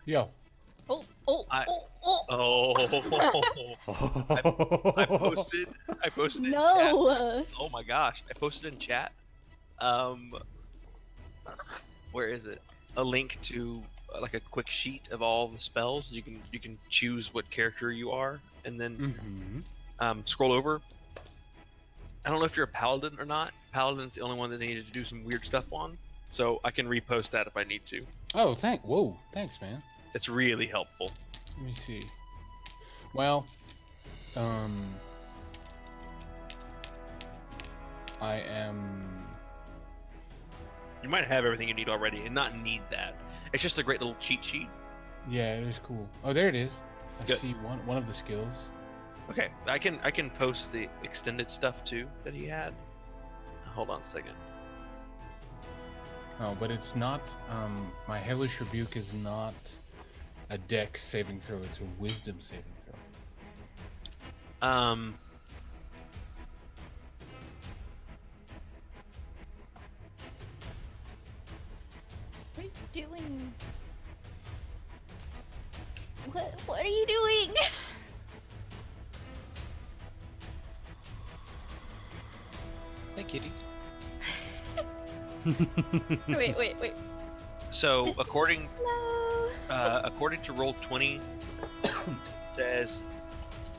Yo. Oh, oh, I oh, oh. oh I posted in chat. No. Oh my gosh, I posted in chat. Um, where is it? A link to like a quick sheet of all the spells. You can choose what character you are, and then scroll over. I don't know if you're a paladin or not. Paladin's the only one that they needed to do some weird stuff on, so I can repost that if I need to. Oh, thanks, man. It's really helpful. Let me see. Well, I am. You might have everything you need already and not need that. It's just a great little cheat sheet. Yeah, it is cool. Oh, there it is. I Good. see one of the skills. Okay, I can post the extended stuff too that he had. Hold on a second. Oh, but it's not. My hellish rebuke is not a dex saving throw. It's a wisdom saving throw. What are you doing? What are you doing? Hey, kitty. Wait. So according No. according to Roll20, says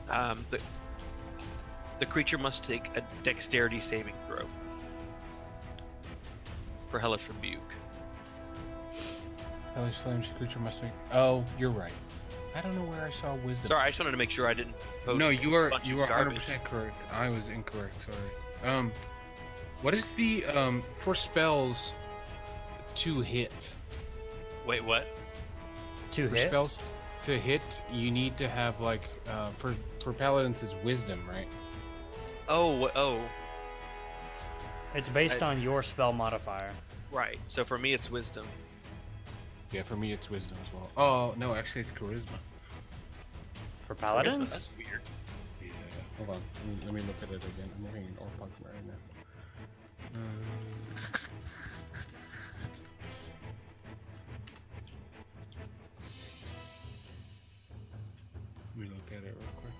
the creature must take a dexterity saving throw for hellish rebuke. Hellish flames creature must make. Oh, you're right. I don't know where I saw wisdom. Sorry, I just wanted to make sure I didn't post. No, you are a bunch of 100% correct. I was incorrect. Sorry. What is the for spells to hit? Wait, what? To For hit? spells to hit, you need to have like for paladins it's wisdom, right? Oh, It's based on your spell modifier. right. So for me, it's wisdom. Yeah, for me it's wisdom as well. Oh no, actually it's charisma. For Charisma, paladins? that's weird. Yeah. Hold on. Let me look at it again. I'm looking at Orpunk right now. Let me look at it real quick.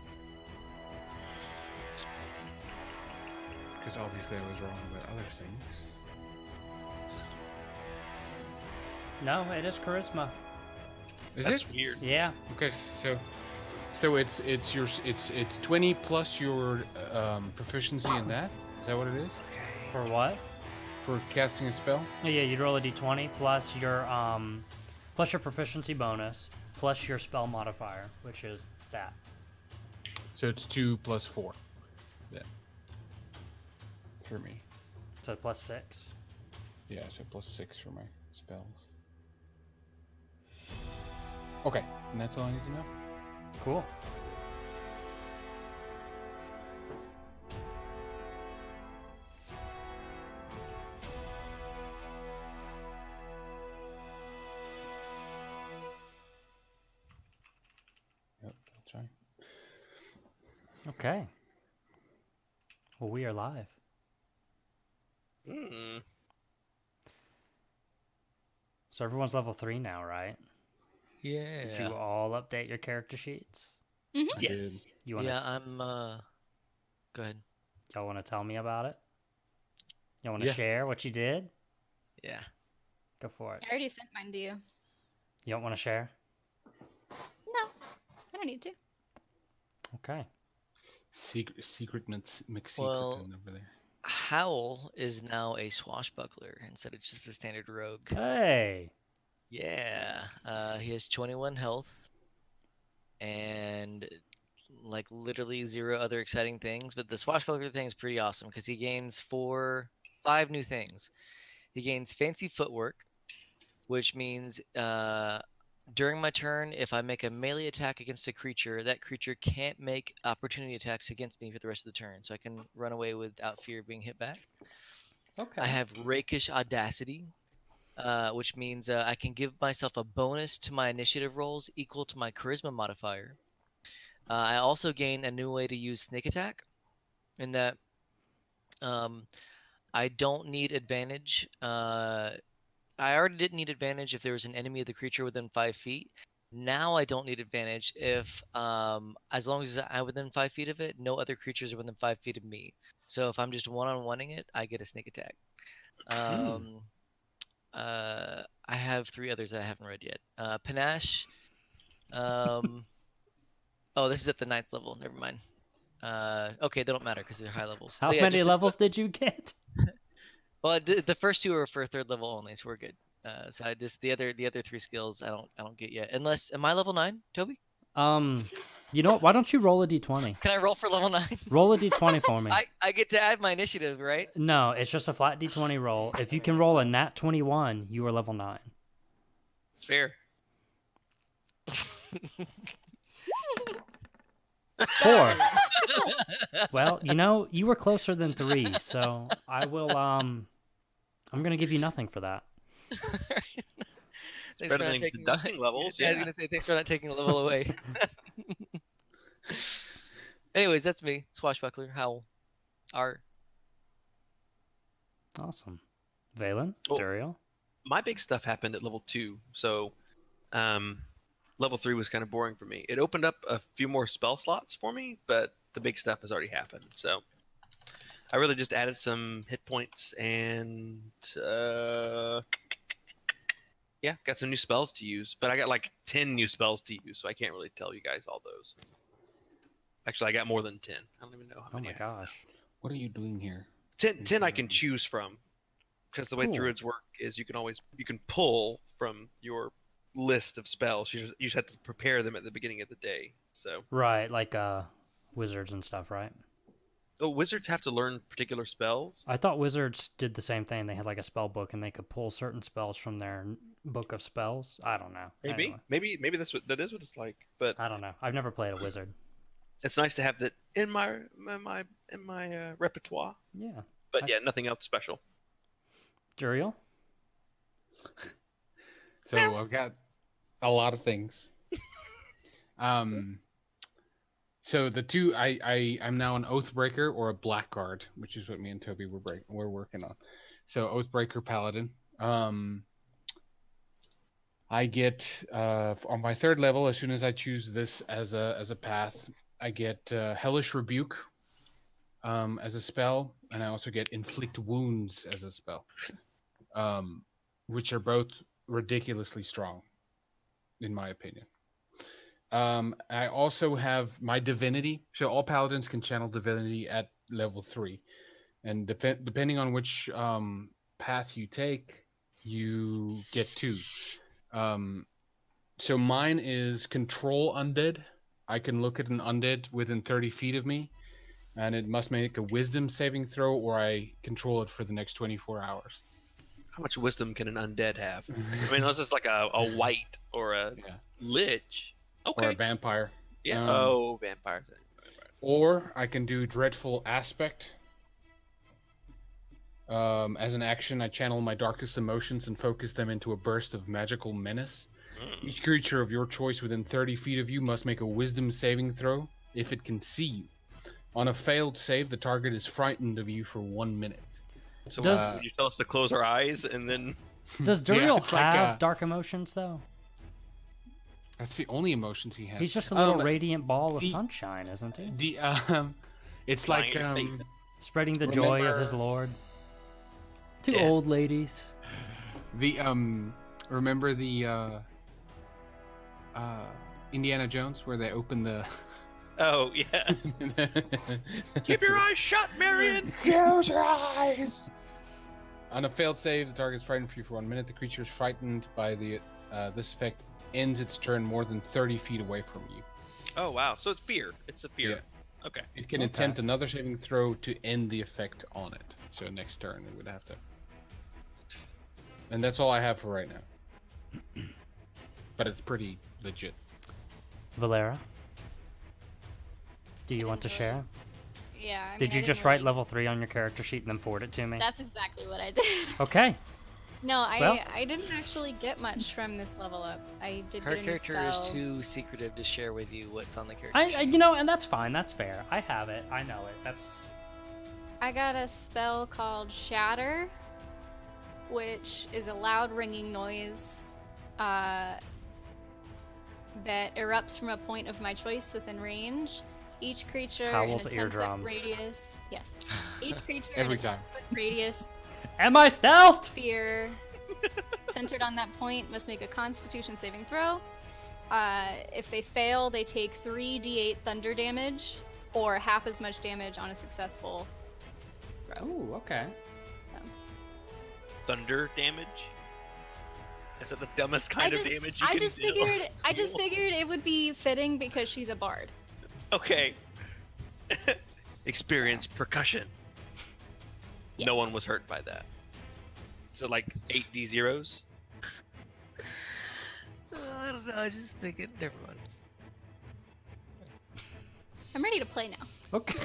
Because obviously I was wrong about other things. No, it is charisma. Is That's it? weird. Yeah. Okay, so it's 20 plus your proficiency in that. Is that what it is? For what? For casting a spell? Yeah, you'd roll a d20 plus your proficiency bonus plus your spell modifier, which is that. So it's 2 plus 4. Then. For me. So plus 6. Yeah, so plus 6 for my spells. Okay, and that's all I need to know. Cool. Yep, I'll try. Okay. Well, we are live. So everyone's level 3 now, right? Yeah. Did you all update your character sheets? Yes. You wanna, Yeah, I'm, go ahead. Y'all want to tell me about it? Y'all want to Yeah. share what you did? Yeah. Go for it. I already sent mine to you. You don't want to share? No, I don't need to. Okay. Secret McSecreton Well- over there. Howl is now a swashbuckler instead of just a standard rogue. Hey. Yeah. He has 21 health and like literally 0 other exciting things, but the swashbuckler thing is pretty awesome because he gains 5 new things. He gains fancy footwork, which means during my turn, if I make a melee attack against a creature, that creature can't make opportunity attacks against me for the rest of the turn, so I can run away without fear of being hit back. Okay. I have rakish audacity, which means I can give myself a bonus to my initiative rolls equal to my charisma modifier. I also gain a new way to use sneak attack, in that I don't need advantage. I already didn't need advantage if there was an enemy of the creature within 5 feet, Now I don't need advantage if, as long as I'm within 5 feet of it, no other creatures are within 5 feet of me. So if I'm just one-on-oneing it, I get a sneak attack. I have 3 others that I haven't read yet. Panache. Oh, this is at the 9th level. Never mind. Okay, they don't matter because they're high levels. How So yeah, many just levels did you get? well, the first 2 are for 3rd level only, so we're good. So I just the other 3 skills I don't get yet. Unless am I level 9, Toby? You know what? Why don't you roll a d20? Can I roll for level 9? Roll a d20 for me. I get to add my initiative, right? No, it's just a flat d20 roll. If you can roll a nat 21, you are level 9. It's fair. 4. Well, you know, you were closer than 3, so I will, I'm gonna give you nothing for that. Thanks for Better not than taking deducting levels. I was Yeah. gonna say thanks for not taking a level away. Anyways, that's me, Swashbuckler, Howl, R. Awesome. Valen, Oh. Duriel. My big stuff happened at level 2, so level 3 was kind of boring for me. It opened up a few more spell slots for me, but the big stuff has already happened. So I really just added some hit points and yeah, got some new spells to use. But I got like 10 new spells to use, so I can't really tell you guys all those. Actually, I got more than 10. I don't even know how Oh many. my gosh. What are you doing here? 10 I can choose from, because the way Cool. druids work is you can pull from your list of spells. You just have to prepare them at the beginning of the day. So Right, like wizards and stuff, right? wizards have to learn particular spells. I thought wizards did the same thing. They had like a spell book and they could pull certain spells from their book of spells. I don't know. Maybe Anyway, maybe that is what it's like. But I don't know. I've never played a wizard. it's nice to have that in my repertoire. Yeah. But yeah, nothing else special. Duriel? So I've got a lot of things. So the two I'm now an Oathbreaker or a Blackguard, which is what me and Toby we're working on. So Oathbreaker Paladin. I get on my 3rd level, as soon as I choose this as a path, I get Hellish Rebuke as a spell, and I also get Inflict Wounds as a spell, which are both ridiculously strong, in my opinion. I also have my Divinity. So all Paladins can channel Divinity at level 3, and depending on which path you take, you get 2. So mine is Control Undead. I can look at an undead within 30 feet of me, and it must make a Wisdom saving throw, or I control it for the next 24 hours. How much wisdom can an undead have? I mean, unless it's like a white or a lich. Okay. Or a vampire. Yeah. Vampire. Or I can do Dreadful Aspect. As an action, I channel my darkest emotions and focus them into a burst of magical menace. Each creature of your choice within 30 feet of you must make a Wisdom saving throw if it can see you. On a failed save, the target is frightened of you for 1 minute. So Does- you tell us to close our eyes and then Does Yeah, Duriel it's like, have dark emotions, though? That's the only emotions he has. He's just a little Um, radiant ball of he- sunshine, isn't he? It's Flying like in your face. Spreading the joy of his remember- lord. To Death. old ladies. the remember the Indiana Jones where they open the oh yeah. Keep your eyes shut, Marion. Close your eyes. On a failed save, the target is frightened for you for 1 minute. The creature is frightened by this effect ends its turn more than 30 feet away from you. Oh wow. So it's fear. It's a fear. Yeah. Okay. It can Okay. attempt another saving throw to end the effect on it. So next turn it would have to. And that's all I have for right now. But it's pretty legit. Valera? Do you want to didn't share? Yeah. I mean, Did I you didn't just write really- level 3 on your character sheet and then forward it to me? That's exactly what I did. Okay. No, Well- I didn't actually get much from this level up. I did Her get a new character is spell. too secretive to share with you what's on the character I sheet. you know, and that's fine. That's fair. I have it. I know it. That's I got a spell called Shatter, which is a loud ringing noise. that erupts from a point of my choice within range. Each creature Howl's in a 10-foot eardrums. radius. Yes. Each creature Every in a time. 10-foot radius Am I stealthed? sphere centered on that point must make a Constitution saving throw. If they fail, they take 3d8 thunder damage, or half as much damage on a successful throw. Ooh, okay. So. Thunder damage? Is that the dumbest kind of damage you I can just deal? figured it would be fitting because she's a bard. Okay. Experience percussion. Yes. No one was hurt by that. So like 8d zeros? I don't know. I was just thinking. Never mind. I'm ready to play now. Okay.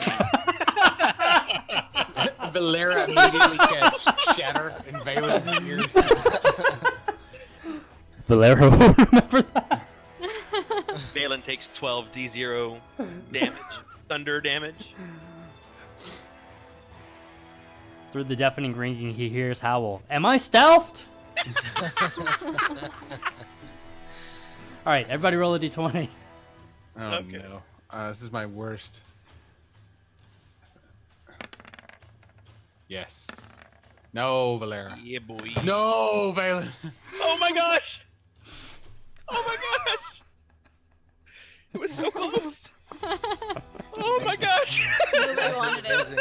Valera immediately catch Shatter in Valen's ears. Valera will remember that. Valen takes 12d0 damage. Thunder damage. Through the deafening ringing, he hears Howl. Am I stealthed? All right, everybody roll a d20. Oh Okay. no. This is my worst. Yes. No, Valera. Yeah, boy. No, Valen. Oh my gosh! Oh my gosh! It was so close! Oh my gosh! Nobody wanted it. Amazing.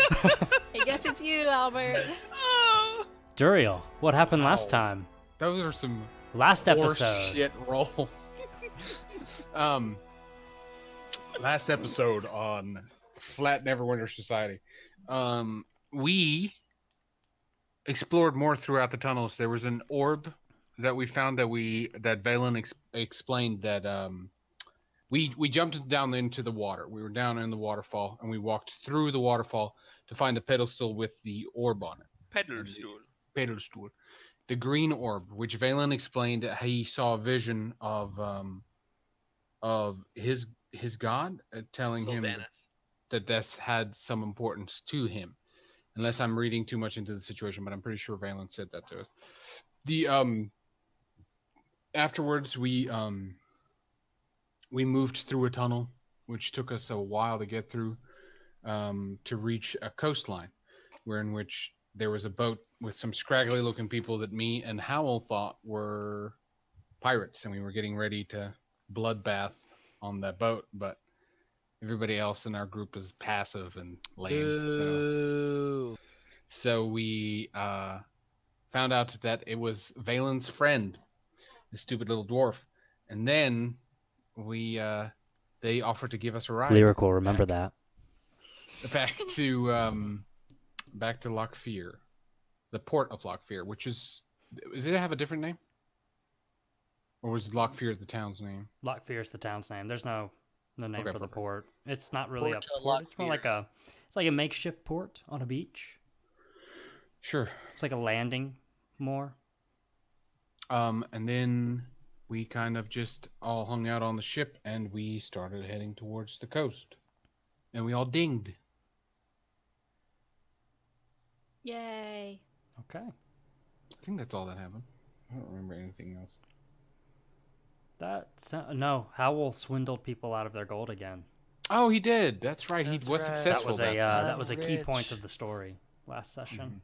I guess it's you, Albert. Oh. Duriel, what happened last Ow. time? Those are some Last horse episode. shit rolls. Last episode on Flat Neverwinter Society. We explored more throughout the tunnels. There was an orb that we found that Valen explained that we jumped down into the water. We were down in the waterfall and we walked through the waterfall to find a pedestal with the orb on it. Pedestal. Pedestal. The green orb, which Valen explained he saw a vision of his god telling him Sylvanas. that this had some importance to him. Unless I'm reading too much into the situation, but I'm pretty sure Valen said that to us. The afterwards we moved through a tunnel, which took us a while to get through, to reach a coastline, in which there was a boat with some scraggly looking people that me and Howell thought were pirates, and we were getting ready to bloodbath on that boat, but everybody else in our group is passive and lame. Boo. So we found out that it was Valen's friend, the stupid little dwarf, and then they offered to give us a ride. Lyrical, remember that. back to Loch Fear, the port of Loch Fear, which does it have a different name, or was Loch Fear the town's name? Loch Fear is the town's name. There's no name Okay, for the perfect. port. It's not really Port to a port. Loch It's more Fear. like a makeshift port on a beach. Sure. It's like a landing more. And then we kind of just all hung out on the ship, and we started heading towards the coast, and we all dinged. Yay. Okay. I think that's all that happened. I don't remember anything else. No, Howl swindled people out of their gold again. Oh, he did. That's right. That's he was right. successful. That was a key Rich. point of the story last session.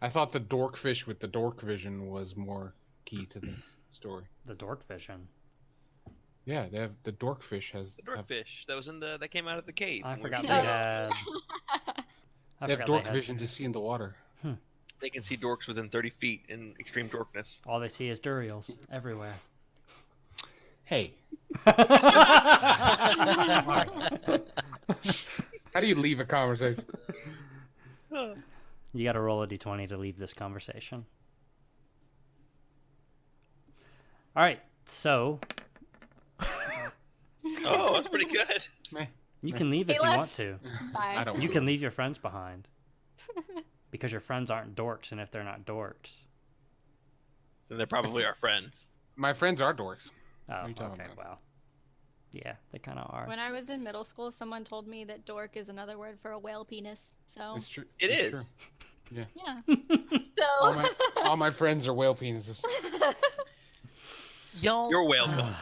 I thought the dorkfish with the dork vision was more key to this story. The dork vision. Yeah, the dorkfish has. The dwarffish that was that came out of the cave. I and forgot we're they just- had. I They have forgot dork they had. vision to see in the water. They can see dorks within 30 feet in extreme dorkness. All they see is Duriels everywhere. Hey, how do you leave a conversation? You got to roll a d20 to leave this conversation. All right, so Oh, that's pretty good. Meh. you can leave if He you want left. to. Bye. I don't. You can leave your friends behind because your friends aren't dorks, and if they're not dorks, Then they're probably our friends. My friends are dorks. oh, are you talking okay, about? well, yeah, they kind of are. When I was in middle school, someone told me that dork is another word for a whale penis. So It's true. It it's is. true. yeah. All So all my friends are whale penises. Y'all, You're welcome.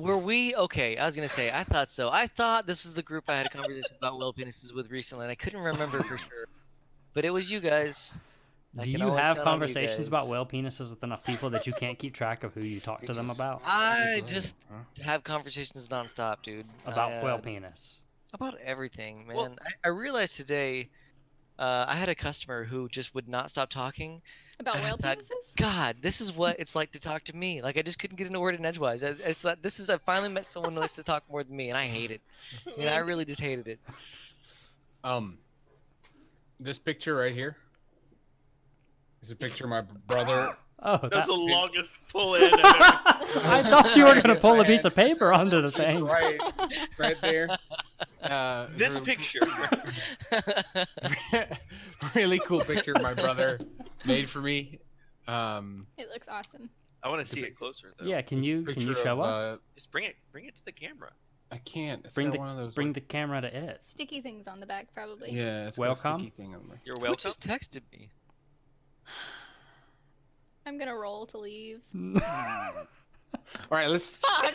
Were we okay? I was gonna say I thought so. I thought this was the group I had a conversation about whale penises with recently, and I couldn't remember for sure. But it was you guys. I Do can you always have count on you conversations about guys. whale penises with enough people that you can't keep track of who you talk to them about? I just have conversations nonstop, dude. About whale penis. About everything, man. Well- I realized today, I had a customer who just would not stop talking. About And I whale thought, penises? God, this is what it's like to talk to me. Like I just couldn't get in a word in edgewise. It's like I finally met someone who likes to talk more than me, and I hate it. You know, I really just hated it. This picture right here is a picture of my brother. Oh, That's that... the longest pull in. I thought you were gonna pull a piece of paper onto the thing. Right there. This picture. Really cool picture my brother made for me. It looks awesome. I want to see it closer though. Yeah, can you Picture show of, us? Just bring it to the camera. I can't. It's Bring got one of those. the camera to it. Sticky things on the back, probably. Yeah, it's Welcome? got a sticky thing on there. You're Who welcome. just texted me? I'm gonna roll to leave. All right, let's Fuck!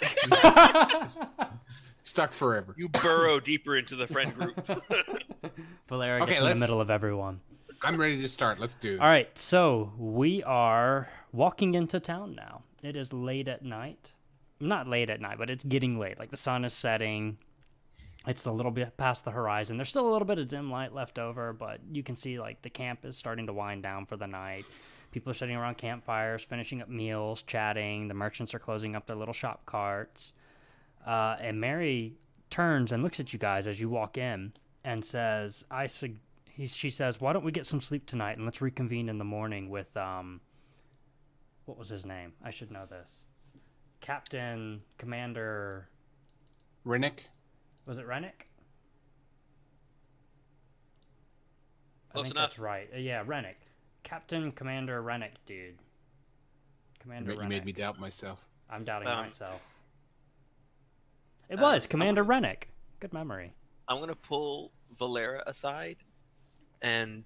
stuck forever. You burrow deeper into the friend group. Valera Okay, gets in the let's- middle of everyone. I'm ready to start. Let's do it. All right, so we are walking into town now. It is late at night. Not late at night, but it's getting late. Like the sun is setting. It's a little bit past the horizon. There's still a little bit of dim light left over, but you can see like the camp is starting to wind down for the night. People are sitting around campfires, finishing up meals, chatting. The merchants are closing up their little shop carts. And Mary turns and looks at you guys as you walk in and says, she says, why don't we get some sleep tonight and let's reconvene in the morning with, what was his name? I should know this. Captain Commander... Rennick? Was it Rennick? I Close think enough. that's right. Yeah, Rennick. Captain Commander Rennick, dude. Commander You Rennick. made me doubt myself. I'm doubting Um, myself. It was I'm Commander gonna- Rennick. Good memory. I'm gonna pull Valera aside, and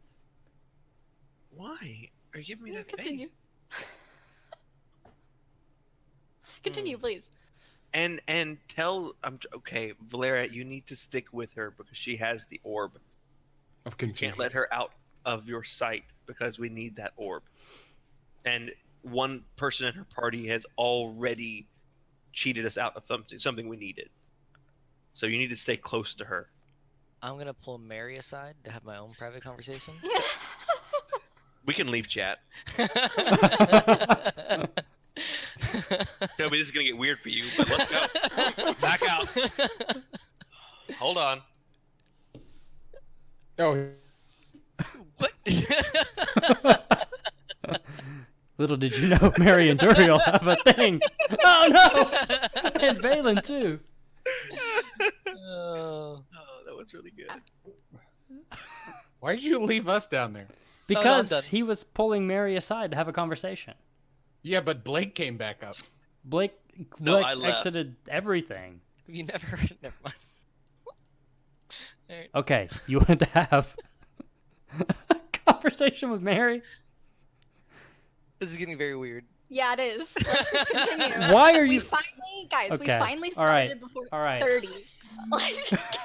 why are you giving me that Continue. face? Continue, please. And tell okay, Valera, you need to stick with her because she has the orb. Of You confusion. can't let her out of your sight because we need that orb. And one person in her party has already cheated us out of something we needed. So you need to stay close to her. I'm gonna pull Mary aside to have my own private conversation. We can leave chat. Toby, this is gonna get weird for you, but let's go. Back out. Hold on. Oh, What? Little did you know Mary and Duriel have a thing. Oh no! And Valen too. Oh. Oh, that was really good. why did you leave us down there? Because done. he was pulling Mary aside to have a conversation. Yeah, but Blake came back up. Blake No, I left. exited everything. You never heard it. Never mind. Alright. Okay, you wanted to have a conversation with Mary? This is getting very weird. Yeah, it is. Let's just continue. Why are We you... finally, guys, we Okay, finally all right, started before all right. 30. Like,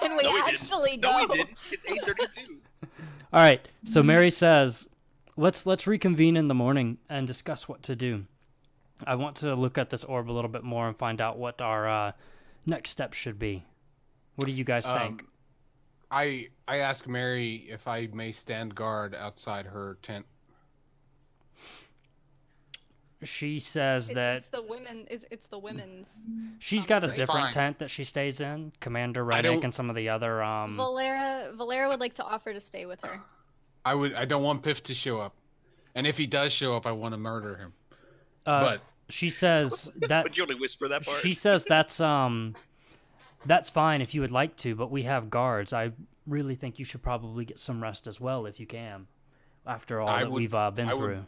can we No, we didn't. actually go? No, we didn't. It's 8:32. All right, so Mary says, let's reconvene in the morning and discuss what to do. I want to look at this orb a little bit more and find out what our next steps should be. What do you guys think? I asked Mary if I may stand guard outside her tent. She says that It's the women. It's the women's. she's got a That's different fine. tent that she stays in. Commander I Reddick don't- and some of the other Valera would like to offer to stay with her. I don't want Piff to show up, and if he does show up, I want to murder him. but she says that But you only whisper that part. she says that's fine if you would like to, but we have guards. I really think you should probably get some rest as well if you can. After all I that would- we've been I would- through.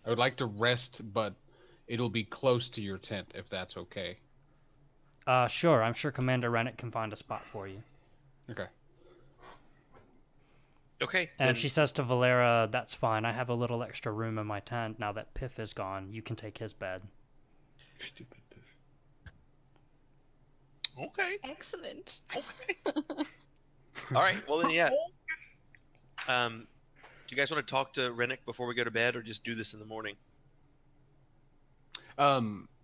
I would like to rest, but it'll be close to your tent if that's okay. Sure, I'm sure Commander Rennick can find a spot for you. Okay. Okay. And then she says to Valera, that's fine. I have a little extra room in my tent now that Piff is gone. You can take his bed. Stupid Piff. Okay. Excellent. All right. Well then, yeah. Do you guys want to talk to Rennick before we go to bed, or just do this in the morning? Can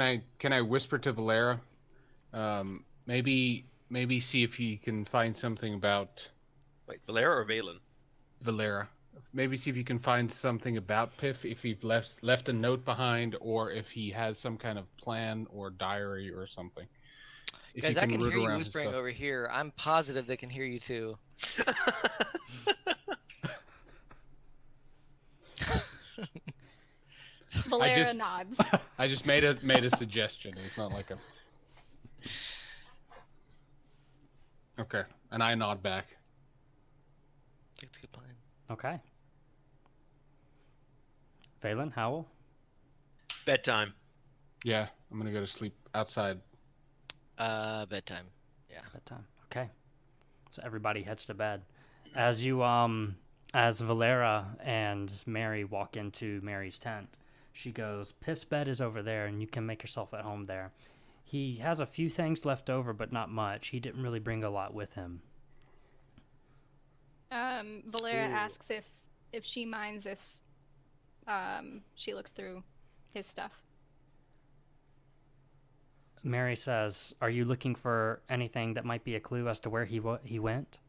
I whisper to Valera? Maybe see if you can find something about Wait, Valera or Valen? Valera. Maybe see if you can find something about Piff, if he's left a note behind, or if he has some kind of plan or diary or something. If Guys, you I can root hear you around his whispering stuff. over here. I'm positive they can hear you too. Valera nods. I just made a suggestion. It's not like a. Okay, and I nod back. That's a good plan. Okay. Valen, Howell? Bedtime. Yeah, I'm gonna go to sleep outside. Bedtime. Yeah. Bedtime. Okay. So everybody heads to bed. As you as Valera and Mary walk into Mary's tent, she goes, Piff's bed is over there and you can make yourself at home there. He has a few things left over, but not much. He didn't really bring a lot with him. Valera asks if she minds if she looks through his stuff. Mary says, are you looking for anything that might be a clue as to where he went?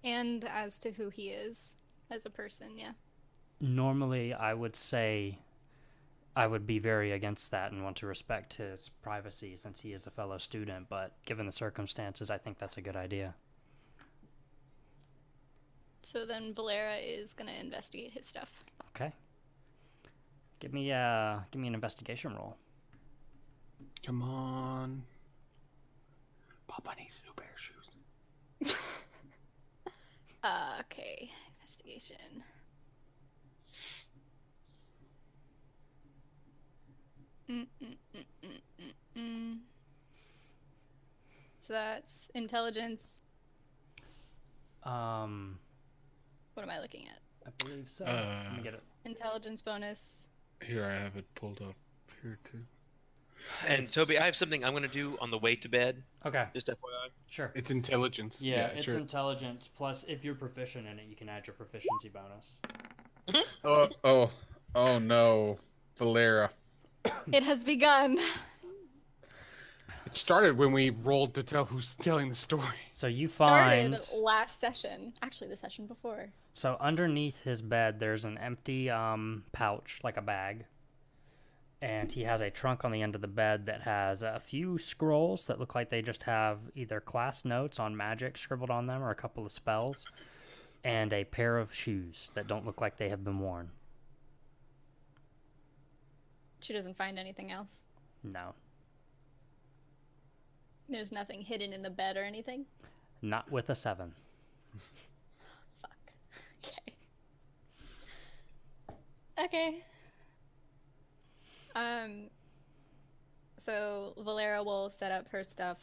And as to who he is as a person, yeah. Normally, I would say I would be very against that and want to respect his privacy since he is a fellow student, but given the circumstances, I think that's a good idea. So then Valera is going to investigate his stuff. Okay. Give me an investigation roll. Come on. Papa needs new pair of shoes. Okay. Investigation. So that's intelligence. What am I looking at? I believe so. Let me get it. Intelligence bonus. Here, I have it pulled up here too. And Toby, I have something I'm going to do on the way to bed. Okay. Just FYI. Sure. It's intelligence. Yeah, it's sure. intelligence, plus if you're proficient in it, you can add your proficiency bonus. Oh no, Valera. It has begun. It started when we rolled to tell who's telling the story. So you Started find... last session. Actually, the session before. So underneath his bed, there's an empty pouch, like a bag. And he has a trunk on the end of the bed that has a few scrolls that look like they just have either class notes on magic scribbled on them or a couple of spells. And a pair of shoes that don't look like they have been worn. She doesn't find anything else. No. There's nothing hidden in the bed or anything? Not with a 7. Fuck. Okay. Okay. So Valera will set up her stuff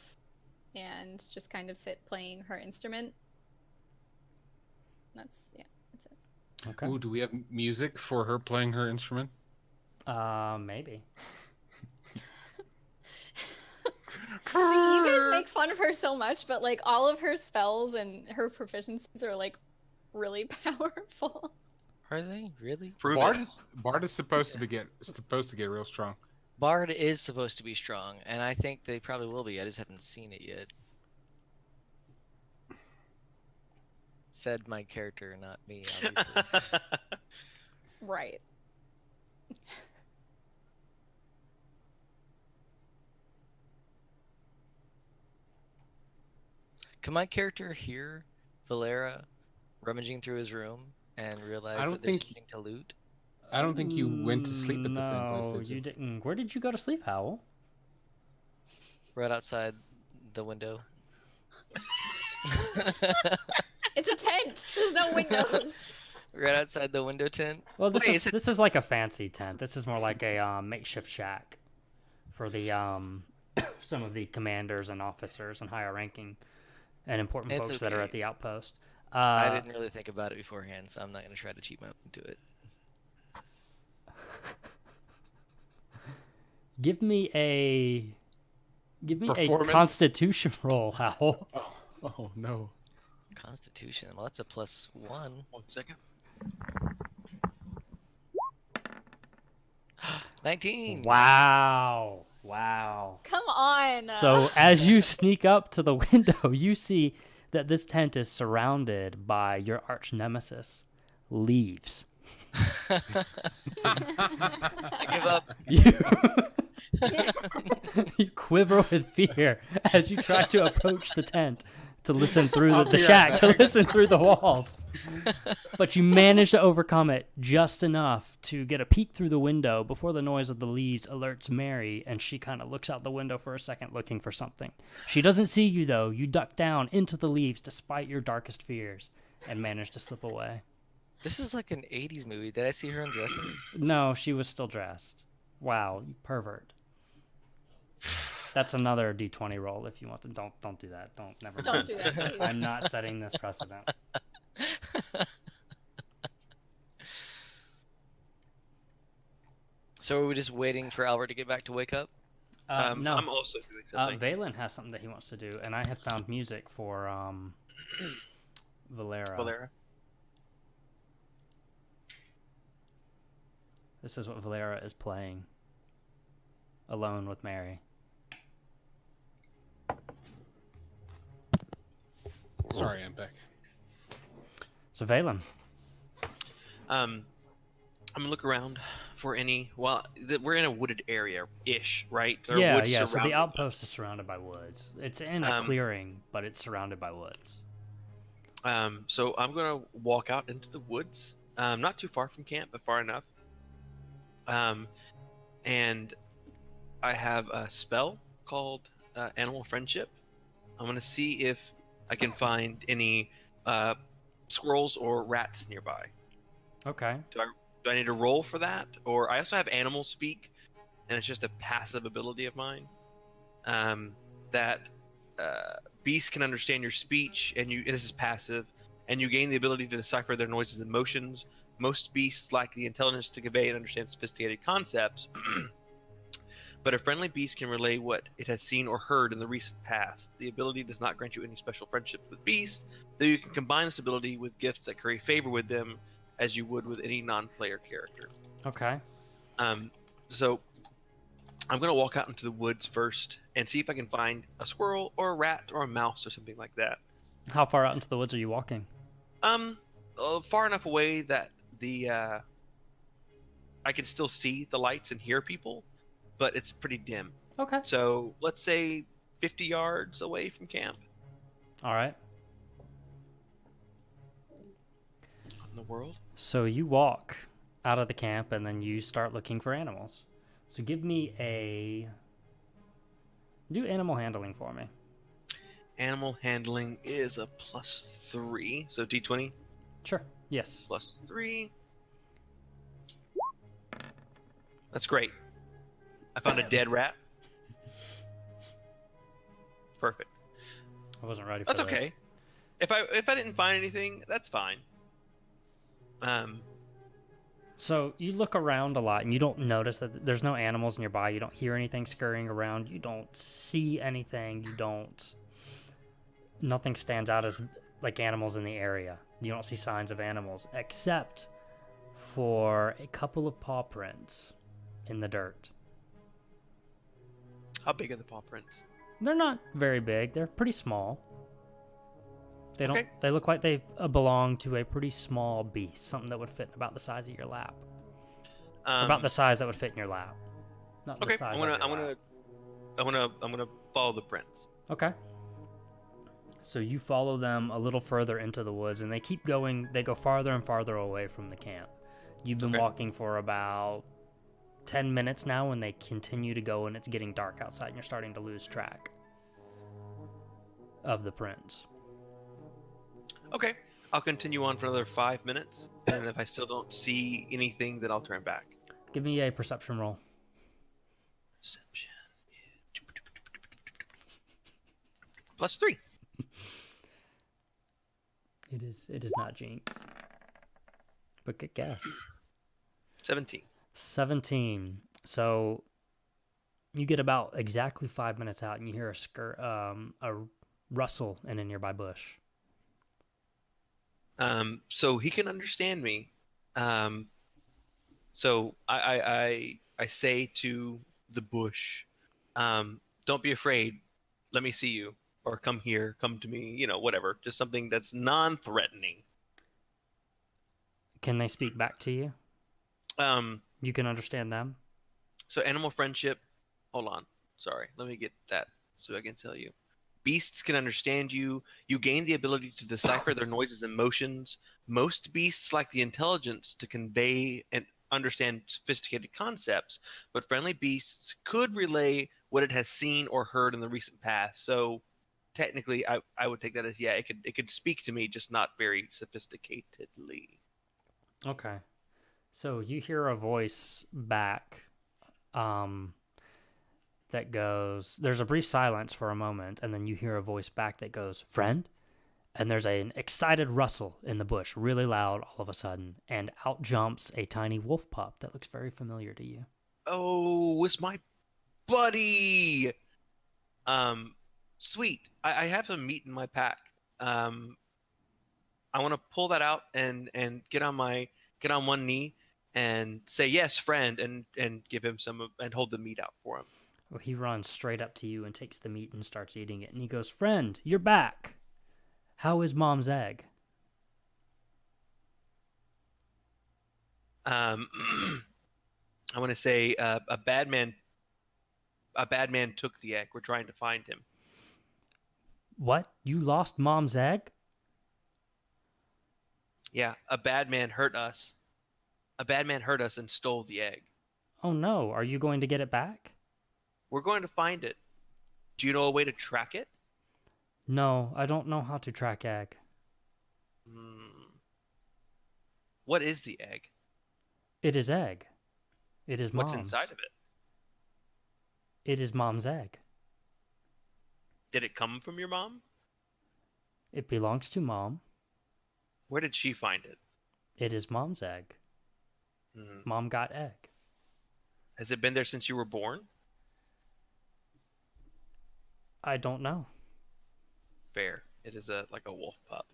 and just kind of sit playing her instrument. That's it. Okay. Ooh, do we have music for her playing her instrument? Maybe. See, you guys make fun of her so much, but like all of her spells and her proficiencies are like really powerful. Are they really? Prove Bard it. is supposed to get real strong. Bard is supposed to be strong, and I think they probably will be. I just haven't seen it yet. Said my character, not me, obviously. Right. Can my character hear Valera rummaging through his room and realize I don't that there's think- something to loot? I don't think you went to sleep at the same place. No, Did you you? didn't. Where did you go to sleep, Howell? Right outside the window. It's a tent. There's no windows. Right outside the window tent. Well, Wait, is it- this is like a fancy tent. This is more like a makeshift shack for the some of the commanders and officers and higher ranking and important It's folks that are okay. at the outpost. I didn't really think about it beforehand, so I'm not going to try to cheat my way into it. Give me a Performance? Constitution roll, Howell. Oh no. Constitution. Well, that's a +1. 1 second. 19. Wow. Come on. So as you sneak up to the window, you see that this tent is surrounded by your arch nemesis, leaves. I give up. You quiver with fear as you try to approach the tent to listen through I'll the be right shack, to back. listen through the walls. But you manage to overcome it just enough to get a peek through the window before the noise of the leaves alerts Mary, and she kind of looks out the window for a second looking for something. She doesn't see you, though. You duck down into the leaves despite your darkest fears and manage to slip away. This is like an 80s movie. Did I see her undressing? No, she was still dressed. Wow, you pervert. That's another D20 roll if you want to. Don't do that. Never Don't mind. do that, please. I'm not setting this precedent. So are we just waiting for Albert to get back to wake up? No. I'm also doing something. Valen has something that he wants to do, and I have found music for Valera. Valera. This is what Valera is playing. Alone with Mary. Sorry, I'm back. So Valen. I'm gonna look around for any. Well, we're in a wooded area-ish, right? Or Yeah. woods So the surrounding- outpost is surrounded by woods. It's in a clearing, but it's surrounded by woods. So I'm gonna walk out into the woods, not too far from camp, but far enough. And I have a spell called Animal Friendship. I'm gonna see if I can find any squirrels or rats nearby. Okay. Do I need to roll for that? Or I also have Animal Speak, and it's just a passive ability of mine. That beasts can understand your speech, and this is passive, and you gain the ability to decipher their noises and motions. Most beasts lack the intelligence to convey and understand sophisticated concepts, but a friendly beast can relay what it has seen or heard in the recent past. The ability does not grant you any special friendship with beasts, though you can combine this ability with gifts that curry favor with them, as you would with any non-player character. Okay. So I'm going to walk out into the woods first and see if I can find a squirrel or a rat or a mouse or something like that. How far out into the woods are you walking? Far enough away that I can still see the lights and hear people, but it's pretty dim. Okay. So let's say 50 yards away from camp. All right. What in the world? So you walk out of the camp and then you start looking for animals. So give me do animal handling for me. Animal handling is a +3, so D20 Sure. Yes. +3. That's great. I found a dead rat. Perfect. I wasn't ready for That's this. okay. If I didn't find anything, that's fine. So you look around a lot and you don't notice that there's no animals nearby. You don't hear anything scurrying around. You don't see anything. Nothing stands out as like animals in the area. You don't see signs of animals except for a couple of paw prints in the dirt. How big are the paw prints? They're not very big. They're pretty small. They don't. Okay. They look like they belong to a pretty small beast, something that would fit about the size of your lap. About the size that would fit in your lap. Not the Okay, size I'm gonna follow the prints. Okay. So you follow them a little further into the woods, and they keep going. They go farther and farther away from the camp. You've been Okay. walking for about 10 minutes now, and they continue to go, and it's getting dark outside, and you're starting to lose track of the prints. Okay, I'll continue on for another 5 minutes, and if I still don't see anything, then I'll turn back. Give me a perception roll. Perception. +3. It is not Jinx. But good guess. 17. 17. So You get about exactly 5 minutes out, and you hear a rustle in a nearby bush. So he can understand me. So I say to the bush, don't be afraid. Let me see you, or come here, come to me. Whatever. Just something that's non-threatening. Can they speak back to you? Um, You can understand them? so animal friendship. Hold on. Sorry. Let me get that so I can tell you. Beasts can understand you. You gain the ability to decipher their noises and motions. Most beasts lack the intelligence to convey and understand sophisticated concepts, but friendly beasts could relay what it has seen or heard in the recent past. So technically, I would take that as, yeah, it could speak to me, just not very sophisticatedly. Okay. So you hear a voice back that goes, there's a brief silence for a moment, and then you hear a voice back that goes, friend? And there's an excited rustle in the bush, really loud all of a sudden, and out jumps a tiny wolf pup that looks very familiar to you. Oh, it's my buddy. Sweet. I have some meat in my pack. I want to pull that out and get on one knee and say yes, friend, and give him some and hold the meat out for him. Well, he runs straight up to you and takes the meat and starts eating it. And he goes, friend, you're back. How is mom's egg? I want to say a bad man took the egg. We're trying to find him. What? You lost mom's egg? Yeah, a bad man hurt us. A bad man hurt us and stole the egg. Oh no, are you going to get it back? We're going to find it. Do you know a way to track it? No, I don't know how to track egg. What is the egg? It is egg. It is mom's. What's inside of it? It is mom's egg. Did it come from your mom? It belongs to mom. Where did she find it? It is mom's egg. Mom got egg. Has it been there since you were born? I don't know. Fair. It is like a wolf pup.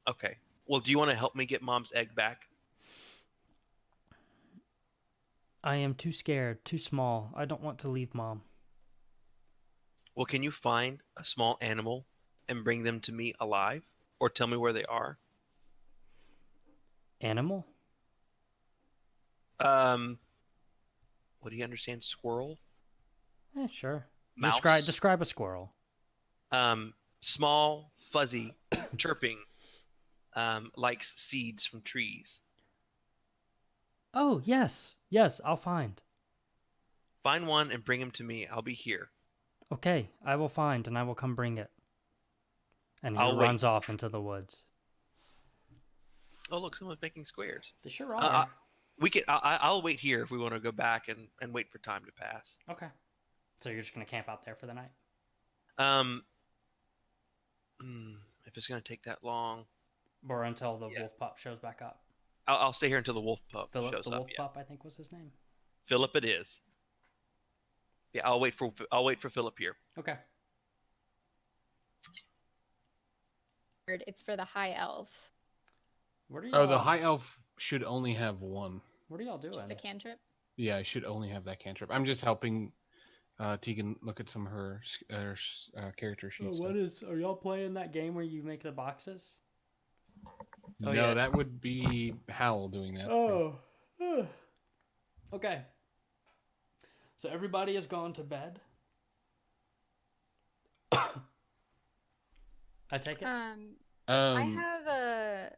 Okay. Well, do you want to help me get mom's egg back? I am too scared, too small. I don't want to leave mom. Well, can you find a small animal and bring them to me alive? Or tell me where they are? Animal? What do you understand? Squirrel? Sure. Mouse? Describe a squirrel. Small, fuzzy, chirping, likes seeds from trees. Oh, yes. Yes, I'll find. Find one and bring him to me. I'll be here. Okay, I will find and I will come bring it. And he I'll runs wait. off into the woods. Oh, look, someone's making squares. They sure are. I'll wait here if we want to go back and wait for time to pass. Okay. So you're just going to camp out there for the night? If it's going to take that long. Or until the wolf pup shows back up. I'll stay here until the wolf pup Philip, shows the up. wolf pup, I think was his name. Philip it is. Yeah, I'll wait for Philip here. Okay. It's for the high elf. What are y'all? Oh, the high elf should only have one. What are y'all doing? Just a cantrip. Yeah, I should only have that cantrip. I'm just helping Tegan look at some of her character sheets. Are y'all playing that game where you make the boxes? No, yes. that would be Howl doing that. Oh. Okay. So everybody has gone to bed. I take it. I have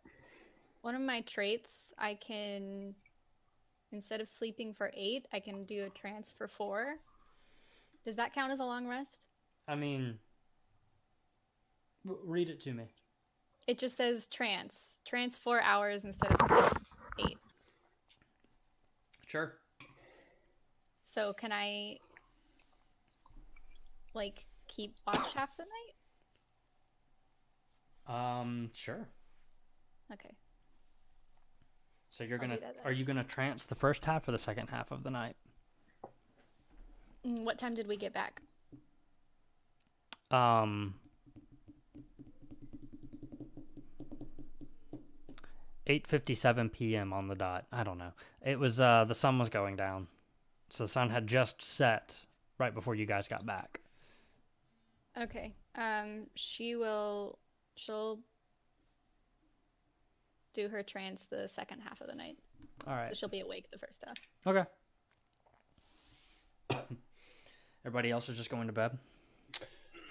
one of my traits. I can, instead of sleeping for 8, I can do a trance for 4. Does that count as a long rest? I mean, read it to me. It just says trance. Trance 4 hours instead of sleep 8. Sure. So can I, like, keep watch half the night? Sure. Okay. So you're I'll gonna do that then. are you gonna trance the first half or the second half of the night? What time did we get back? 8:57 p.m. on the dot. I don't know. It was the sun was going down. So the sun had just set right before you guys got back. Okay. She'll do her trance the second half of the night. All right. So she'll be awake the first half. Okay. Everybody else is just going to bed?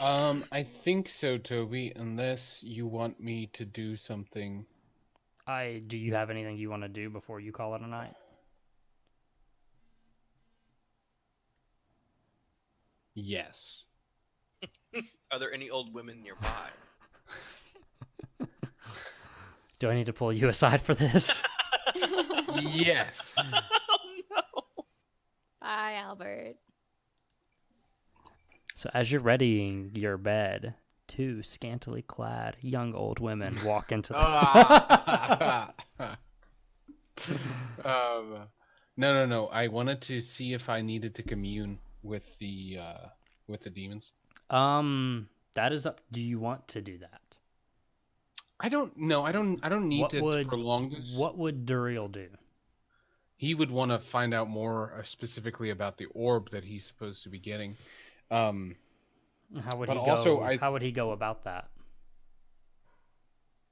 I think so, Toby, unless you want me to do something. Do you have anything you want to do before you call it a night? Yes. Are there any old women nearby? Do I need to pull you aside for this? Yes. Oh no! Bye, Albert. So as you're readying your bed, two scantily clad young old women walk into the... No. I wanted to see if I needed to commune with the demons. That is up. Do you want to do that? I don't know. I don't need to prolong this. What would Duriel do? He would want to find out more specifically about the orb that he's supposed to be getting. How would he go? How would he go about that?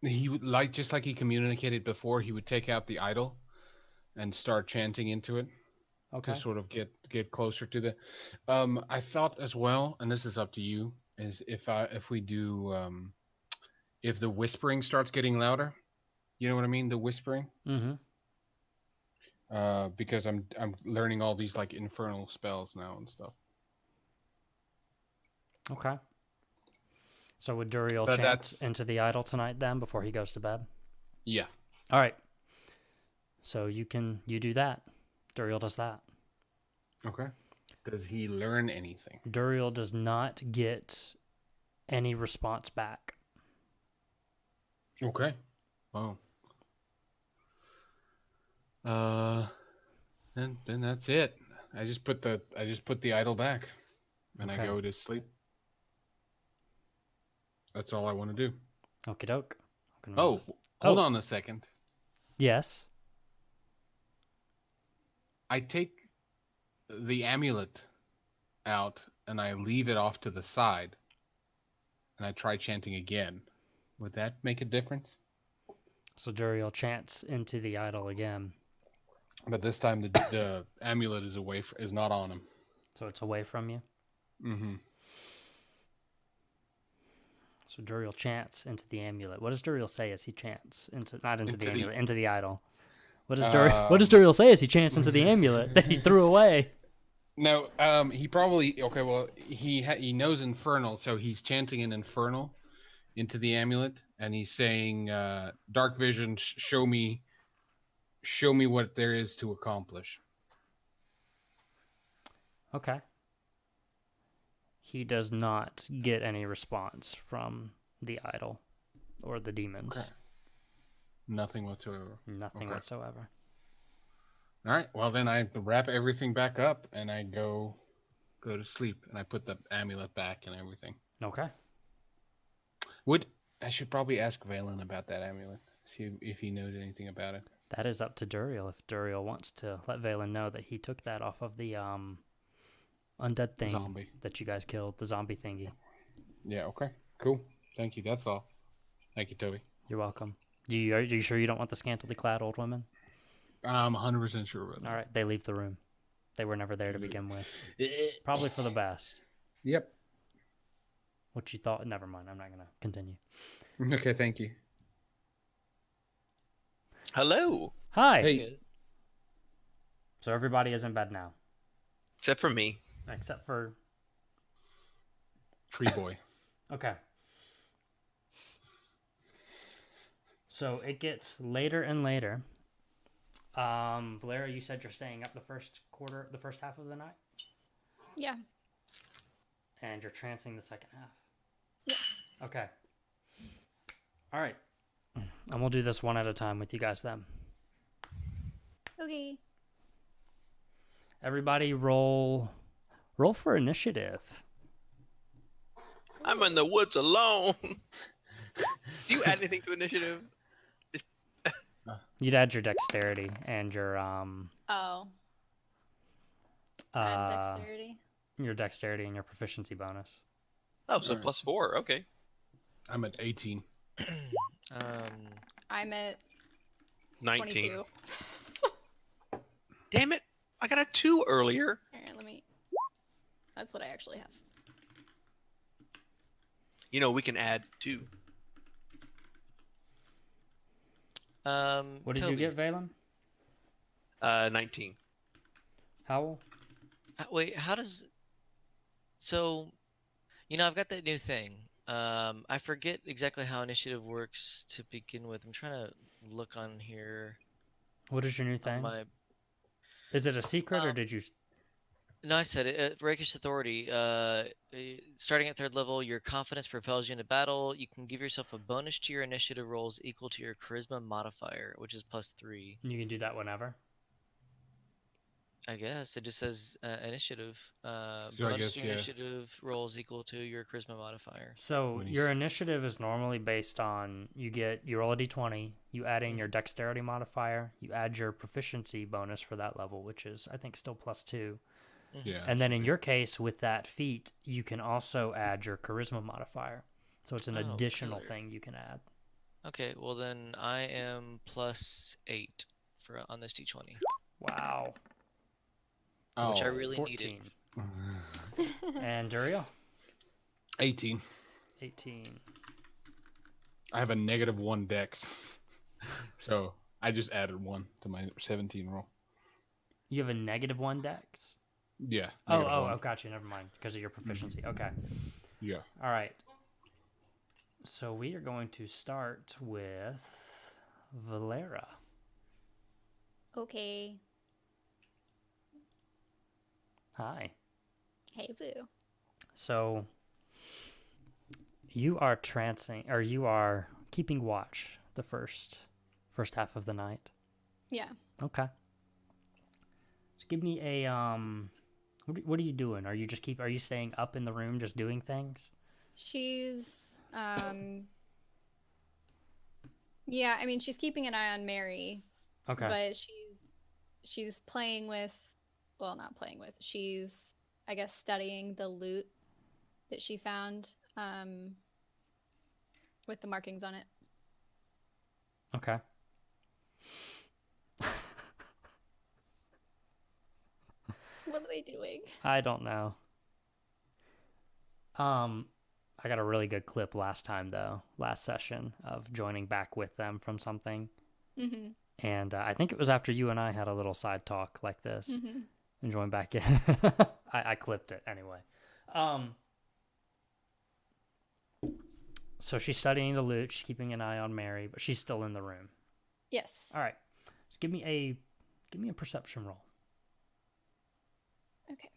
He would just like he communicated before. He would take out the idol and start chanting into it. Okay. To sort of get closer to the. I thought as well, and this is up to you, is if we do if the whispering starts getting louder, you know what I mean? The whispering. Mm-hmm. Because I'm learning all these like infernal spells now and stuff. Okay. So would Duriel chant into the idol tonight then before he goes to bed? Yeah. All right. So you do that. Duriel does that. Okay. Does he learn anything? Duriel does not get any response back. Okay. Wow. Then that's it. I just put the idol back, and Okay. I go to sleep. That's all I want to do. Okie doke. Hold on a second. Yes. I take the amulet out and I leave it off to the side, and I try chanting again. Would that make a difference? So Duriel chants into the idol again. But this time the amulet is is not on him. So it's away from you. Mm-hmm. So Duriel chants into the amulet. What does Duriel say as he chants into the amulet, into the idol? What does Duriel say as he chants into the amulet that he threw away? No, he probably Well, he knows infernal, so he's chanting in infernal into the amulet, and he's saying, "Dark vision, show me what there is to accomplish." Okay. He does not get any response from the idol or the demons. Okay. Nothing whatsoever. Nothing whatsoever. All right. Well, then I wrap everything back up and I go to sleep, and I put the amulet back and everything. Okay. I should probably ask Valen about that amulet. See if he knows anything about it. That is up to Duriel. If Duriel wants to let Valen know that he took that off of the undead thing that you guys killed, the zombie thingy. Yeah. Okay. Cool. Thank you. That's all. Thank you, Toby. You're welcome. Are you sure you don't want the scantily clad old women? I'm 100% sure about that. All right, they leave the room. They were never there to begin with. Probably for the best. Yep. What you thought? Never mind. I'm not gonna continue. Okay. Thank you. Hello. Hi. Hey. So everybody is in bed now, Except for me. except for Tree boy. okay. So it gets later and later. Valera, you said you're staying up the first half of the night, Yeah. and you're trancing the second half. Yeah. Okay. All right. And we'll do this one at a time with you guys then. Okay. Everybody roll for initiative. I'm in the woods alone. Do you add anything to initiative? You'd add your dexterity and your Oh, add dexterity. your dexterity and your proficiency bonus. Oh, so Alright. +4. Okay. I'm at 18. I'm at 19. 22. Damn it! I got a 2 earlier. All right, let me. That's what I actually have. You know, we can add 2. What did you Toby. get, Valen? 19. Howell? Wait, how does... So, I've got that new thing. I forget exactly how initiative works to begin with. I'm trying to look on here. What is your new On thing? my... Is it a secret or did you? No, I said it. Rakish Authority. Starting at 3rd level, your confidence propels you into battle. You can give yourself a bonus to your initiative rolls equal to your charisma modifier, which is +3. You can do that whenever. I guess it just says initiative. So I Bonus guess, to your yeah. initiative rolls equal to your charisma modifier. So When your he's- initiative is normally based on you roll a d20, you add in your dexterity modifier, you add your proficiency bonus for that level, which is I think still +2. Yeah. And then in your case, with that feat, you can also add your charisma modifier. So it's an Oh, additional killer. thing you can add. Okay, well then I am +8 on this d20, Wow. which I Oh, really 14. needed. And Duriel? 18. 18. I have a -1 dex. So I just added 1 to my 17 roll. You have a -1 dex? Yeah. Oh, -1. gotcha. Never mind. Because of your proficiency. Okay. Yeah. All right. So we are going to start with Valera. Okay. Hi. Hey, boo. So you are you are keeping watch the first half of the night. Yeah. Okay. Just give me a what are you doing? Are you staying up in the room just doing things? She's yeah, I mean she's keeping an eye on Mary. Okay. But she's playing with, well, not playing with. She's, I guess, studying the loot that she found with the markings on it. Okay. What are they doing? I don't know. I got a really good clip last session of joining back with them from something. Mm-hmm. And I think it was after you and I had a little side talk like this Mm-hmm. and joined back in. I clipped it anyway. So she's studying the loot. She's keeping an eye on Mary, but she's still in the room. Yes. All right. Just give me a perception roll. Okay.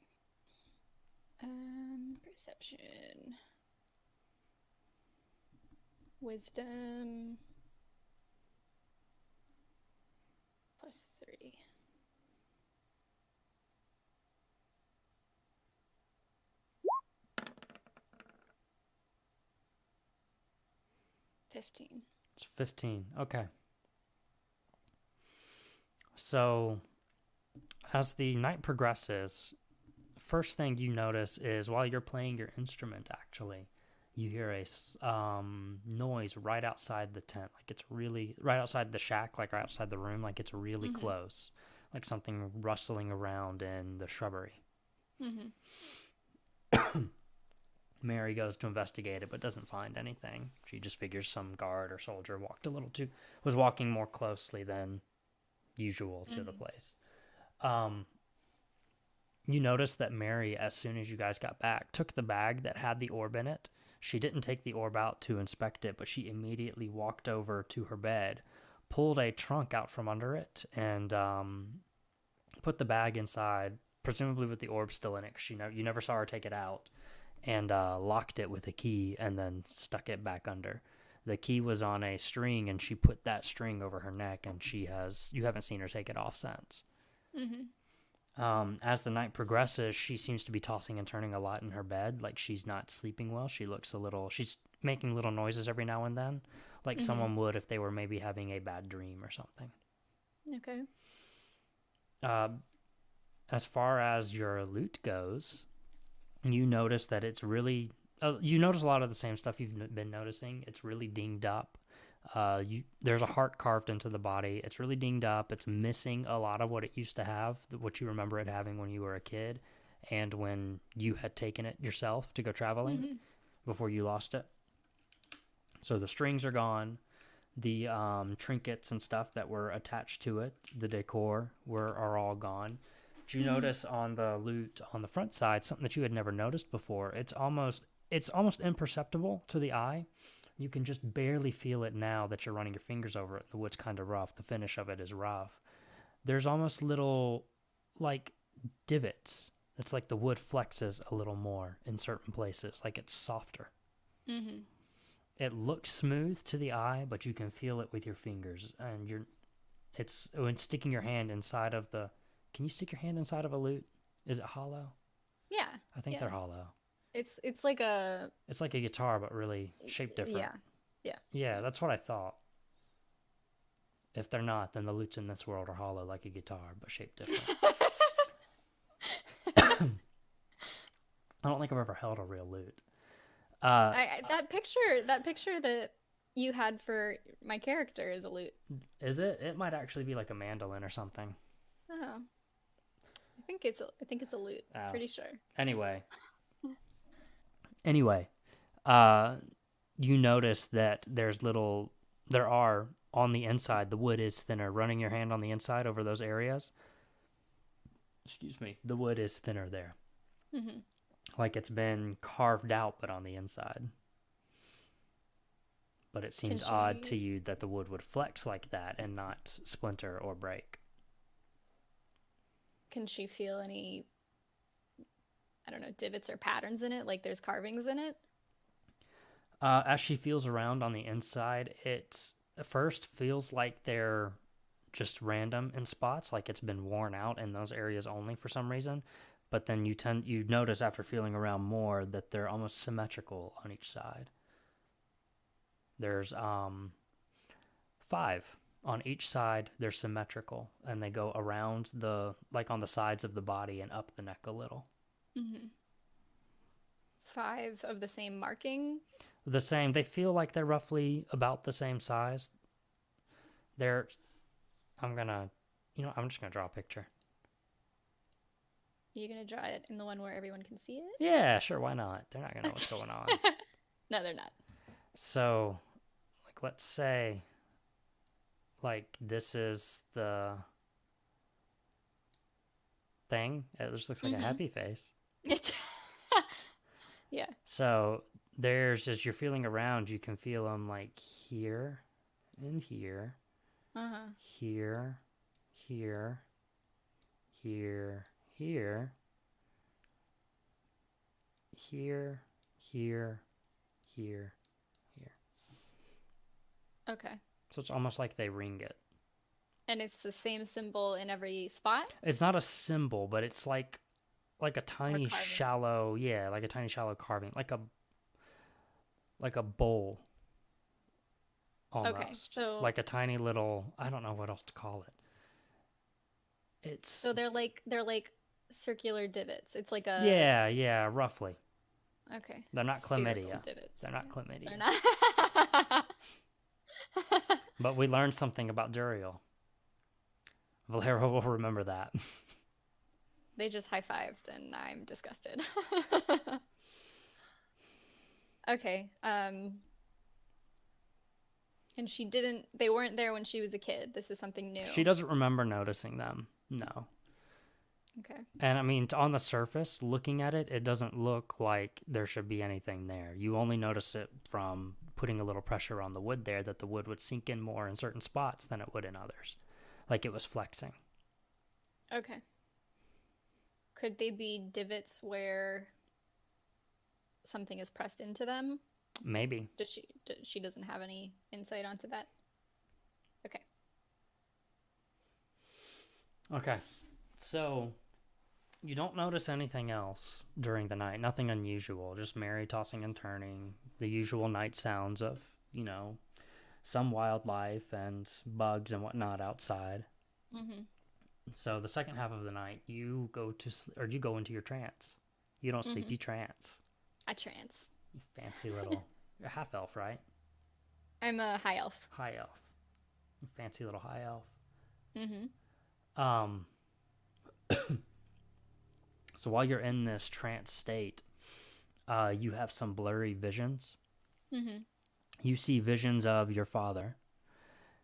Perception. Wisdom. +3. $15. It's 15. Okay. So as the night progresses, first thing you notice is while you're playing your instrument, actually, you hear a noise right outside the tent. Like it's really right outside the shack, like right outside the room. Like it's really close. Like something rustling around in the shrubbery. Mm-hmm. Mary goes to investigate it, but doesn't find anything. She just figures some guard or soldier was walking more closely than usual to the place. You notice that Mary, as soon as you guys got back, took the bag that had the orb in it. She didn't take the orb out to inspect it, but she immediately walked over to her bed, pulled a trunk out from under it, and put the bag inside, presumably with the orb still in it, because you never saw her take it out, and locked it with a key, and then stuck it back under. The key was on a string, and she put that string over her neck, and you haven't seen her take it off since. As the night progresses, she seems to be tossing and turning a lot in her bed, like she's not sleeping well. She's making little noises every now and then, like someone would if they were maybe having a bad dream or something. Okay. As far as your loot goes, you notice that it's really... you notice a lot of the same stuff you've been noticing. It's really dinged up. There's a heart carved into the body. It's really dinged up. It's missing a lot of what it used to have, what you remember it having when you were a kid and when you had taken it yourself to go traveling before you lost it. So the strings are gone. The trinkets and stuff that were attached to it, the decor, are all gone. Did you notice on the loot on the front side something that you had never noticed before? It's almost imperceptible to the eye. You can just barely feel it now that you're running your fingers over it. The wood's kind of rough. The finish of it is rough. There's almost little, like, divots. It's like the wood flexes a little more in certain places, like it's softer. It looks smooth to the eye, but you can feel it with your fingers. And it's when sticking your hand inside of the... Can you stick your hand inside of a lute? Is it hollow? Yeah. I think they're hollow. It's like a... It's like a guitar, but really shaped different. Yeah. Yeah, that's what I thought. If they're not, then the lutes in this world are hollow like a guitar, but shaped different. I don't think I've ever held a real lute. That picture that you had for my character is a lute. Is it? It might actually be like a mandolin or something. Oh. I think it's a lute. Oh. Pretty sure. Anyway, you notice that there are on the inside, the wood is thinner. Running your hand on the inside over those areas, the wood is thinner there. Like it's been carved out, but on the inside. But it seems odd to you that the wood would flex like that and not splinter or break. Can she feel any, I don't know, divots or patterns in it? Like there's carvings in it? As she feels around on the inside, it at first feels like they're just random in spots, like it's been worn out in those areas only for some reason. But then you notice after feeling around more that they're almost symmetrical on each side. There's 5 on each side. They're symmetrical, and they go around on the sides of the body and up the neck a little. 5 of the same marking? The same. They feel like they're roughly about the same size. I'm just gonna draw a picture. Are you gonna draw it in the one where everyone can see it? Yeah, sure. Why not? They're not gonna know what's going on. No, they're not. So, like, let's say, like, this is the thing. It just looks like a happy face. Yeah. So, as you're feeling around, you can feel them, like, here and here. Here, here, here, here, here, here, here, here. Okay. So it's almost like they ring it. And it's the same symbol in every spot? It's not a symbol, but it's like a tiny shallow, like a tiny shallow carving, like a bowl. Almost. Okay, so like a tiny little, I don't know what else to call it. So they're like circular divots. It's like a... Yeah, roughly. Okay. They're not Spherical chlamydia. divots. They're not chlamydia. They're not. But we learned something about Duriel. Valero will remember that. They just high-fived and I'm disgusted. Okay. And they weren't there when she was a kid. This is something new. She doesn't remember noticing them. No. Okay. And I mean, on the surface, looking at it, it doesn't look like there should be anything there. You only notice it from putting a little pressure on the wood there, that the wood would sink in more in certain spots than it would in others. Like it was flexing. Okay. Could they be divots where something is pressed into them? Maybe. She doesn't have any insight onto that? Okay. Okay. So, you don't notice anything else during the night. Nothing unusual. Just Mary tossing and turning. The usual night sounds of, some wildlife and bugs and whatnot outside. Mm-hmm. So the second half of the night, you go you go into your trance. You don't sleep, you trance. I trance. You fancy little. You're a half elf, right? I'm a high elf. High elf. You fancy little high elf. Mm-hmm. So while you're in this trance state, you have some blurry visions. Mm-hmm. You see visions of your father.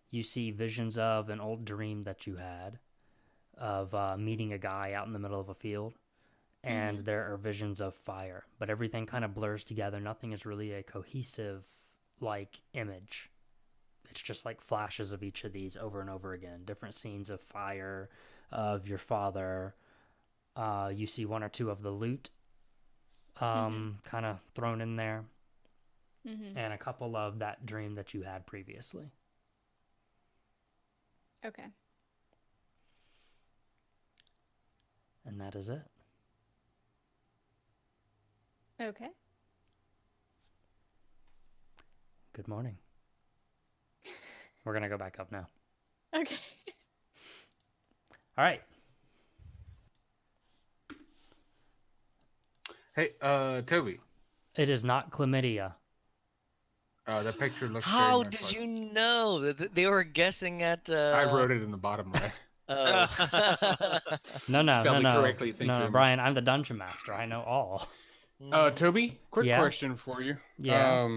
You see visions of an old dream that you had of meeting a guy out in the middle of a field. And there are visions of fire. But everything kind of blurs together. Nothing is really a cohesive, image. It's just like flashes of each of these over and over again. Different scenes of fire, of your father. You see one or two of the loot kind of thrown in there. Mm-hmm. And a couple of that dream that you had previously. Okay. And that is it. Okay. Good morning. We're going to go back up now. Okay. All right. Hey, Toby. It is not chlamydia. The picture looks How very much did like... you know? They were guessing at. I wrote it in the bottom right. Oh. No, Spelled it correctly, thank you very much. Brian, I'm the dungeon master. I know all. Toby, quick Yeah? question for you. Yeah.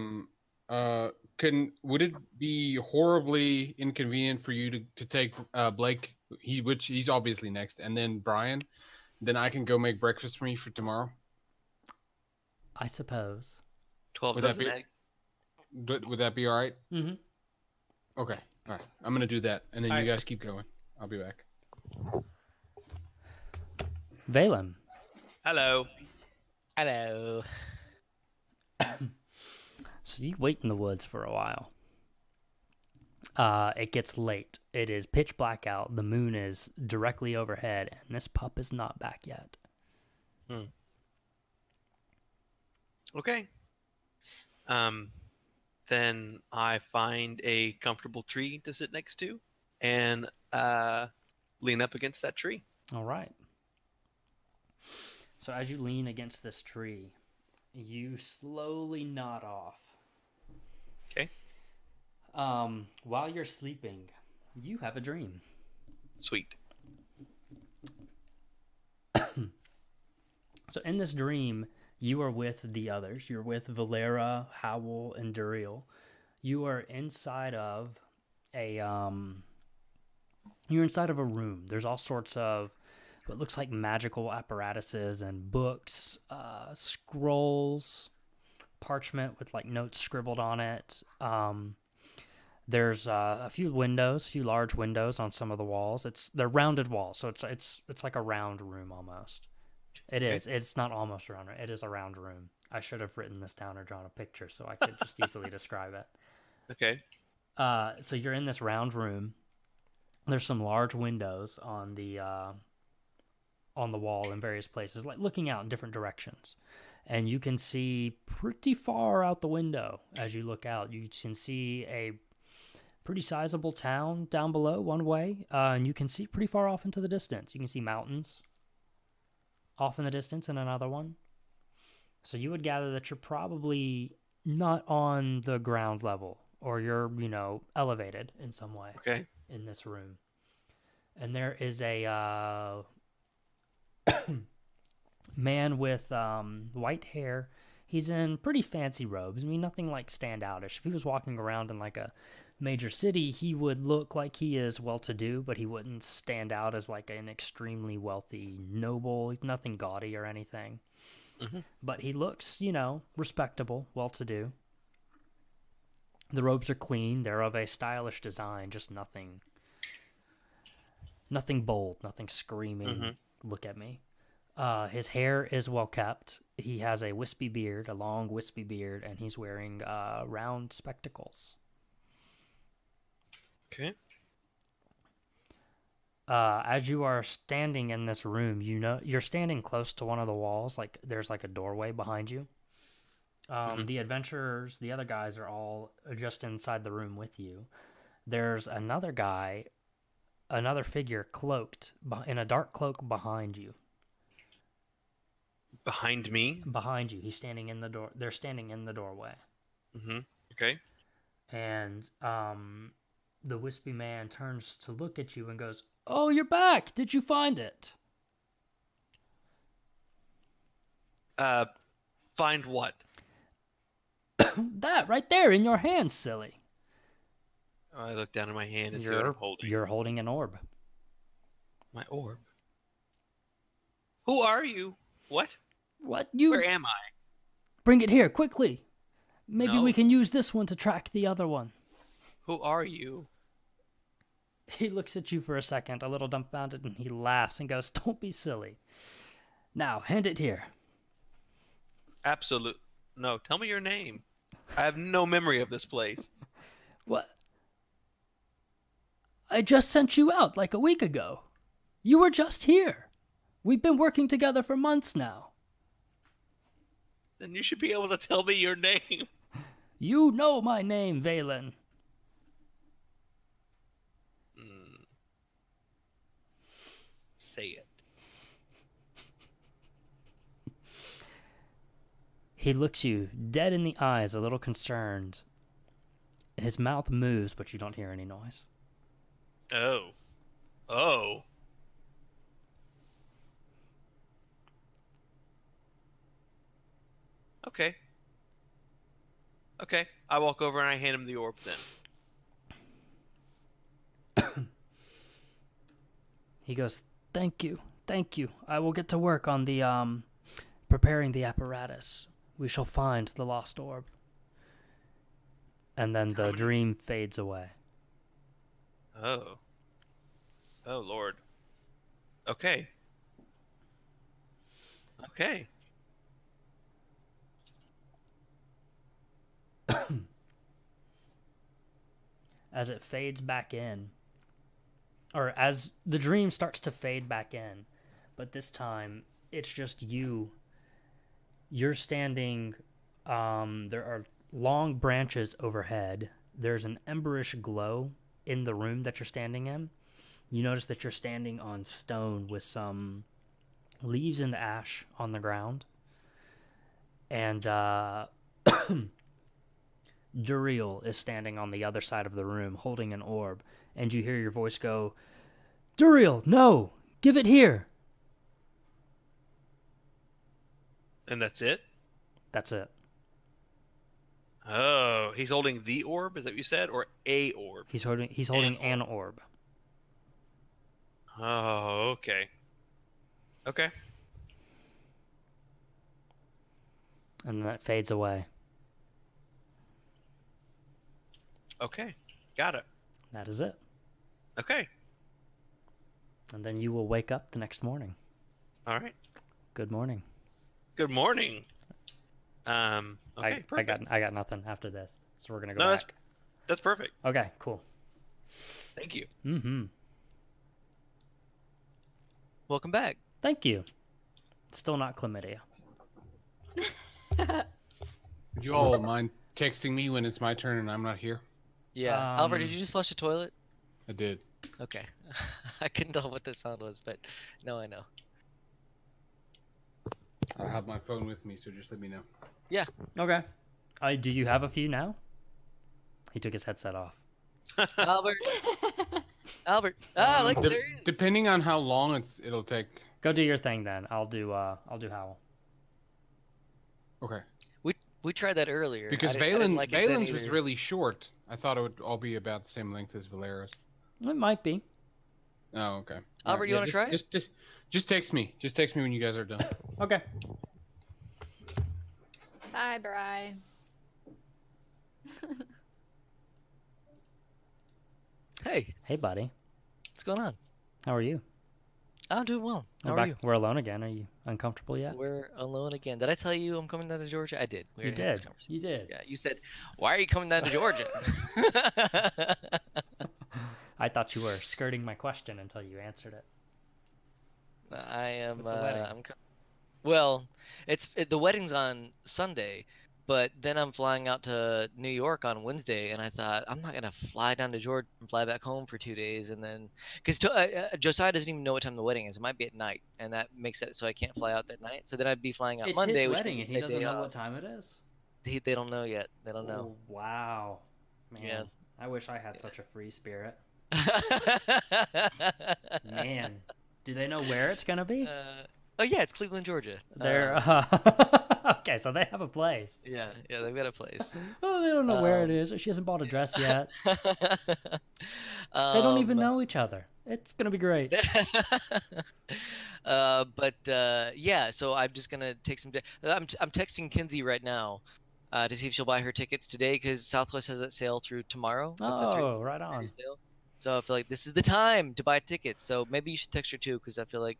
Would it be horribly inconvenient for you to take Blake, he's obviously next, and then Brian? Then I can go make breakfast for me for tomorrow. I suppose. 12 Would that dozen be- eggs. Would that be all right? Mm-hmm. Okay, all right. I'm gonna do that, and then All you right. guys keep going. I'll be back. Valen. Hello. Hello. So you wait in the woods for a while. It gets late. It is pitch black out. The moon is directly overhead, and this pup is not back yet. Okay. Then I find a comfortable tree to sit next to and lean up against that tree. All right. So as you lean against this tree, you slowly nod off. Okay. While you're sleeping, you have a dream. Sweet. So in this dream, you are with the others. You're with Valera, Howell, and Duriel. You are inside of you're inside of a room. There's all sorts of what looks like magical apparatuses and books, scrolls, parchment with notes scribbled on it. There's a few large windows on some of the walls. They're rounded walls, so it's like a round room almost. It is. It's not almost a round room. It is a round room. I should have written this down or drawn a picture so I could just easily describe it. Okay. So you're in this round room. There's some large windows on the wall in various places, looking out in different directions. And you can see pretty far out the window as you look out. You can see a pretty sizable town down below one way, and you can see pretty far off into the distance. You can see mountains off in the distance in another one. So you would gather that you're probably not on the ground level, or you're, elevated in some way. Okay. In this room. And there is a man with white hair. He's in pretty fancy robes. I mean, nothing standoutish. If he was walking around in a major city, he would look like he is well-to-do, but he wouldn't stand out as an extremely wealthy noble. He's nothing gaudy or anything. Mm-hmm. But he looks, respectable, well-to-do. The robes are clean. They're of a stylish design, just nothing bold, nothing screaming, look at me. His hair is well kept. He has a wispy beard, a long wispy beard, and he's wearing round spectacles. Okay. As you are standing in this room, you know you're standing close to one of the walls. Like there's like a doorway behind you. The adventurers, the other guys, are all just inside the room with you. There's another guy, another figure cloaked in a dark cloak behind you. Behind me? Behind you. He's standing in the door. They're standing in the doorway. Okay. And the wispy man turns to look at you and goes, "Oh, you're back. Did you find it?" Find what? That right there in your hand, silly. I look down at my hand and see what I'm holding. You're holding an orb. My orb. Who are you? What? What? You Where am I? bring it here quickly. Maybe No. we can use this one to track the other one. Who are you? He looks at you for a second, a little dumbfounded, and he laughs and goes, "Don't be silly. Now, hand it here." Absolute. No, tell me your name. I have no memory of this place. What? I just sent you out like a week ago. You were just here. We've been working together for months now. Then you should be able to tell me your name. You know my name, Valen. Say it. He looks you dead in the eyes, a little concerned. His mouth moves, but you don't hear any noise. Oh. Oh. Okay. Okay. I walk over and I hand him the orb then. He goes, Thank you. I will get to work on the, preparing the apparatus. We shall find the lost orb." And then the dream fades away. Oh. Oh, Lord. Okay. Okay. As it fades back in, or as the dream starts to fade back in, but this time it's just you. You're standing, there are long branches overhead. There's an emberish glow in the room that you're standing in. You notice that you're standing on stone with some leaves and ash on the ground. And Duriel is standing on the other side of the room holding an orb. And you hear your voice go, "Duriel, no! Give it here!" And that's it? That's it. Oh, he's holding the orb, is that what you said? Or a orb? He's holding an orb. Oh, okay. Okay. And then that fades away. Okay. Got it. That is it. Okay. And then you will wake up the next morning. All right. Good morning. Good morning. Okay, I perfect. got nothing after this. So we're gonna go No, back. That's perfect. Okay, cool. Thank you. Mm-hmm. Welcome back. Thank you. Still not chlamydia. Would you all mind texting me when it's my turn and I'm not here? Yeah. Albert, did you just flush the toilet? I did. Okay. I couldn't tell what the sound was, but no, I know. I'll have my phone with me, so just let me know. Yeah. Okay. Do you have a few now? He took his headset off. Albert. Albert. Ah, like there he is. Depending on how long it'll take. Go do your thing then. I'll do Howl. Okay. We tried that earlier. Because I didn't like it then Valen's was either. really short. I thought it would all be about the same length as Valera's. It might be. Oh, okay. Albert, you wanna try it? Just text me. Just text me when you guys are done. Okay. Bye, Bri. Hey, Hey, buddy. what's going on? How are you? I'm doing well. How We're are back. you? We're alone again. Are you uncomfortable yet? We're alone again. Did I tell you I'm coming down to Georgia? I did. We You already had this did. conversation. You did. Yeah, you said, "Why are you coming down to Georgia?" I thought you were skirting my question until you answered it. I am. With the wedding. Well, the wedding's on Sunday, but then I'm flying out to New York on Wednesday, and I thought I'm not gonna fly down to Georgia and fly back home for 2 days, and then because Josiah doesn't even know what time the wedding is. It might be at night, and that makes it so I can't fly out that night. So then I'd be flying out It's Monday, his which wedding, means and he my doesn't day know what off. time it is. They don't know yet. They don't know. Oh, wow, man. Yeah. I wish I had such a free spirit. Man, do they know where it's gonna be? Oh yeah, it's Cleveland, Georgia. They're okay, so they have a place. Yeah, they've got a place. Oh, they don't know where it is. She hasn't bought a dress yet. They don't even know each other. It's gonna be great. Yeah, so I'm just gonna take some. I'm texting Kinsey right now, to see if she'll buy her tickets today because Southwest has that sale through tomorrow. That's a Oh, right on. sale. So I feel like this is the time to buy tickets. So maybe you should text her too because I feel like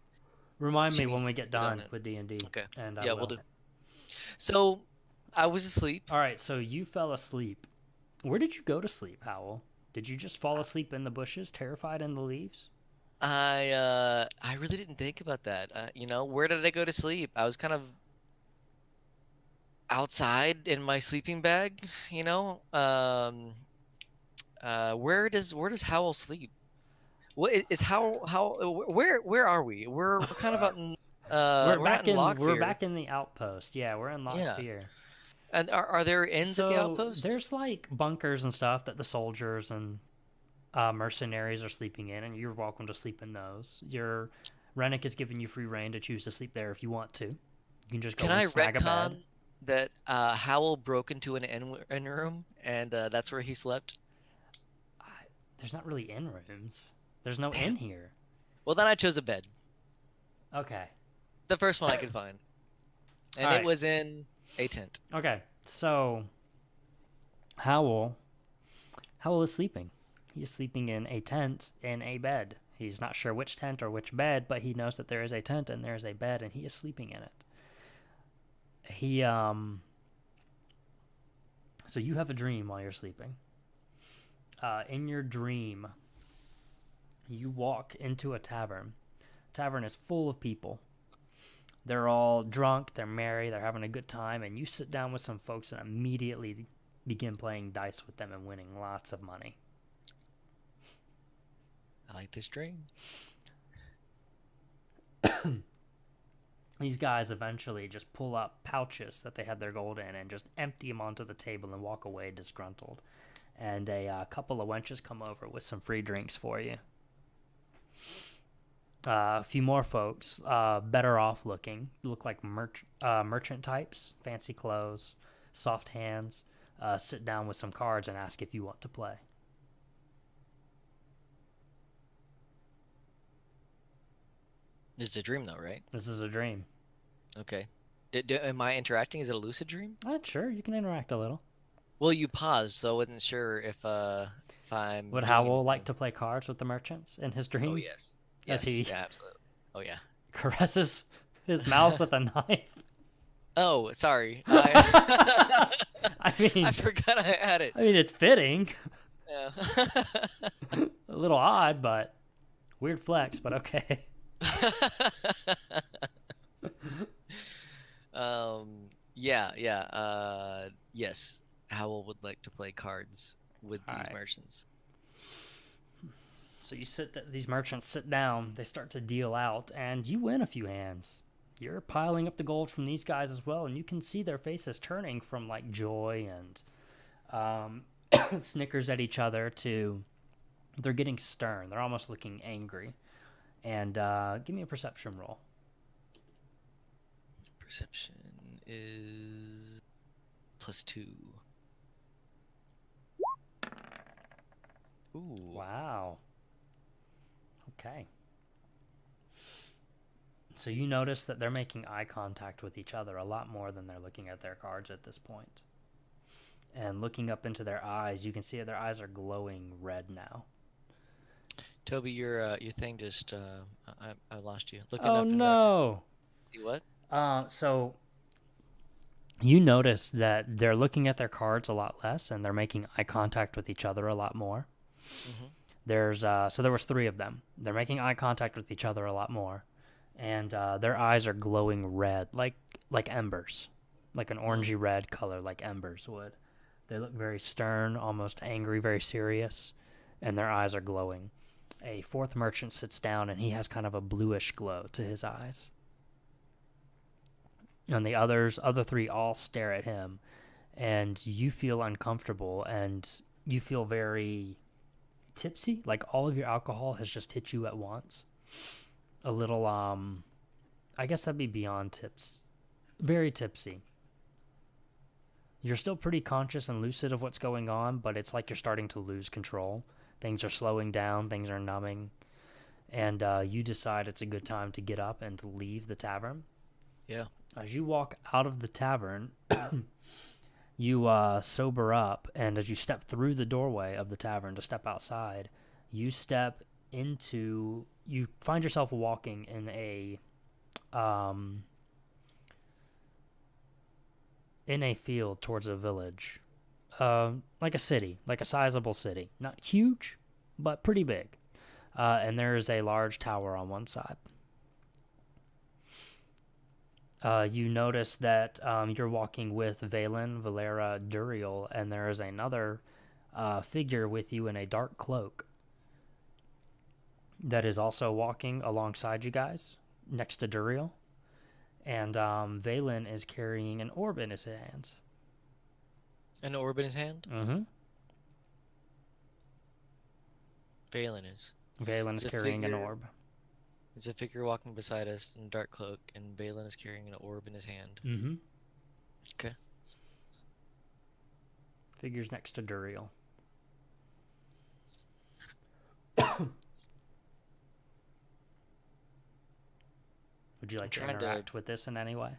Remind she me when needs we to get get on done it. with D&D. Okay. And Yeah, we'll do. So I was asleep. All right, so you fell asleep. Where did you go to sleep, Howell? Did you just fall asleep in the bushes, terrified in the leaves? I really didn't think about that. Where did I go to sleep? I was kind of outside in my sleeping bag, where does Howell sleep? What is how where are we? We're kind of out in We're we're back not in in Lockfear. we're back in the outpost. Yeah, we're in Yeah. Lockfear. And are there inns at the So outpost? there's like bunkers and stuff that the soldiers and mercenaries are sleeping in, and you're welcome to sleep in those. Your Rennick is giving you free reign to choose to sleep there if you want to. You can just go Can and I snag a bed. retcon that Howell broke into an inn room and that's where he slept? There's not really inn rooms. There's no Damn. inn here. Well, then I chose a bed. Okay. The first one I could find. And All it right. was in a tent. Okay. So Howell is sleeping. He's sleeping in a tent in a bed. He's not sure which tent or which bed, but he knows that there is a tent and there is a bed, and he is sleeping in it. So you have a dream while you're sleeping. In your dream, you walk into a tavern. Tavern is full of people. They're all drunk, they're merry, they're having a good time, and you sit down with some folks and immediately begin playing dice with them and winning lots of money. I like this dream. These guys eventually just pull up pouches that they had their gold in and just empty them onto the table and walk away disgruntled. And a couple of wenches come over with some free drinks for you. A few more folks, better off looking, look like merchant types, fancy clothes, soft hands, sit down with some cards and ask if you want to play. This is a dream, though, right? This is a dream. Okay. Am I interacting? Is it a lucid dream? Sure, you can interact a little. Well, you paused, so I wasn't sure if I'm. Would doing Howell like anything. to play cards with the merchants in his dream? Oh yes. As Yes. he Yeah, absolutely. Oh yeah. caresses his mouth with a knife. Oh, sorry. I I mean, I forgot I had it. it's fitting. Yeah. A little odd, but weird flex, but okay. Yes. Howell would like to play cards with these Alright. merchants. So these merchants sit down, they start to deal out, and you win a few hands. You're piling up the gold from these guys as well, and you can see their faces turning from like joy and snickers at each other to they're getting stern. They're almost looking angry. And give me a perception roll. Perception is +2. Ooh. Wow. Okay. So you notice that they're making eye contact with each other a lot more than they're looking at their cards at this point. And looking up into their eyes, you can see that their eyes are glowing red now. Toby, your thing just I lost you. Looking Oh up and no. see what? So you notice that they're looking at their cards a lot less, and they're making eye contact with each other a lot more. Mm-hmm. There's so there was 3 of them. They're making eye contact with each other a lot more, and their eyes are glowing red, like embers, like an orangey red color, like embers would. They look very stern, almost angry, very serious, and their eyes are glowing. A 4th merchant sits down, and he has kind of a bluish glow to his eyes. And the other 3 all stare at him, and you feel uncomfortable, and you feel very tipsy, like all of your alcohol has just hit you at once. A little, I guess that'd be beyond tips. Very tipsy. You're still pretty conscious and lucid of what's going on, but it's like you're starting to lose control. Things are slowing down, things are numbing, and you decide it's a good time to get up and to leave the tavern. Yeah. As you walk out of the tavern, you sober up, and as you step through the doorway of the tavern to step outside, you find yourself walking in a field towards a village, like a city, like a sizable city, not huge, but pretty big, and there is a large tower on one side. You notice that you're walking with Valen, Valera, Duriel, and there is another figure with you in a dark cloak that is also walking alongside you guys, next to Duriel. And Valen is carrying an orb in his hands. An orb in his hand? Mm-hmm. Valen is. Valen is carrying an orb. There's a figure walking beside us in a dark cloak, and Valen is carrying an orb in his hand. Mm-hmm. Okay. Figure's next to Duriel. Would you like to interact with this in any way?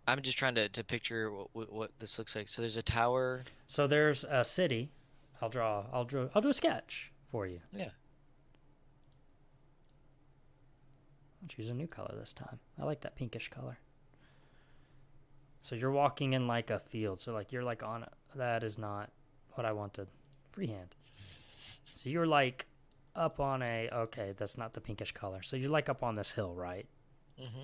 I'm just trying to picture what this looks like. So there's a tower. So there's a city. I'll do a sketch for you. Yeah. I'll choose a new color this time. I like that pinkish color. So you're walking in like a field. So like you're like on that is not what I wanted. Freehand. So you're like up on okay, that's not the pinkish color. So you're like up on this hill, right? Mm-hmm.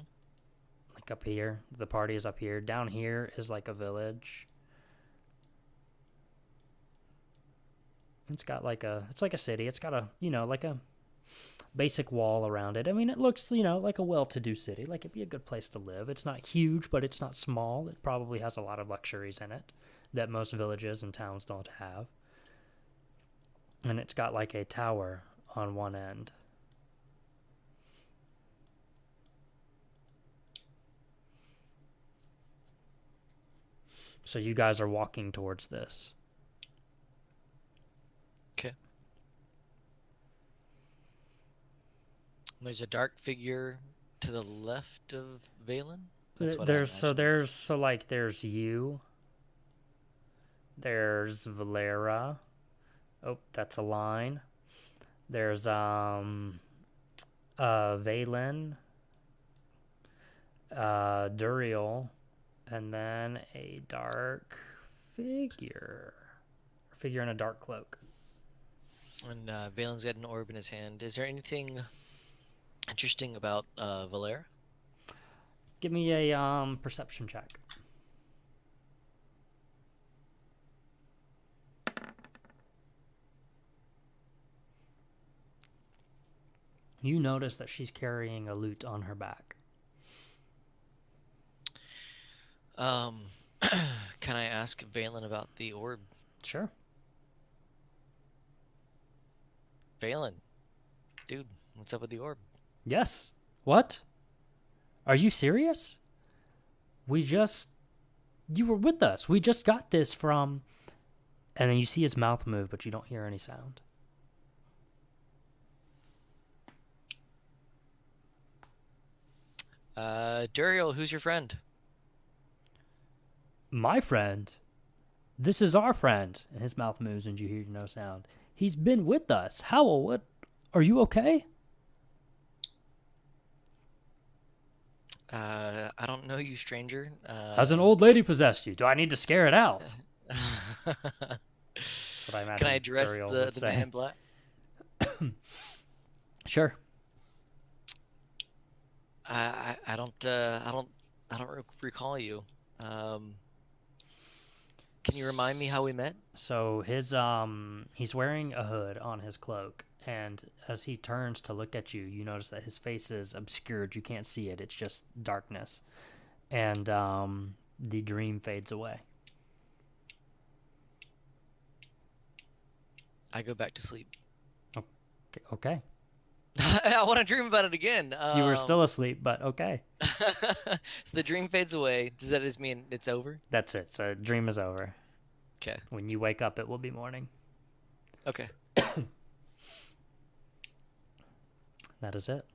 Like up here. The party is up here. Down here is like a village. It's like a city. It's got a, like a basic wall around it. I mean, it looks, like a well-to-do city. Like it'd be a good place to live. It's not huge, but it's not small. It probably has a lot of luxuries in it that most villages and towns don't have. And it's got like a tower on one end. So you guys are walking towards this. Okay. There's a dark figure to the left of Valen. There's you. There's Valera. Oh, that's a line. There's Valen, Duriel, and then a dark figure in a dark cloak. And Valen's got an orb in his hand. Is there anything interesting about Valera? Give me a perception check. You notice that she's carrying a lute on her back. Can I ask Valen about the orb? Sure. Valen, dude, what's up with the orb? Yes. What? Are you serious? You were with us. We just got this from... And then you see his mouth move, but you don't hear any sound. Duriel, who's your friend? My friend? This is our friend. And his mouth moves and you hear no sound. He's been with us. Howell, Are you okay? I don't know you, stranger. Has an old lady possessed you? Do I need to scare it out? That's what I imagine Can I address Duriel the would the say. man in black? Sure. I don't recall you. Can you remind me how we met? So he's wearing a hood on his cloak, and as he turns to look at you, you notice that his face is obscured. You can't see it. It's just darkness. And the dream fades away. I go back to sleep. Okay. I want to dream about it again. You were still asleep, but okay. So the dream fades away. Does that just mean it's over? That's it. So dream is over. Okay. When you wake up, it will be morning. Okay. That is it.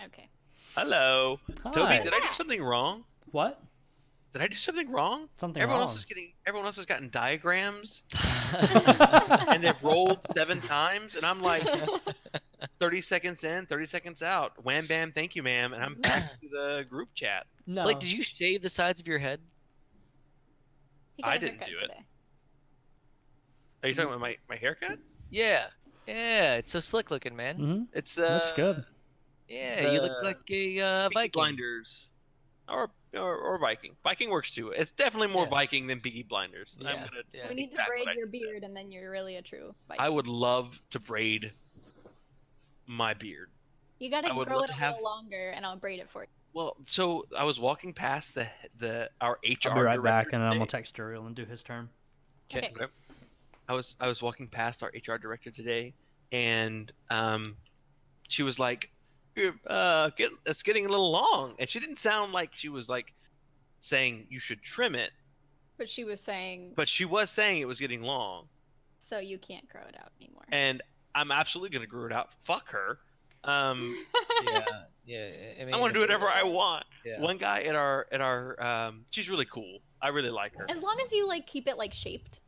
Okay. Hello. Hi. Toby, did I do something wrong? What? Did I do something wrong? Something Everyone wrong. Everyone else has gotten diagrams and they've rolled 7 times, and I'm like 30 seconds in, 30 seconds out. Wham bam, thank you, ma'am, and I'm back to the group chat. No. Like, did you shave the sides of your head? He got I a didn't haircut do it. today. Are you talking about my haircut? Yeah. Yeah, it's so slick looking, man. Mm-hmm. It's Looks good. Yeah, you look like a Peaky Viking. Blinders. Or Viking. Viking works too. It's definitely more Yeah. Viking than Peaky Blinders. I'm Yeah, gonna yeah. We need to back braid what I your said. beard, and then you're really a true Viking. I would love to braid my beard. You gotta I would grow love it a to have- little longer, and I'll braid it for you. Well, so I was walking past our HR I'll be right back, director and then I'm today. gonna text Duriel and do his turn. Okay. Okay. I was walking past our HR director today, and she was like, "It's getting a little long," and she didn't sound like she was like saying you should trim it, But she was saying, but she was saying it was getting long, so you can't grow it out anymore. and I'm absolutely gonna grow it out. Fuck her. Yeah. I mean, I want to do whatever I want. Yeah. One guy at our she's really cool. I really like her. As long as you like keep it like shaped.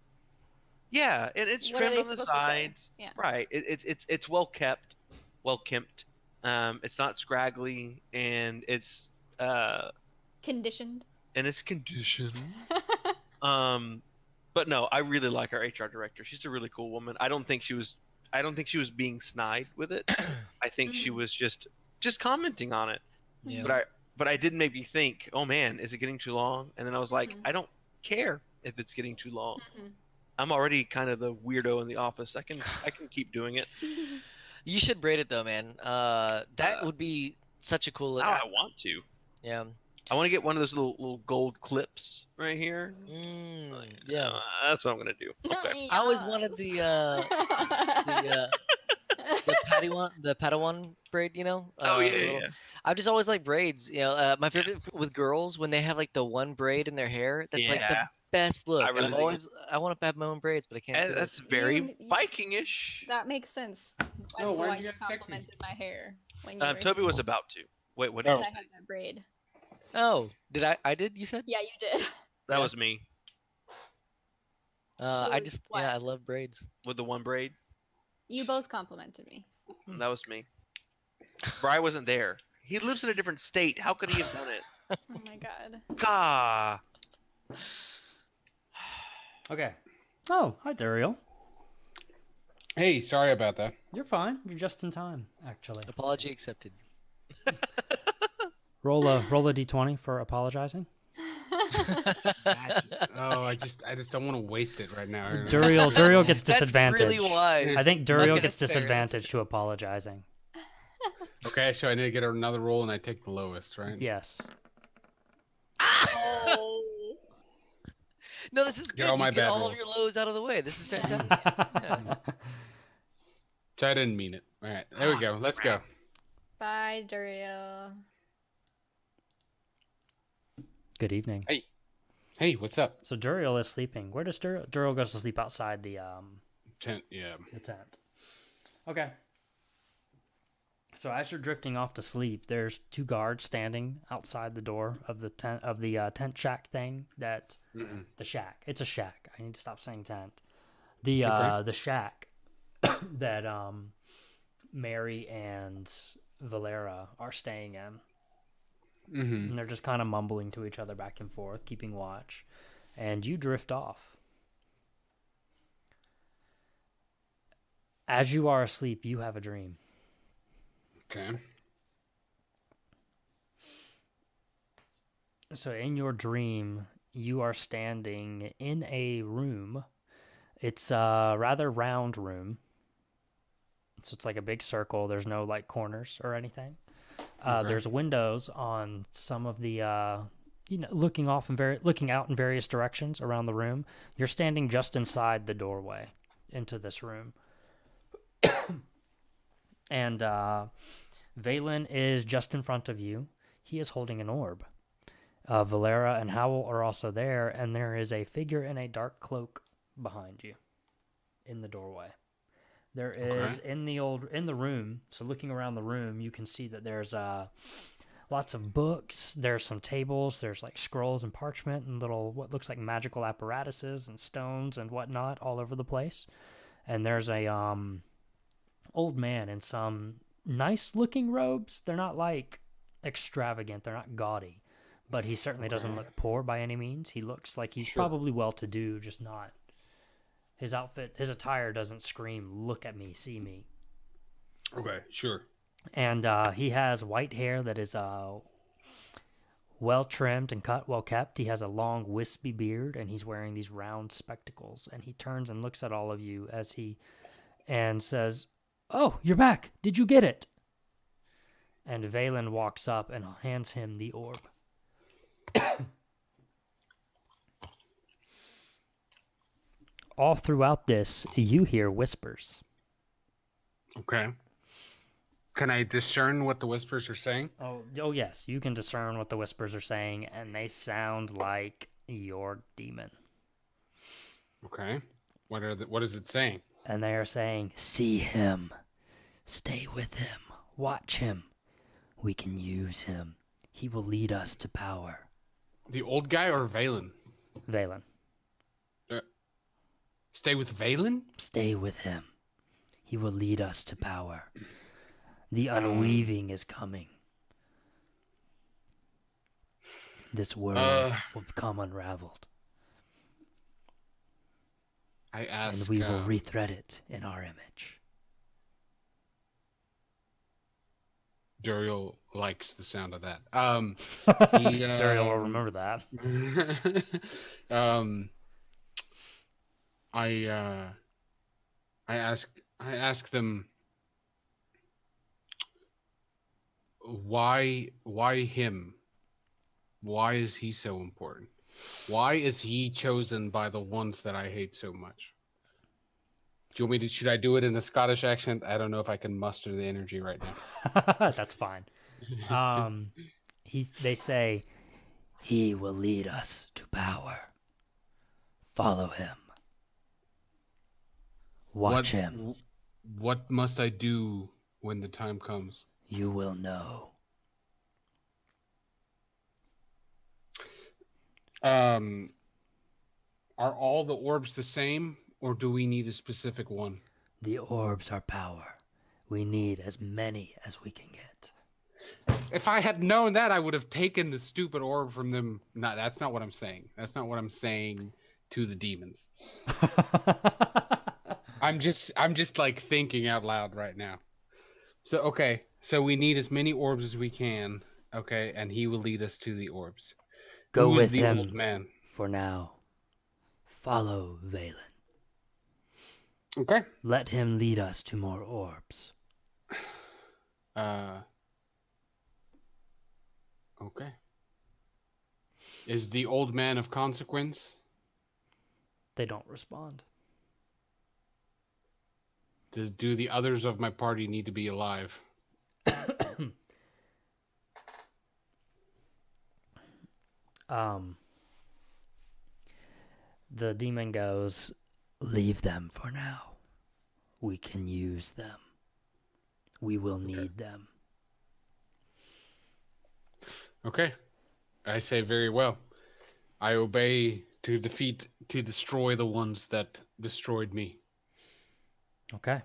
Yeah, and it's What are trimmed they on the supposed to say? sides. Yeah. Right. It's well kept, well kempt. It's not scraggly, and it's Conditioned. conditioned. But no, I really like our HR director. She's a really cool woman. I don't think she was being snide with it. I think she was just commenting on it. Yeah. But I did make me think, oh man, is it getting too long? And then I was like, Mhm. I don't care if it's getting too long. Mhm. I'm already kind of the weirdo in the office. I can keep doing it. You should braid it though, man. That would be such a cool look. Now I want to. Yeah. I want to get one of those little gold clips right here. Yeah. That's what I'm gonna do. Okay. I always wanted the Padawan braid, you know? Oh yeah, little- yeah. I just always like braids, you know. My favorite with girls when they have like the one braid in their hair. That's like the Yeah. best look. I And really think I want to have my own braids, but I can't. do it. That's very You- Vikingish. That makes sense. As Oh, to why why did you you have to text me? complimented my hair when you were Toby was about to. Wait, what? Did Oh. you I say? had that braid. Oh, did I? I did. You said? Yeah, you did. That Yeah. was me I was just what? I love braids. with the one braid. You both complimented me. That was me. Bri wasn't there. He lives in a different state. How could he have done it? Oh my god. Gah. Okay. Oh, hi, Duriel. Hey, sorry about that. You're fine. You're just in time, actually. Apology accepted. Roll a d20 for apologizing. Oh, I just don't want to waste it right now. Duriel gets That's disadvantage. really wise. I think Duriel Okay, gets that's fair. disadvantage to apologizing. Okay, so I need to get another roll, and I take the lowest, right? Yes. Oh. No, this is Get good. all my You get bad all rolls. of your lows out of the way. This is fantastic. So I didn't mean it. All right, there we go. Let's go. Bye, Duriel. Good evening. Hey, what's up? So Duriel is sleeping. Where does Duriel? Duriel goes to sleep outside the Tent. Yeah. tent. Okay. So as you're drifting off to sleep, there's 2 guards standing outside the door of the tent shack thing. The shack. It's a shack. I need to stop saying tent. The shack that Mary and Valera are staying in. And they're just kind of mumbling to each other back and forth, keeping watch. And you drift off. As you are asleep, you have a dream. Okay. So in your dream, you are standing in a room. It's a rather round room. So it's like a big circle. There's no like corners or anything. Okay. There's windows on some of the looking out in various directions around the room. You're standing just inside the doorway into this room. And Valen is just in front of you. He is holding an orb. Valera and Howell are also there, and there is a figure in a dark cloak behind you in the doorway. There is in the room, so looking around the room, you can see that there's lots of books, there's some tables, there's like scrolls and parchment and little what looks like magical apparatuses and stones and whatnot all over the place. And there's a old man in some nice looking robes. They're not like extravagant, they're not gaudy, but he certainly doesn't look poor by any means. He looks like he's probably well to do, just not his outfit, his attire doesn't scream look at me, see me. Okay, sure. And he has white hair that is well trimmed and cut, well kept. He has a long wispy beard, and he's wearing these round spectacles. And he turns and looks at all of you and says, "Oh, you're back. Did you get it?" And Valen walks up and hands him the orb. All throughout this, you hear whispers. Okay. Can I discern what the whispers are saying? Oh yes, you can discern what the whispers are saying, and they sound like your demon. Okay. What is it saying? And they are saying, "See him. Stay with him. Watch him. We can use him. He will lead us to power." The old guy or Valen? Valen. Stay with Valen? Stay with him. He will lead us to power. The unweaving is coming. This world will become unraveled. I ask. And we will rethread it in our image. Duriel likes the sound of that. Duriel will remember that. I ask them why him? Why is he so important? Why is he chosen by the ones that I hate so much? Do you want me to? Should I do it in a Scottish accent? I don't know if I can muster the energy right now. That's fine. They say, "He will lead us to power. Follow him. Watch him. What must I do when the time comes? You will know." Are all the orbs the same, or do we need a specific one? The orbs are power. We need as many as we can get. If I had known that, I would have taken the stupid orb from them. No, that's not what I'm saying. That's not what I'm saying to the demons. I'm just like thinking out loud right now. So, okay. So we need as many orbs as we can. Okay. And he will lead us to the orbs. Go Who with is the him old man? for now. Follow Valen. Okay. Let him lead us to more orbs. Okay. Is the old man of consequence? They don't respond. Do the others of my party need to be alive? The demon goes, "Leave them for now. We can use them. We will need them. Okay. I say very well. I obey to destroy the ones that destroyed me. Okay.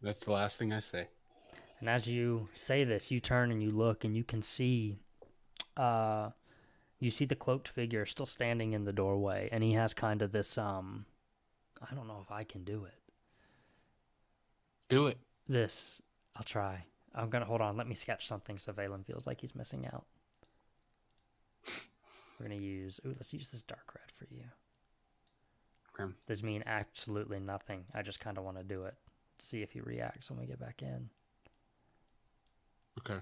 That's the last thing I say. And as you say this, you turn and you look, and you can see, you see the cloaked figure still standing in the doorway, and he has kind of this, I don't know if I can do it. Do it. I'll try. I'm gonna, hold on, let me sketch something so Valen feels like he's missing out. We're gonna use, let's use this dark red for you. Okay. This means absolutely nothing. I just kind of want to do it. See if he reacts when we get back in. Okay.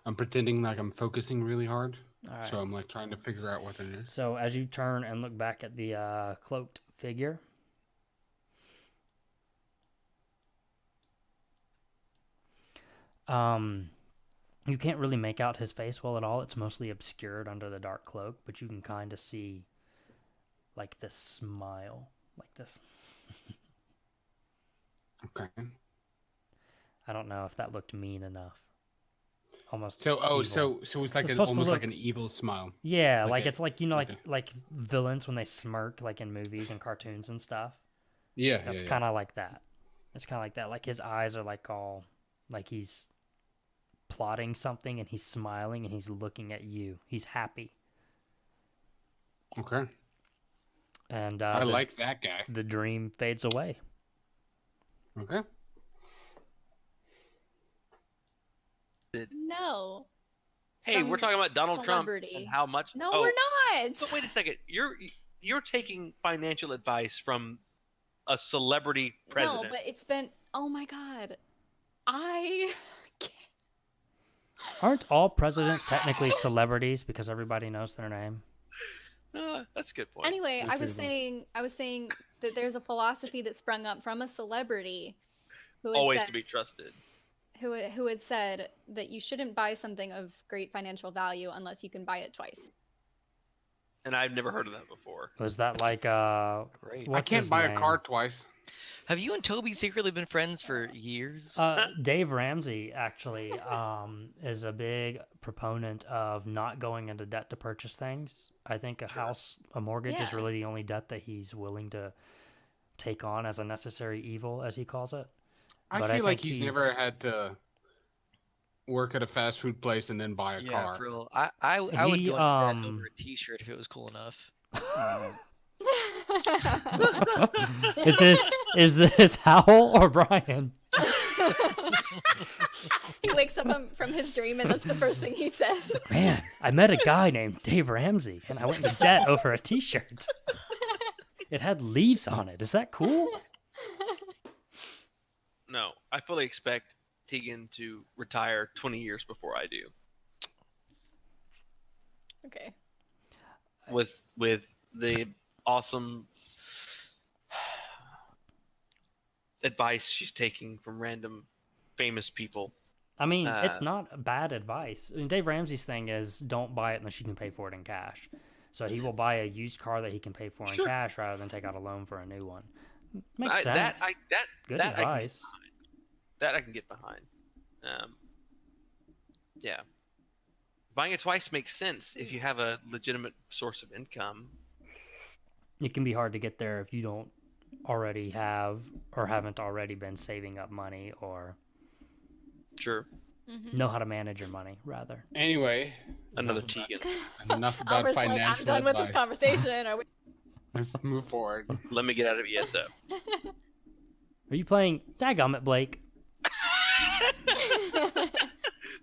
I'm pretending like I'm focusing really hard. All right. So I'm like trying to figure out what it is. So as you turn and look back at the cloaked figure, you can't really make out his face well at all. It's mostly obscured under the dark cloak, but you can kind of see like this smile, like this. Okay. I don't know if that looked mean enough. Almost. So evil. so it's like It's an, supposed to almost look- like an evil smile. Yeah, Like like it- it's like, you know, okay. like villains when they smirk, like in movies and cartoons and stuff. Yeah. That's yeah. kind of like that. It's kind of like that. Like his eyes are like all, like he's plotting something, and he's smiling, and he's looking at you. He's happy. Okay. And I like that guy. the dream fades away. Okay. No. Hey, we're Some talking about Donald Trump celebrity. and how much. No, oh, we're not. But wait a second. You're taking financial advice from a celebrity president. No, but it's been. Oh my god. I. Aren't all presidents technically celebrities because everybody knows their name? That's a good point. Anyway, That's I was even- saying that there's a philosophy that sprung up from a celebrity who had Always said, to be trusted. who had said that you shouldn't buy something of great financial value unless you can buy it twice. And I've never heard of that before. Was that like Great. I what's can't his buy name? a car twice. Have you and Toby secretly been friends for years? Dave Ramsey actually is a big proponent of not going into debt to purchase things. I think a mortgage is Yeah. really the only debt that he's willing to take on as a necessary evil, as he calls it. I But feel like think he's never had to work at a fast food place and then buy a yeah, car. for real. I would go He, into debt over a T-shirt if it was cool enough. Is this Howell or Brian? He wakes up from his dream and that's the first thing he says. Man, I met a guy named Dave Ramsey, and I went into debt over a T-shirt. It had leaves on it. Is that cool? No, I fully expect Tegan to retire 20 years before I do. Okay. With the awesome advice she's taking from random famous people. I mean, it's not bad advice. I mean, Dave Ramsey's thing is don't buy it unless you can pay for it in cash. So he will buy a used car that he can pay for in Sure. cash rather than take out a loan for a new one. Makes I- sense. Good that I can get advice. behind. That I can get behind. Yeah. Buying it twice makes sense if you have a legitimate source of income. It can be hard to get there if you don't already have or haven't already been saving up money or Sure. know how to manage your money, rather. Anyway, Another enough about- Tegan. enough about Albert's like, financial I'm done with this advice. conversation. Are we... Let's move forward. Let me get out of ESO. Are you playing Dagummit, Blake?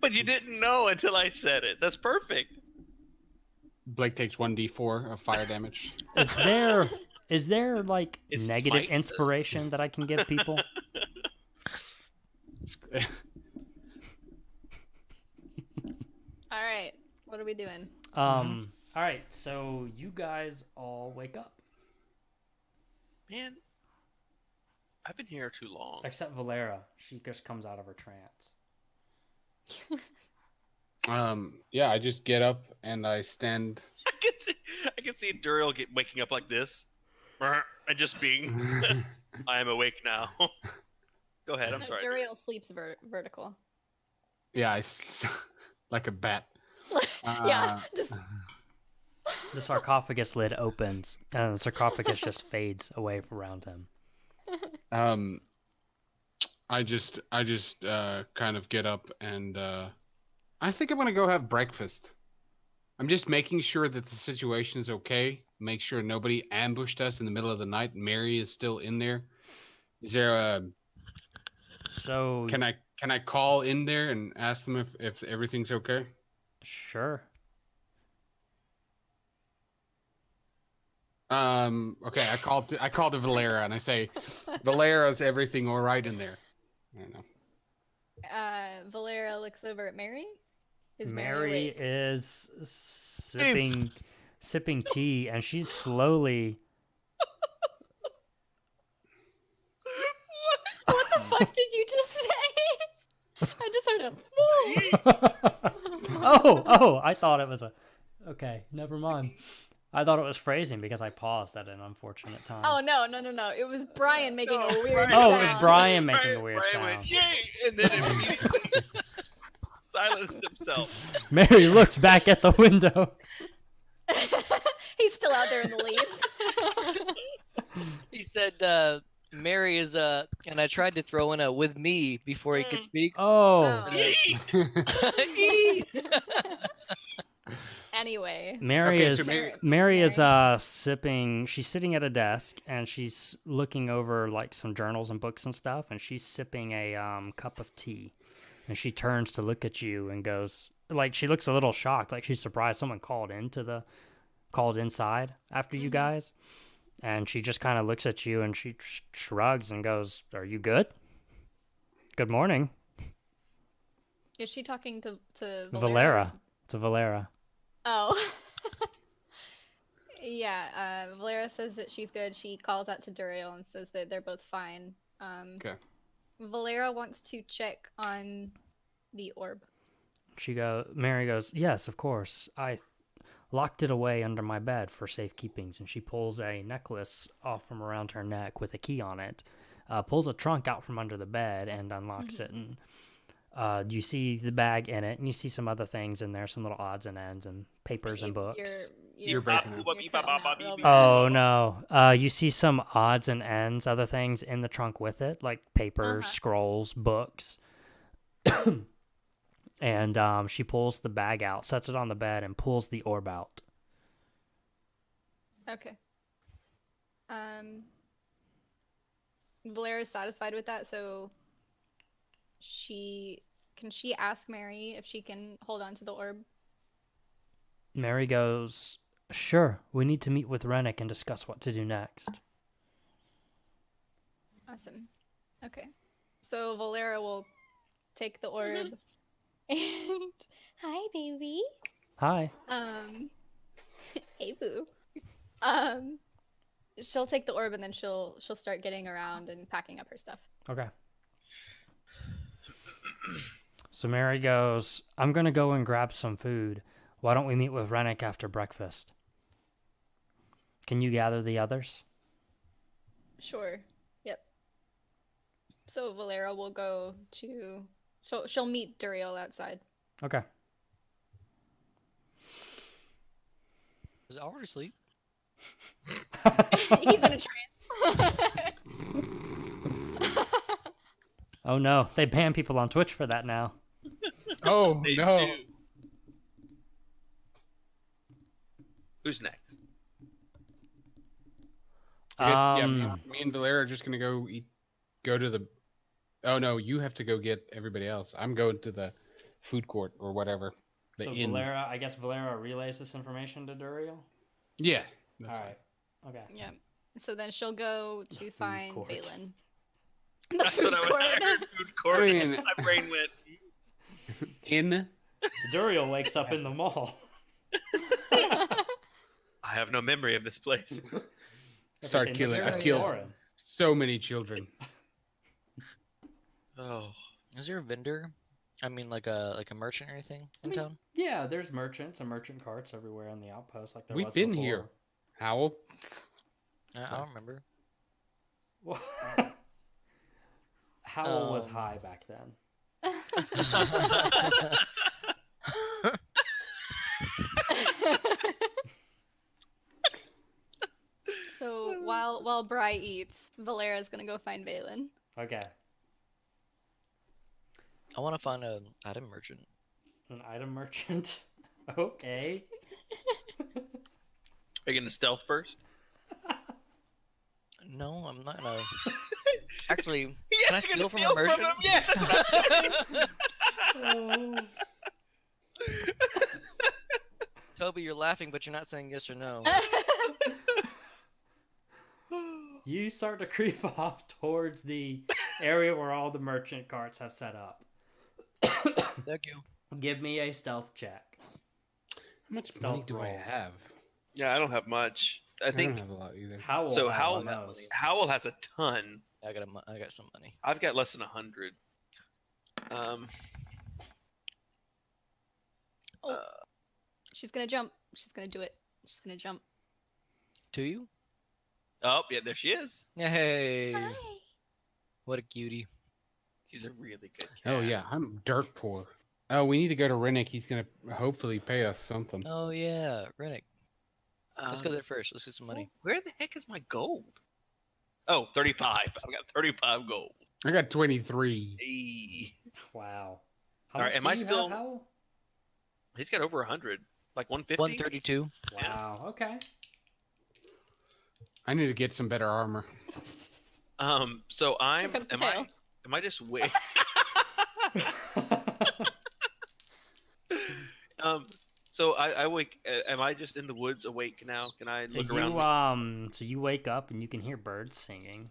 But you didn't know until I said it. That's perfect. Blake takes 1d4 of fire damage. Is there like It's negative fight. inspiration that I can give people? All right. What are we doing? All right, so you guys all wake up Man, I've been here too long. except Valera. She just comes out of her trance. Yeah, I just get up and I stand. I can see Duriel waking up like this, and just being, I am awake now. Go ahead. I'm No, sorry. Duriel sleeps vertical. Yeah, like a bat. Yeah, just The sarcophagus lid opens, and the sarcophagus just fades away from around him. Um, I just kind of get up and I think I'm gonna go have breakfast. I'm just making sure that the situation is okay. Make sure nobody ambushed us in the middle of the night. Mary is still in there. Is there a? So Can I call in there and ask them if everything's okay? sure. Okay. I called to Valera and I say, Valera, is everything all right in there? I don't know. Valera looks over at Mary. Is Mary awake? is sipping tea, and she's slowly. What the fuck did you just say? I just heard a woo. Oh! I thought it was a. Okay, never mind. I thought it was phrasing because I paused at an unfortunate time. Oh no! It was Brian making a weird Brian. Oh, sound. it was Brian making a weird Brian sound. went, yay! And then immediately silenced himself. Mary looks back at the window. He's still out there in the leaves. He said, Mary is and I tried to throw in a with me before he could speak. Oh, Anyway, Mary Okay, so is Mary- sipping. She's sitting at a desk and she's looking over like some journals and books and stuff, and she's sipping a cup of tea. And she turns to look at you and goes, like, she looks a little shocked, like she's surprised someone called inside after you guys. And she just kind of looks at you and she shrugs and goes, "Are you good? Good morning." is she talking to Valera. To Valera. Oh. Yeah, Valera says that she's good. She calls out to Duriel and says that they're both fine. Okay. Valera wants to check on the orb. Mary goes, "Yes, of course. I locked it away under my bed for safekeepings." And she pulls a necklace off from around her neck with a key on it, pulls a trunk out from under the bed and unlocks it. And you see the bag in it, and you see some other things in there, some little odds and ends and papers and books. You're breaking up. cutting out real bad. Oh no. You see some odds and ends, other things in the trunk with it, like papers, scrolls, books. And she pulls the bag out, sets it on the bed, and pulls the orb out. Okay. Valera's satisfied with that, so can she ask Mary if she can hold on to the orb? Mary goes, "Sure, we need to meet with Rennick and discuss what to do next." Awesome. Okay. So Valera will take the orb and hi baby. Hi. Hey boo. She'll take the orb and then she'll start getting around and packing up her stuff. Okay. So Mary goes, "I'm going to go and grab some food. Why don't we meet with Rennick after breakfast? Can you gather the others?" Sure. Yep. So Valera will go to so she'll meet Duriel outside. Okay. Is Albert asleep? He's in a trance. Oh no, they ban people on Twitch for that now. Oh They no. do. Who's next? I guess, yeah, Um, me and Valera are just gonna go to the. Oh no, you have to go get everybody else. I'm going to the food court or whatever. The So inn. I guess Valera relays this information to Duriel? Yeah. that's All fine. right. Okay. Yeah. So then she'll go to food find court. Balin. The That's food what I court. heard. Food court. I mean- My brain went. Inn. Duriel wakes up in the mall. I have no memory of this place. Start Everything's killing. so I've killed foreign. so many children. Oh, Is there a vendor? I mean, like a merchant or anything in town? Yeah, there's merchants and merchant carts everywhere on the outpost, like there We've was been before. here. Howell. I don't remember. Howl was high back then. So while Bry eats, Valera's gonna go find Valen. Okay. I want to find an item merchant. An item merchant. Okay. Are you gonna stealth first? No, I'm not gonna. Actually, Yes, can I you're gonna steal from a steal merchant? him. Yeah, that's what I'm saying. Toby, you're laughing, but you're not saying yes or no. You start to creep off towards the area where all the merchant carts have set up. Thank you. Give me a stealth check. How much Stealth money do I roll. have? Yeah, I don't have much. I I think don't have a lot either. Howl so. has Howl, the most. Howl has a ton. I got some money. I've got less than 100. She's gonna jump. She's gonna do it. She's gonna jump. To you? Oh, yeah, there she is. Hey. Hi. What a cutie. She's a really good cat. Oh yeah, I'm dirt poor. Oh, we need to go to Rennick. He's gonna hopefully pay us something. Oh yeah, Rennick. Let's go Um, there first. Let's get some money. Where the heck is my gold? Oh, 35. I've got 35 gold. I got 23. Hey. Wow. How All right, much am do I you still- have, Howl? He's got over 100. Like 150? 132. Wow. Okay. I need to get some better armor. So I'm. comes the Am tail. I just wait? So I wake. Am I just in the woods awake now? Can I look around? Me? So you wake up and you can hear birds singing.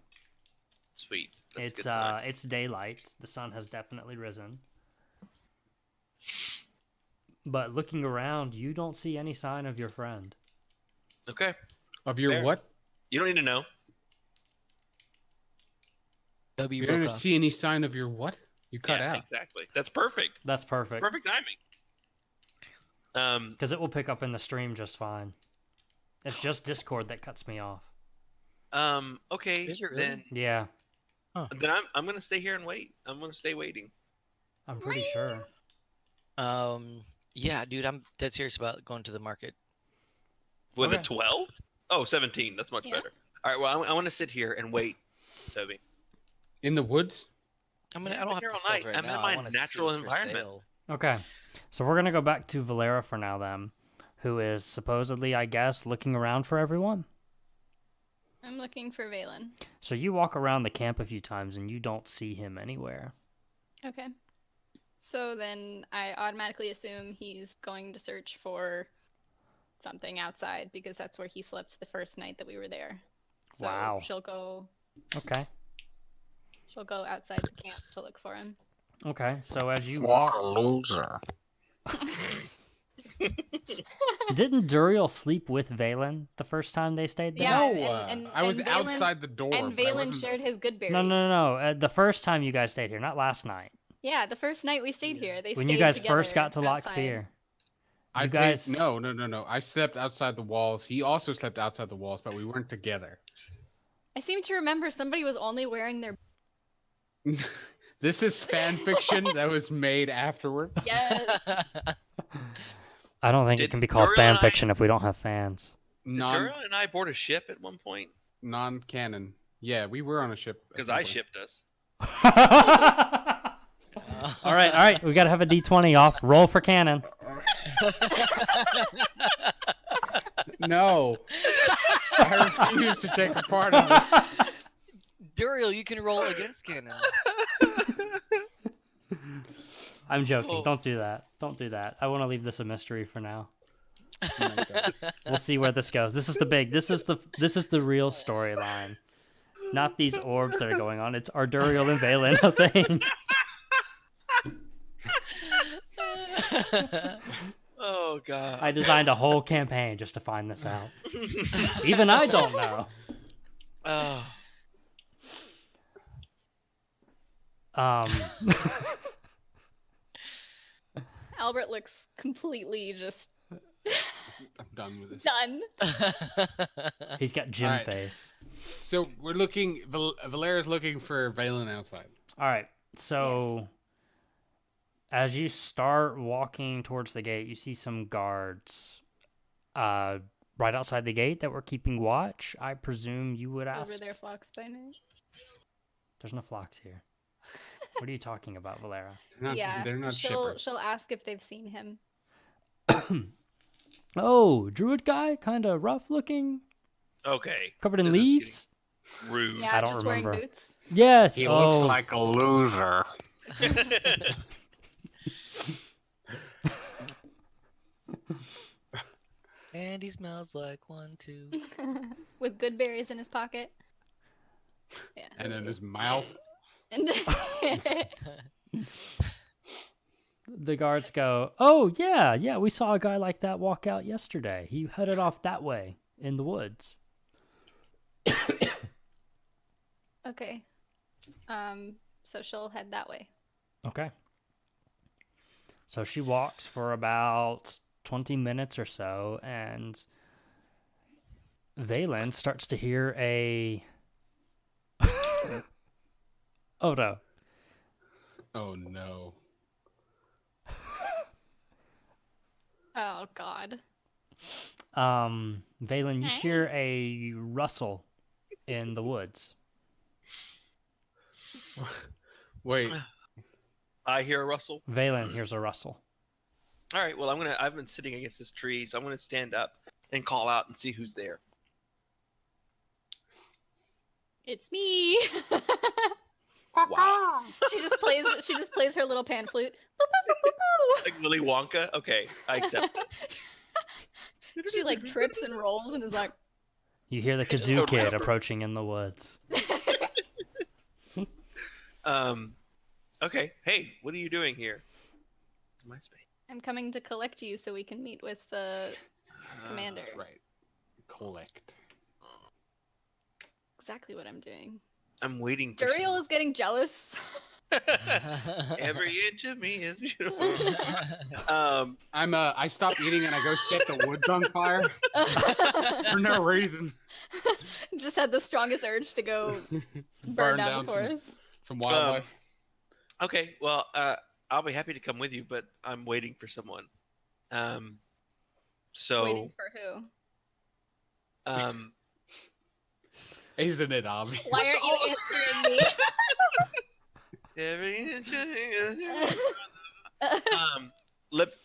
Sweet. That's good to know. It's daylight. The sun has definitely risen. But looking around, you don't see any sign of your friend. Okay. Of your Fair. what? You don't need to know. W You broke don't off. see any sign of your what? You cut Yeah, out. Exactly. That's perfect. That's perfect. Perfect timing. Because it will pick up in the stream just fine. It's just Discord that cuts me off. Okay. Is it really? Yeah, Then I'm gonna stay here and wait. I'm gonna stay waiting. I'm pretty sure. Yeah, dude, I'm dead serious about going to the market. With a Okay. 12? Oh, 17. That's much Yeah. better. All right. Well, I want to sit here and wait, Toby. In the woods? I mean, Yeah, I don't I'm have here to all stealth night. right I'm in now. my I wanna see natural what's for environment. sale. Okay, so we're gonna go back to Valera for now then, who is supposedly, I guess, looking around for everyone. I'm looking for Valen. So you walk around the camp a few times and you don't see him anywhere. Okay. So then I automatically assume he's going to search for something outside because that's where he slept the first night that we were there. So Wow. she'll go Okay. outside the camp to look for him. Okay. So as you What walk, a loser. didn't Duriel sleep with Valen the first time they stayed there? Yeah, No, and I was Valen- outside the door. And but I Valen wasn't- shared his good berries. No. The first time you guys stayed here, not last night. Yeah, the first night we stayed here, they When stayed you guys together first got to Lock outside. Fear. I You guys- No. I slept outside the walls. He also slept outside the walls, but we weren't together. I seem to remember somebody was only wearing their This is fan fiction that was made afterward. yes. I don't think it Did can be called Duriel fan and I- fiction if we don't have fans. Did Duriel and I board a ship at one point? Non-canon. Yeah, we were on a ship. at Because some I point. shipped us. All right. We gotta have a D20 off. Roll for cannon. No. I refuse to take a part of it. Duriel, you can roll against canon. I'm joking. Oh. Don't do that. Don't do that. I want to leave this a mystery for now. Oh my God. We'll see where this goes. This is the real storyline. Not these orbs that are going on. It's Arduriel and Valen a thing. Oh, God. I designed a whole campaign just to find this out. Even I don't know. Oh. Albert looks completely just I'm done with this. done. He's got gym Alright. face. So we're looking. Valera's looking for Valen outside. All right. So as you start walking towards the gate, you see some guards right outside the gate that were keeping watch. I presume you would ask. Over their flocks by night. There's no flocks here. What are you talking about, Valera? They're not shepherds. She'll ask if they've seen him. Oh, druid guy, kind of rough looking, Okay. covered in This is leaves. Rude. Yeah, I don't just remember. wearing boots. Yes. He oh, looks like a loser. And he smells like 1, 2. With good berries in his pocket. Yeah. And in his mouth. And the guards go, "Oh yeah, we saw a guy like that walk out yesterday. He headed off that way in the woods." okay. So she'll head that way. Okay. So she walks for about 20 minutes or so, and Valen starts to hear a... Oh, no. Oh no. Oh God. Valen, you hear a rustle in the woods. Wait. I hear a rustle. Valen hears a rustle. All right. Well, I've been sitting against this tree, so I'm gonna stand up and call out and see who's there. It's me. Wow. She just plays her little pan flute. Boop, boop, boop, boop, boop. Like Willy Wonka. Okay, I accept. She like trips and rolls and is like, You hear the kazoo kid approaching in the woods. Okay. Hey, what are you doing here? It's my space. I'm coming to collect you so we can meet with the commander. Right. Collect. Exactly what I'm doing. I'm waiting for Duriel is getting jealous. Every inch of me is beautiful. I stop eating and I go set the woods on fire for no reason. Just had the strongest urge to go burn down the forest. Some wildlife. Okay, well, I'll be happy to come with you, but I'm waiting for someone. So Waiting for who? Isn't it obvious? Why aren't you answering me? Every inch of me is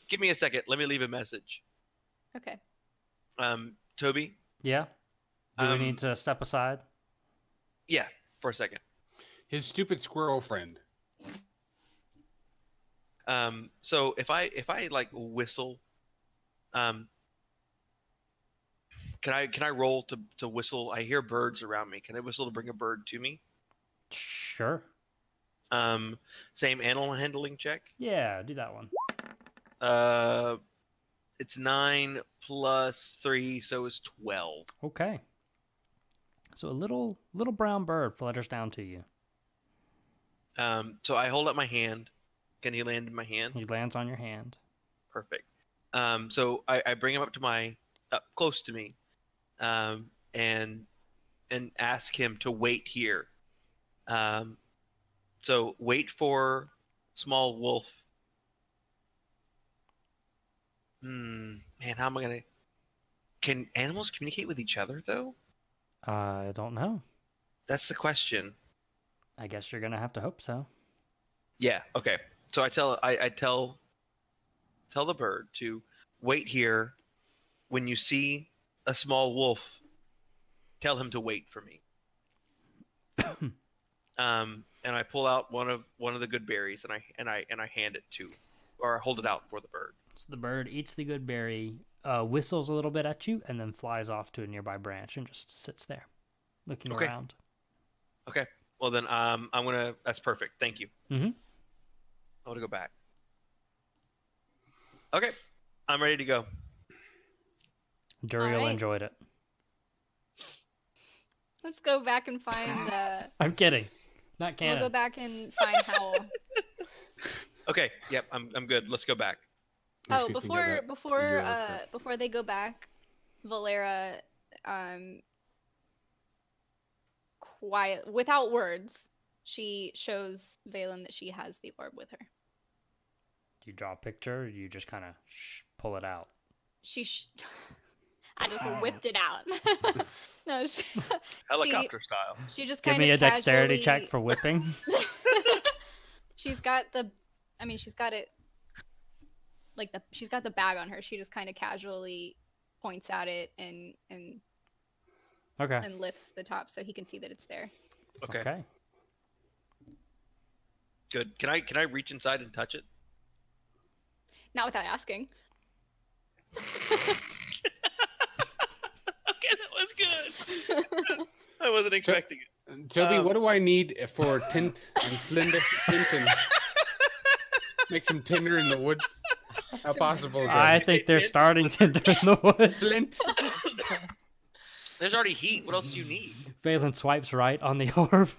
give me a second. Let me leave a message. Okay. Toby. Yeah? Do we need to step aside? Yeah, for a second. His stupid squirrel friend. So if I like whistle, can I roll to whistle? I hear birds around me. Can I whistle to bring a bird to me? Sure. Same animal handling check. Yeah, do that one. It's 9 plus 3, so it's 12. Okay. So a little brown bird flutters down to you. So I hold up my hand. Can he land in my hand? He lands on your hand. Perfect. So I bring him up close to me, and ask him to wait here. So wait for small wolf. Man, how am I gonna? Can animals communicate with each other though? I don't know. That's the question. I guess you're gonna have to hope so. Yeah. Okay. So I tell the bird to wait here. When you see a small wolf, tell him to wait for me. And I pull out one of the good berries and I hand it to, or hold it out for the bird. So the bird eats the good berry, whistles a little bit at you, and then flies off to a nearby branch and just sits there, looking around. Okay. Well then, that's perfect. Thank you. Mm-hmm. I want to go back. Okay, I'm ready to go. Duriel Alright. enjoyed it. Let's go back and find. I'm kidding. Not We'll canon. go back and find Howl. Okay. Yep. I'm good. Let's go back. Oh, If you can go back, before they go back, Valera, quiet, without words, she shows Valen that she has the orb with her. Do you draw a picture, or do you just kind of pull it out? I just whipped it out. No, Helicopter style. She just Give kind me of a dexterity casually- check for whipping. She's got the, I mean, she's got it, like she's got the bag on her. She just kind of casually points at it and Okay. and lifts the top so he can see that it's there. Okay. Good. Can I reach inside and touch it? Not without asking. Okay, that was good. I wasn't expecting it. Toby, what do I need for tint and flint and make some tinder in the woods? How possible is that? I think they're starting to in the woods. Flint. There's already heat. What else do you need? Valen swipes right on the orb.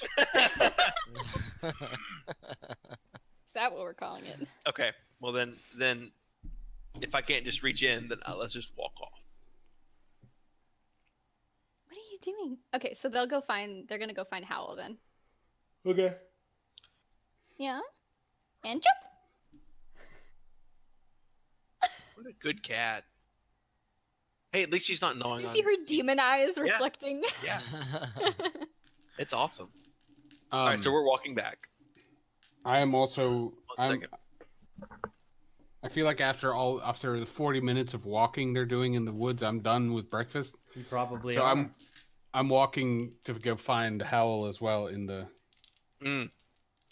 Is that what we're calling it? Okay. Well then, if I can't just reach in, then let's just walk off. What are you doing? Okay, so they're gonna go find Howl then. Okay. Yeah. And jump. What a good cat. Hey, at least she's not gnawing Did you on. see her demon eyes reflecting? Yeah, it's awesome. All right, so we're walking back. I am also. One second. I feel like after the 40 minutes of walking they're doing in the woods, I'm done with breakfast. You probably So are. I'm walking to go find Howl as well in the.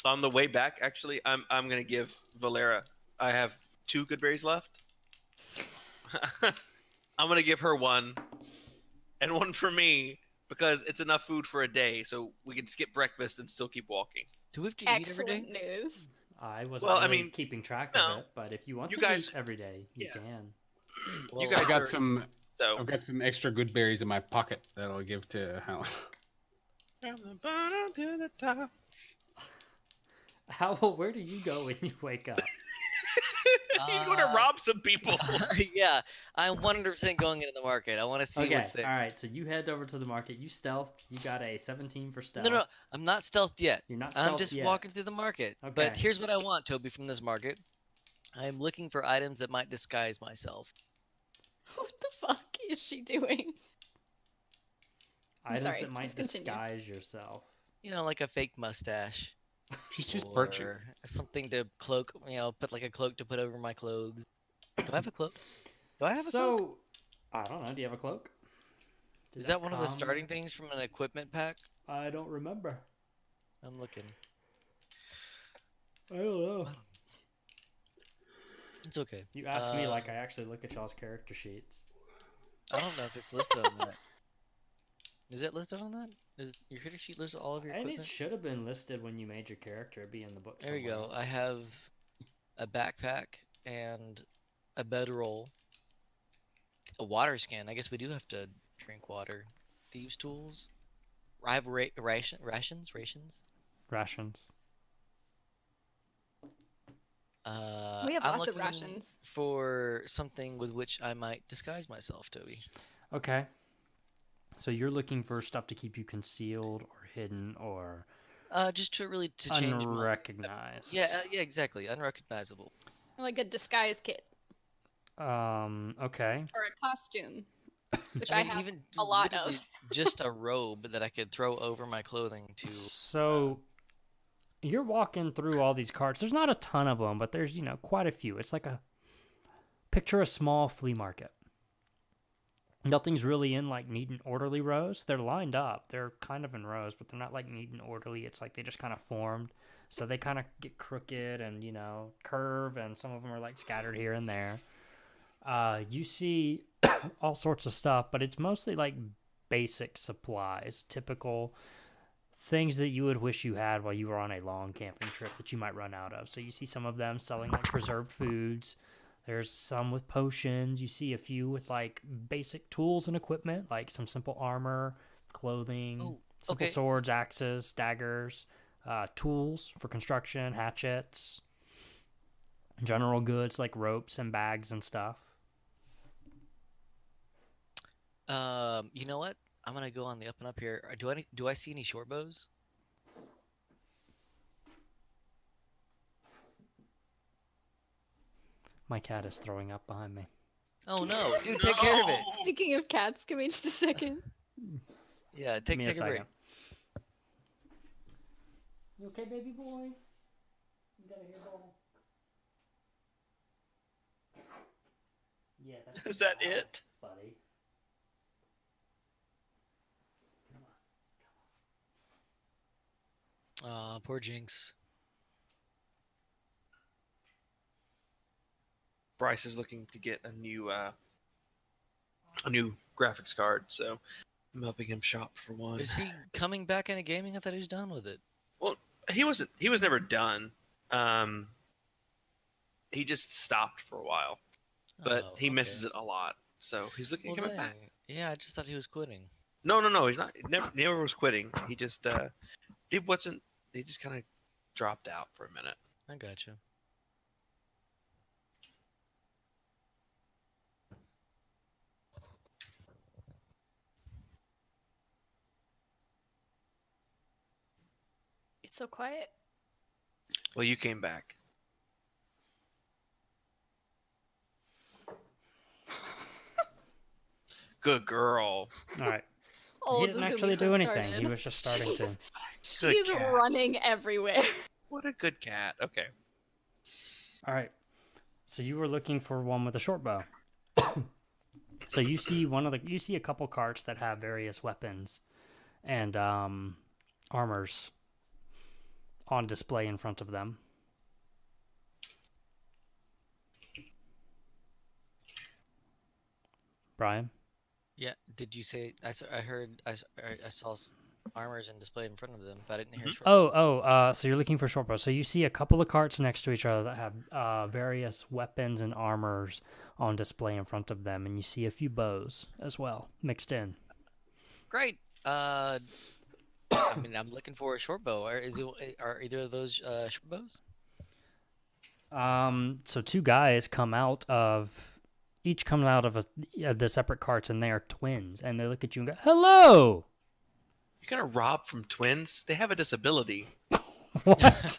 On the way back, actually, I'm gonna give Valera. I have 2 good berries left. I'm gonna give her 1, and 1 for me because it's enough food for a day, so we can skip breakfast and still keep walking. Do we have to eat every Excellent day? news. I wasn't Well, I really mean, keeping track no. of it, but if you want You to guys- eat every day, you yeah. can. Well, You guys I got are- some. So I've got some extra good berries in my pocket that I'll give to Howl. from the bottom to the top. Where do you go when you wake up? He's going to rob some people. Yeah, I'm 100% going into the market. I want to see Okay, what's there. all right. So you head over to the market. You stealthed. You got a 17 for stealth. No, I'm not stealthed yet. You're not I'm stealthed just yet. walking through the market. Okay. But here's what I want, Toby, from this market. I'm looking for items that might disguise myself. What the fuck is she doing? Items sorry, that might please continue. disguise yourself. You know, like a fake mustache. She's just or perching. something to cloak, put like a cloak to put over my clothes. Do I have a cloak? Do I have a cloak? So, I don't know. Do you have a cloak? Did Is that one of the come- starting things from an equipment pack? I don't remember. I'm looking. I don't know. It's okay. You ask me like I actually look at y'all's character sheets. I don't know if it's listed on that. Is it listed on that? Is your character sheet listed all of your And equipment? it should have been listed when you made your character. It'd be in the book There we somewhere. go. I have a backpack and a bedroll, a water skin. I guess we do have to drink water. Thieves' tools. I have rations. Rations. We have I'm lots of looking rations. for something with which I might disguise myself, Toby. Okay. So you're looking for stuff to keep you concealed or hidden or Just to really to change my... unrecognized. Yeah, exactly. Unrecognizable. Like a disguise kit Okay. or a costume, which I I mean, have even a lot literally of. just a robe that I could throw over my clothing to. So you're walking through all these carts. There's not a ton of them, but there's, quite a few. It's like picture a small flea market. Nothing's really in like neat and orderly rows. They're lined up. They're kind of in rows, but they're not like neat and orderly. It's like they just kind of formed. So they kind of get crooked and, curve, and some of them are like scattered here and there. You see all sorts of stuff, but it's mostly like basic supplies, typical things that you would wish you had while you were on a long camping trip that you might run out of. So you see some of them selling like preserved foods. There's some with potions. You see a few with like basic tools and equipment, like some simple armor, clothing, simple okay. swords, axes, daggers, tools for construction, hatchets, general goods like ropes and bags and stuff. You know what? I'm gonna go on the up and up here. Do I see any short bows? My cat is throwing up behind me. Oh no, dude, take care of it. Speaking of cats, give me just a second. Yeah, Give me take a break. second. You okay, baby boy? You got a hairball? Yeah, that's Is that it? buddy. Aw, poor Jinx. Bryce is looking to get a new graphics card, so I'm helping him shop for one. Is he coming back into gaming? I thought he was done with it. Well, he was never done. He just stopped for a while, but Oh, he okay. misses it a lot. So he's looking Well, at coming back. dang. Yeah, I just thought he was quitting. No, he's not. Never was quitting. He just he wasn't. He just kind of dropped out for a minute. I gotcha. It's so quiet. Well, you came back. Good girl. All right. Oh, he didn't this actually movie's do so anything. started. He was just starting to. Good She's cat. running everywhere. What a good cat. Okay. All right. So you were looking for one with a short bow. So you see you see a couple carts that have various weapons and armors on display in front of them. Brian? Yeah, did you say I heard I saw armors and displayed in front of them, but I didn't hear short. So you're looking for short bow. So you see a couple of carts next to each other that have various weapons and armors on display in front of them, and you see a few bows as well mixed in. Great. I mean, I'm looking for a short bow. Are either of those short bows? So two guys each come out of the separate carts, and they are twins, and they look at you and go, "Hello." You're gonna rob from twins? They have a disability. What?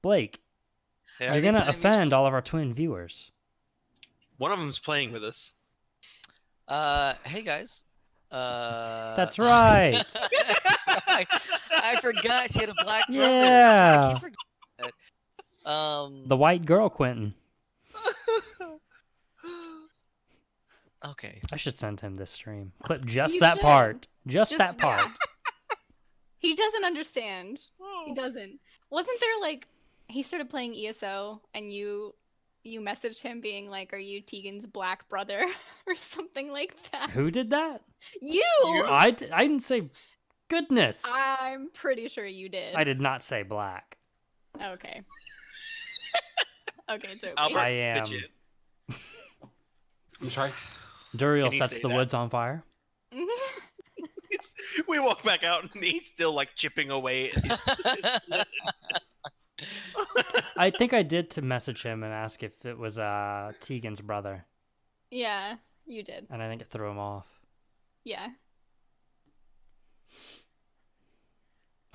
Blake, Yeah, you're I guess gonna offend all of our twin viewers. one of them's playing with us. Hey guys. That's right. I forgot she had a black brother. Yeah. I keep forgetting that. The white girl, Quentin. Okay. I should send him this stream. Clip just You that should. part. Just Just- that part. He doesn't understand. He doesn't. Wasn't there like he started playing ESO and you messaged him being like, "Are you Tegan's black brother?" or something like that? Who did that? You. I didn't say. Goodness. I'm pretty sure you did. I did not say black. Okay. Okay, Toby. Albert, I am. pitch in. I'm sorry. Duriel Can you sets say the that? woods on fire. We walk back out and he's still like chipping away. I think I did to message him and ask if it was Tegan's brother, Yeah, you did. and I think it threw him off. Yeah.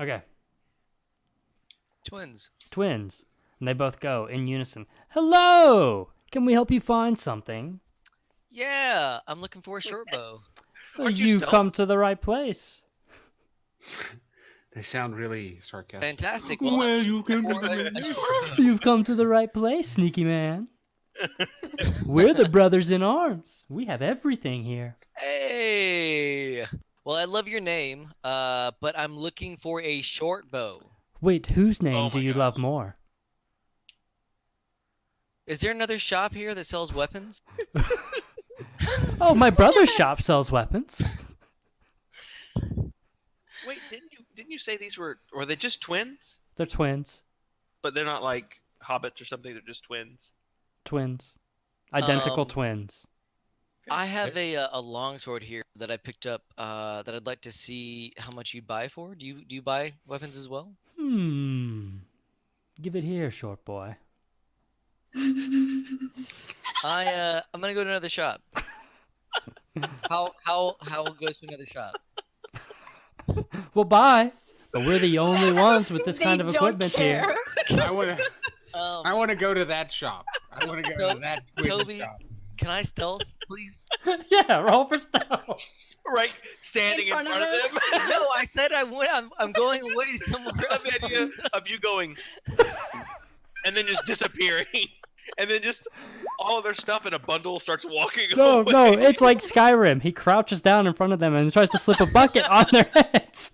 Okay, Twins. twins, and they both go in unison. Hello, can we help you find something? Yeah, I'm looking for a short bow. Well, Aren't you you've stealth? come to the right place. They sound really sarcastic. Fantastic. Well, Well, I'm you looking can- for a short bow. You've come to the right place, sneaky man. We're the brothers in arms. We have everything here. Hey. Well, I love your name, but I'm looking for a short bow. Wait, whose name Oh do my you gosh. love more? Is there another shop here that sells weapons? Oh, my brother's shop sells weapons. Wait, didn't you say these were they just twins? They're twins. But they're not like hobbits or something. They're just twins. Twins. Identical Um, twins. I have a longsword here that I picked up that I'd like to see how much you'd buy for. Do you buy weapons as well? Give it here, short boy. I'm gonna go to another shop. How goes to another shop? Well, bye. But we're the only ones with this They kind of don't equipment here. care. I want to. I want to go to that shop. I want to go to that twin Toby, shop. can I stealth, please? Yeah, roll for stealth. Right, standing in front of them. No, I said I would. I'm going away somewhere I love the idea else. of you going, and then just disappearing, and then just all of their stuff in a bundle starts walking No, away. no, it's like Skyrim. He crouches down in front of them and tries to slip a bucket on their heads.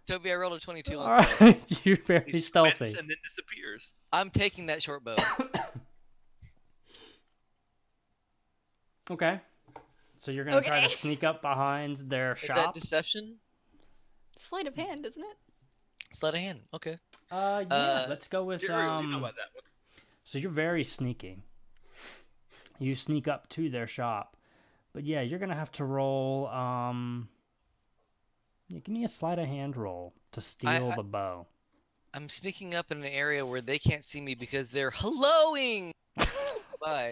Toby, I rolled a 22 on All stealth. right, you're very He stealthy. squints and then disappears. I'm taking that short bow. Okay. So you're gonna try to Okay. sneak up behind their Is that shop. deception? Sleight of hand, isn't it? Sleight of hand. Okay. Yeah. Let's go with You know about that one. So you're very sneaky. You sneak up to their shop, but yeah, you're gonna have to roll. Yeah, give me a sleight of hand roll to steal the bow. I'm sneaking up in an area where they can't see me because they're helloing. Bye.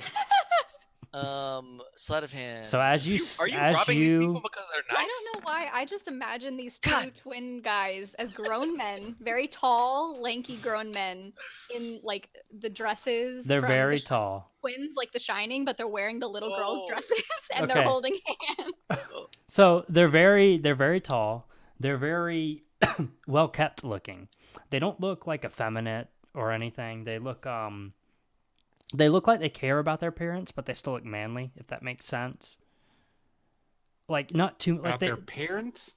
Sleight of hand. So as you Are you as robbing these you people because they're nice? I don't know why. I just imagine these two God. twin guys as grown men, very tall, lanky grown men in like the dresses. they're from very the tall. twins, like The Shining, but they're wearing the little girls' Oh. dresses and Okay. they're holding hands. So they're very tall. They're very well kept looking. They don't look like effeminate or anything. They look like they care about their appearance, but they still look manly, if that makes sense. Like not too like About their parents?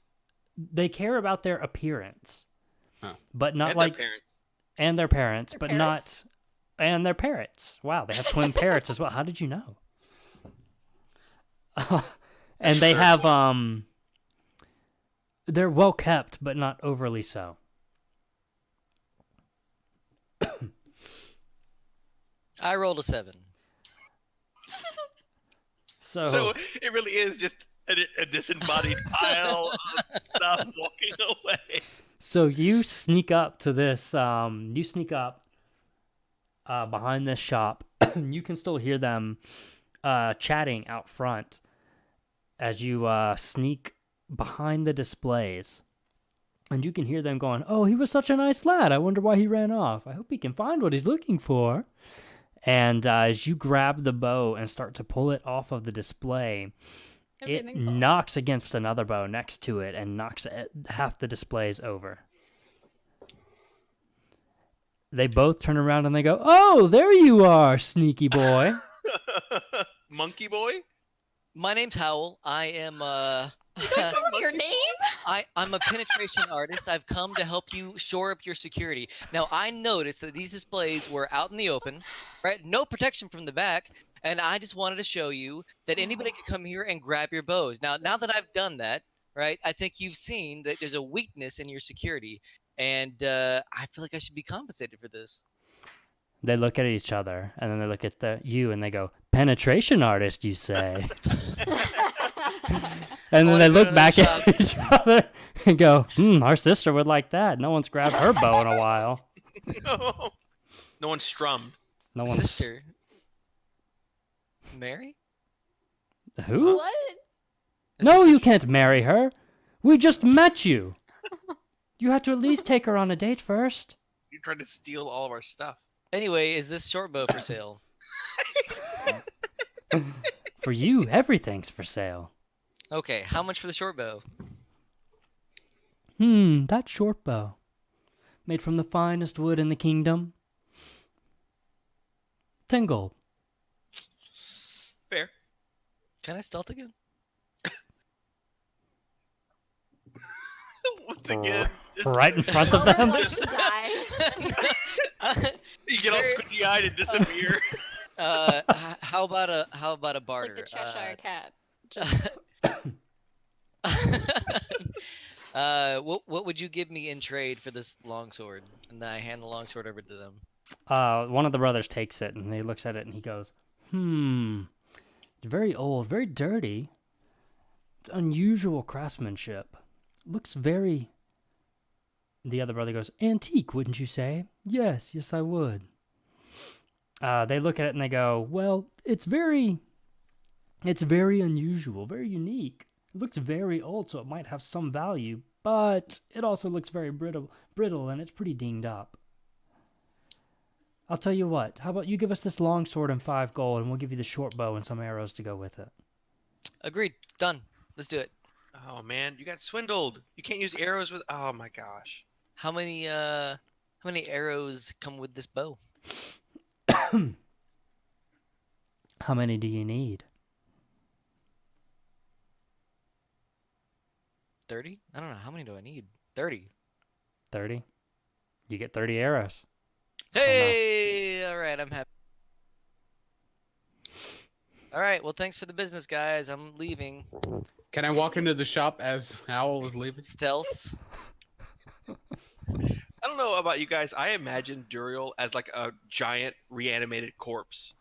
they care about their appearance. Huh. But not And like their parents. and their parents, Their but parrots? not and their parrots. Wow, they have twin parrots as well. How did you know? And they have they're well kept, but not overly so. I rolled a 7. So it really is just a disembodied pile of stuff walking away. So you sneak up to this. You sneak up behind this shop. You can still hear them chatting out front as you sneak behind the displays, and you can hear them going, "Oh, he was such a nice lad. I wonder why he ran off. I hope he can find what he's looking for." And as you grab the bow and start to pull it off of the display, it Everything falls. knocks against another bow next to it and knocks half the displays over. They both turn around and they go, "Oh, there you are, sneaky boy." Monkey boy? My name's Howell. I am Don't tell me your name. I'm a penetration artist. I've come to help you shore up your security. Now, I noticed that these displays were out in the open, right? No protection from the back, and I just wanted to show you that anybody could come here and grab your bows. Now that I've done that, right, I think you've seen that there's a weakness in your security, and I feel like I should be compensated for this. They look at each other and then they look at you and they go, "Penetration artist, you say?" And then wanna they go look to back that at each other and go, "Our sister would like that. No one's grabbed her bow in a while. No. No one strummed. No one's Sister. Mary? Who? What? No, you can't marry her. We just met you. You have to at least take her on a date first." You tried to steal all of our stuff. Anyway, is this short bow for sale? For you, everything's for sale. Okay, how much for the short bow? That short bow. Made from the finest wood in the kingdom. 10 gold. Fair. Can I stealth again? Once again, just- Right in front of Elder them. wants to die. you get all squinty eyed and disappear. How about a It's barter? like the Cheshire Cat. Just What would you give me in trade for this longsword? And then I hand the longsword over to them. One of the brothers takes it and he looks at it and he goes, It's very old, very dirty. It's unusual craftsmanship. Looks very... The other brother goes, "Antique, wouldn't you say?" Yes, I would. They look at it and they go, "Well, it's very unusual, very unique. It looks very old, so it might have some value, but it also looks very brittle, and it's pretty dinged up. I'll tell you what. How about you give us this long sword and 5 gold, and we'll give you the short bow and some arrows to go with it. Agreed. Done. Let's do it. Oh man, you got swindled. You can't use arrows with. Oh my gosh. How many arrows come with this bow? How many do you need? 30? I don't know. How many do I need? 30. 30. You get 30 arrows. Hey! All right, I'm happy. All right, well, thanks for the business, guys. I'm leaving. Can I walk into the shop as Howell is leaving? Stealths. I don't know about you guys. I imagine Duriel as like a giant reanimated corpse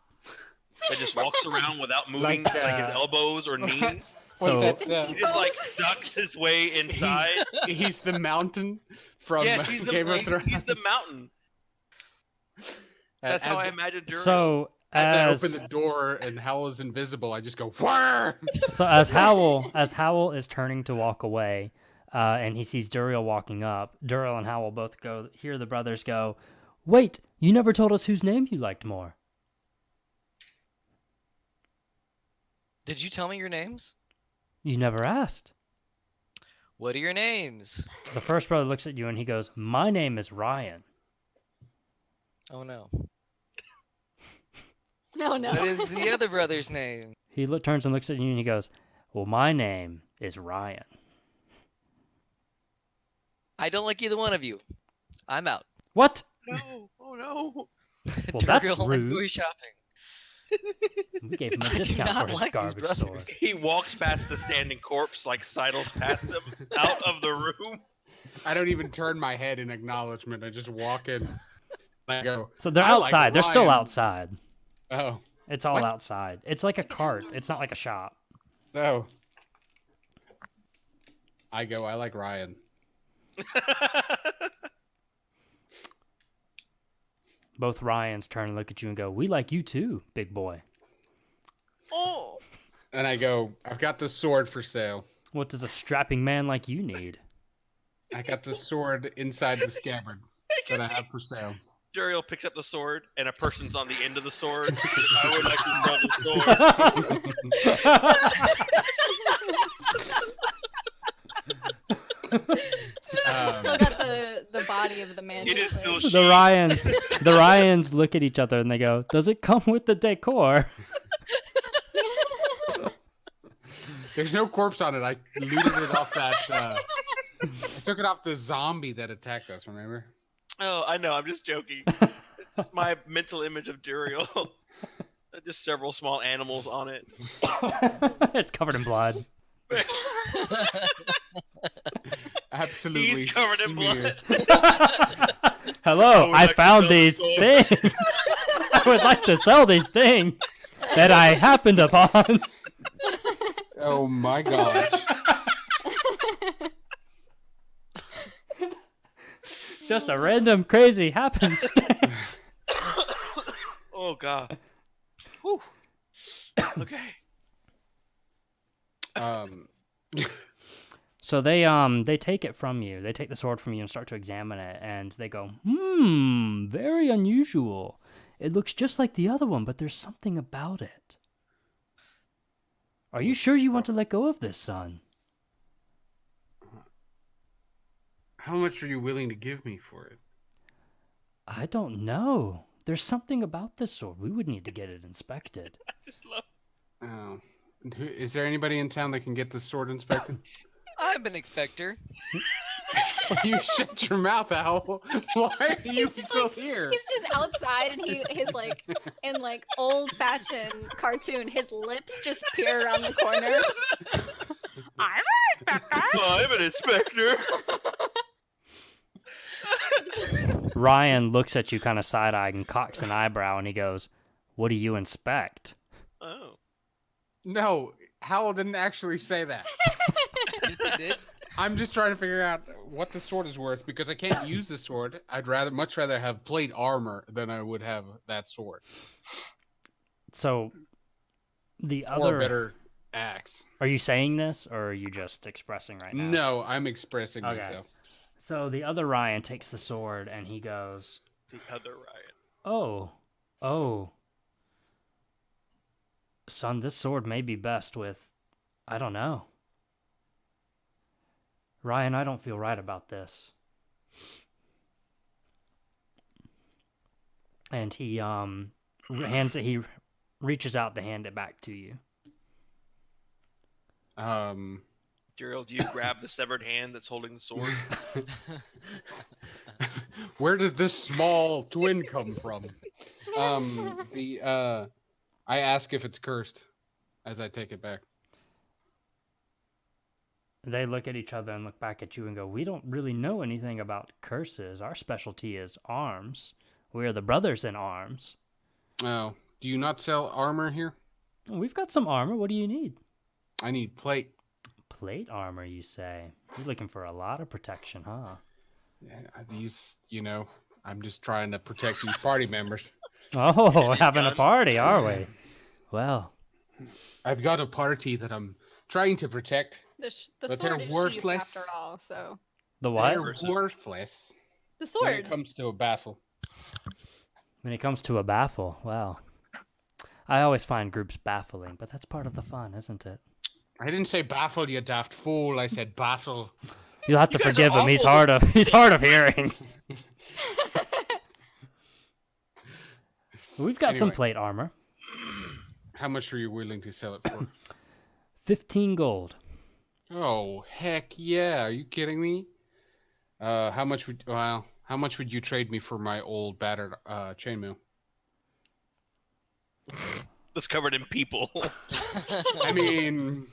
that just walks around without moving Like, like his elbows or knees. So, Just in He just like T-pose. ducks his way inside. He's the mountain from Yes, he's Game of Thrones. he's the mountain. That's how I As- imagine Duriel. so As I as open the door and Howell is invisible, I just go, "Whirr!" so as Howell is turning to walk away, and he sees Duriel walking up, Duriel and Howell both hear the brothers go, "Wait, you never told us whose name you liked more." Did you tell me your names? You never asked. What are your names? The first brother looks at you and he goes, "My name is Ryan." Oh no. No, no. What is the other brother's name? He turns and looks at you and he goes, "Well, my name is Ryan." I don't like either one of you. I'm out. What? No, oh no. Well, that's Duriel, rude. enjoy shopping. We gave him I a do discount not for his like these garbage brothers. sword. He walks past the standing corpse, like sidles past him out of the room. I don't even turn my head in acknowledgement. I just walk in. I go. So they're "I like outside. They're still Ryan." outside. Oh, It's all What? outside. It's like a cart. It's not like a shop. oh. I go. I like Ryan. Both Ryans turn and look at you and go, "We like you too, big boy." Oh. And I go. I've got the sword for sale. What does a strapping man like you need? I got the sword inside the scabbard that I have for sale. Duriel picks up the sword, and a person's on the end of the sword. I would like to sell the sword. Still got the body of the man. It is still sheathed. The Ryans look at each other and they go, "Does it come with the decor?" There's no corpse on it. I looted it off that. I took it off the zombie that attacked us. Remember? Oh, I know. I'm just joking. It's just my mental image of Duriel. Just several small animals on it. It's covered in blood. Absolutely. He's covered in smeared. blood. Hello, would I like to found sell these the sword. things. I would like to sell these things that I happened upon. Oh my gosh. Just a random crazy happenstance. Oh god. Whew. Okay. So they take it from you. They take the sword from you and start to examine it, and they go, very unusual. It looks just like the other one, but there's something about it. Are you sure you want to let go of this, son?" How much are you willing to give me for it? "I don't know. There's something about this sword. We would need to get it inspected." I just love. Oh. Is there anybody in town that can get this sword inspected? I'm an inspector. You shut your mouth, Owl. Why are you He's just still like- here? He's just outside, and he's like in like old-fashioned cartoon. His lips just peer around the corner. I'm an inspector. Ryan looks at you kind of side-eyed and cocks an eyebrow, and he goes, "What do you inspect?" Oh. No, Howell didn't actually say that. Yes, he did. I'm just trying to figure out what the sword is worth because I can't use the sword. I'd much rather have plate armor than I would have that sword. So the Or other better axe. Are you saying this, or are you just expressing right now? No, I'm expressing Okay. myself. So the other Ryan takes the sword and he goes, The other Ryan. oh, son, this sword may be best with, I don't know. Ryan, I don't feel right about this. And he he reaches out to hand it back to you. Duriel, do you grab the severed hand that's holding the sword? Where did this small twin come from? I ask if it's cursed as I take it back. They look at each other and look back at you and go, we don't really know anything about curses. Our specialty is arms. We are the brothers in arms. Oh, do you not sell armor here? We've got some armor. What do you need? I need plate. Plate armor, you say? You're looking for a lot of protection, huh? Yeah, these, I'm just trying to protect these party members. Oh, Any having a guns? party, are we? Well, I've got a party that I'm trying to protect. The But sword they're is sheathed worthless. after all, so the what? They're Person. worthless the when it sword. comes to a battle. When it comes to a baffle, well, I always find groups baffling, but that's part of the fun, isn't it? I didn't say baffle, you daft fool. I said battle. You'll have to You guys forgive are him. He's awful. he's hard of hearing. We've got some Anyway. plate armor. How much are you willing to sell it for? 15 gold. Oh, heck yeah. Are you kidding me? How much would you trade me for my old battered chainmail? That's covered in people. I mean,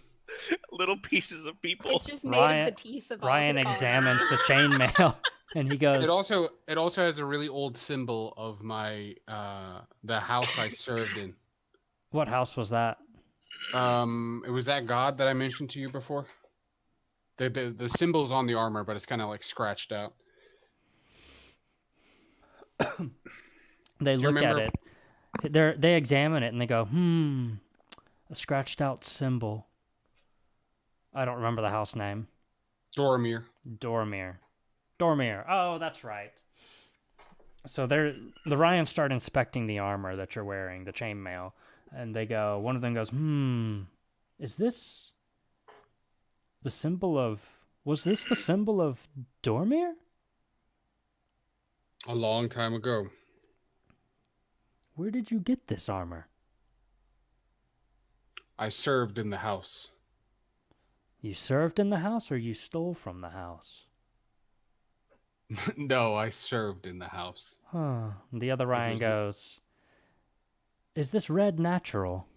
Little pieces of people. It's just made Ryan- of the teeth of Ryan all the examines the chainmail and he goes, it also has a really old symbol of my the house I served in. what house was that? It was that god that I mentioned to you before. The symbol's on the armor, but it's kind of like scratched out. They Do you look at remember- it. They examine it and they go, a scratched out symbol. I don't remember the house name. Dormir. Dormir. Oh, that's right. So the Ryans start inspecting the armor that you're wearing, the chainmail, and they go. One of them goes, is this the symbol of? Was this the symbol of Dormir? A long time ago. Where did you get this armor? I served in the house. You served in the house, or you stole from the house? No, I served in the house. Huh. The other Ryan was the- goes, is this red natural?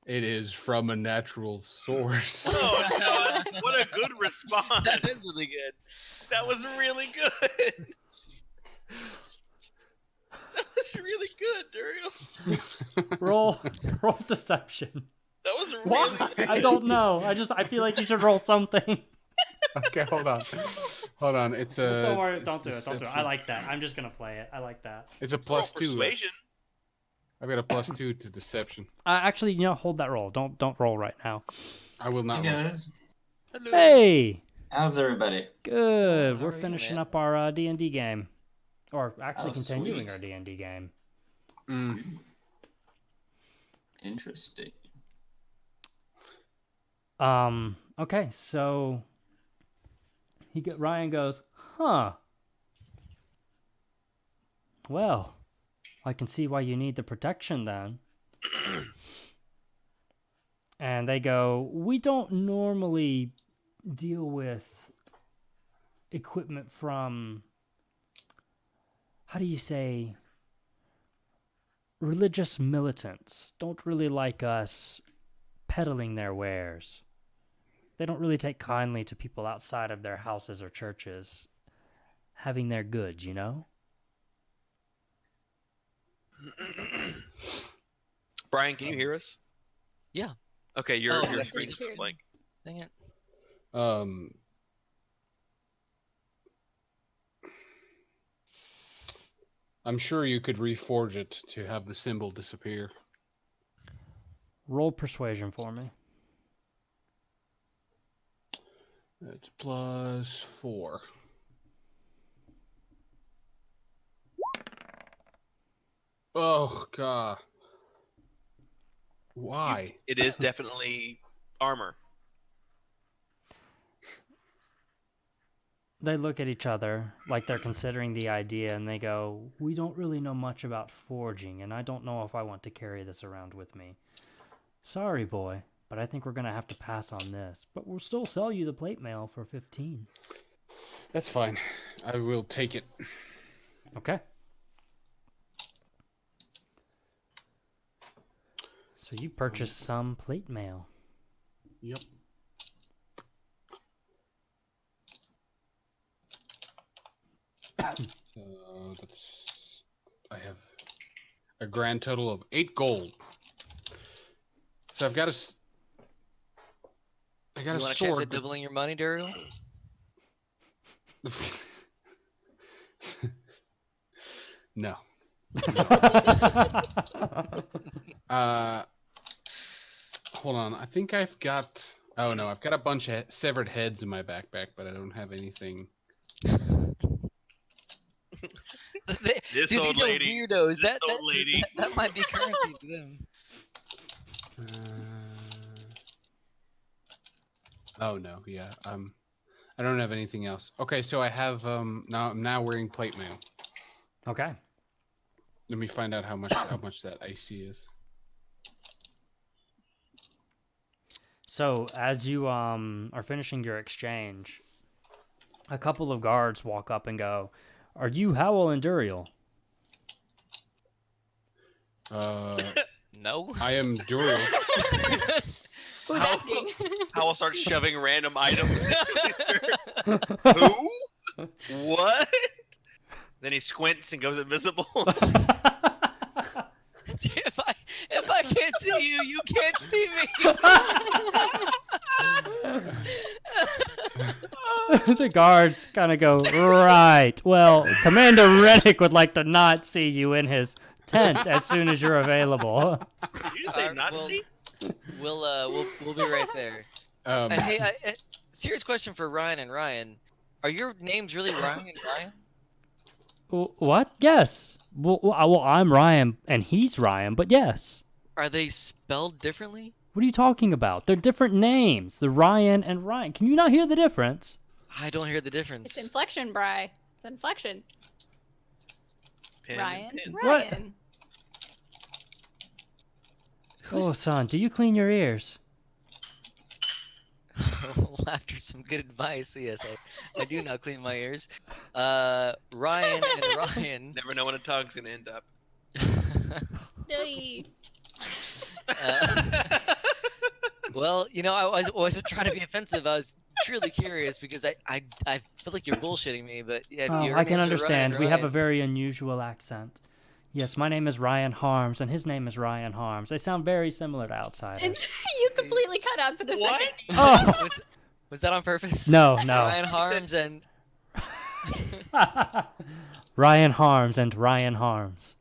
It is from a natural source. Oh, no. What a good response. That is really good. That was really good. That was really good, Duriel. Roll deception. That was really Why? good. I don't know. I feel like you should roll something. Okay, hold on. It's a. Don't worry. Don't do it. Don't do it. I deception. like that. I'm just gonna play it. I like that. It's a Roll plus 2. persuasion. I've got a plus 2 to deception. Actually, hold that roll. Don't roll right now. I will not. Hey roll. guys, Hello. Hey, how's everybody? good. How We're are you, finishing man? up our D&D game, or actually Oh, continuing sweet. our D&D game. Mm. Interesting. Okay, so Ryan goes, huh. Well, I can see why you need the protection then. And they go, we don't normally deal with equipment from, how do you say, religious militants. Don't really like us peddling their wares. They don't really take kindly to people outside of their houses or churches having their goods, you know? Brian, can you hear us? Yeah. Okay, your Oh, your yeah. screen is Disappeared. blank. Dang it. I'm sure you could reforge it to have the symbol disappear. Roll persuasion for me. That's +4. Oh god. Why? It is definitely armor. They look at each other like they're considering the idea, and they go, "We don't really know much about forging, and I don't know if I want to carry this around with me. Sorry, boy, but I think we're going to have to pass on this. But we'll still sell you the plate mail for 15. That's fine. I will take it. Okay. So you purchased some plate mail. Yep. So that's. I have a grand total of 8 gold. So I've got a. I got You a want a chance sword. at doubling your money, Daryl? No. Hold on. I think I've got. Oh no, I've got a bunch of severed heads in my backpack, but I don't have anything. This Dude, old these are lady. weirdos. This old lady. That might be currency to them. Oh no, yeah. I don't have anything else. Okay, so I have now I'm now wearing plate mail. Okay. Let me find out how much that IC is. So as you are finishing your exchange, a couple of guards walk up and go, "Are you Howell and Duriel?" No. I am Duriel. Who's asking? Howell starts shoving random items. Who? What? Then he squints and goes invisible. if I can't see you, you can't see me. The guards kind of go, "Right. Well, Commander Rennick would like to not see you in his tent as soon as you're available." Did you just say Nazi? We'll be right there. Hey, serious question for Ryan and Ryan. Are your names really Ryan and Ryan? What? Yes. Well, I'm Ryan and he's Ryan, but yes. Are they spelled differently? What are you talking about? They're different names. The Ryan and Ryan. Can you not hear the difference? I don't hear the difference. It's inflection, Bri. It's inflection. Pin, Ryan. pin. What? Ryan. Oh, son, do you clean your ears? After some good advice, yes, I do now clean my ears. Ryan and Ryan. Never know when a tongue's gonna end up. Hey. Well, you know, I wasn't trying to be offensive. I was truly curious because I feel like you're bullshitting me, but yeah. Oh, your I can names are understand. Ryan, We have a Ryan. very unusual accent. Yes, my name is Ryan Harms, and his name is Ryan Harms. They sound very similar to outsiders. And you completely cut out for the What? second. Oh, Was that on purpose? no. Ryan Harms and Ryan Harms and Ryan Harms.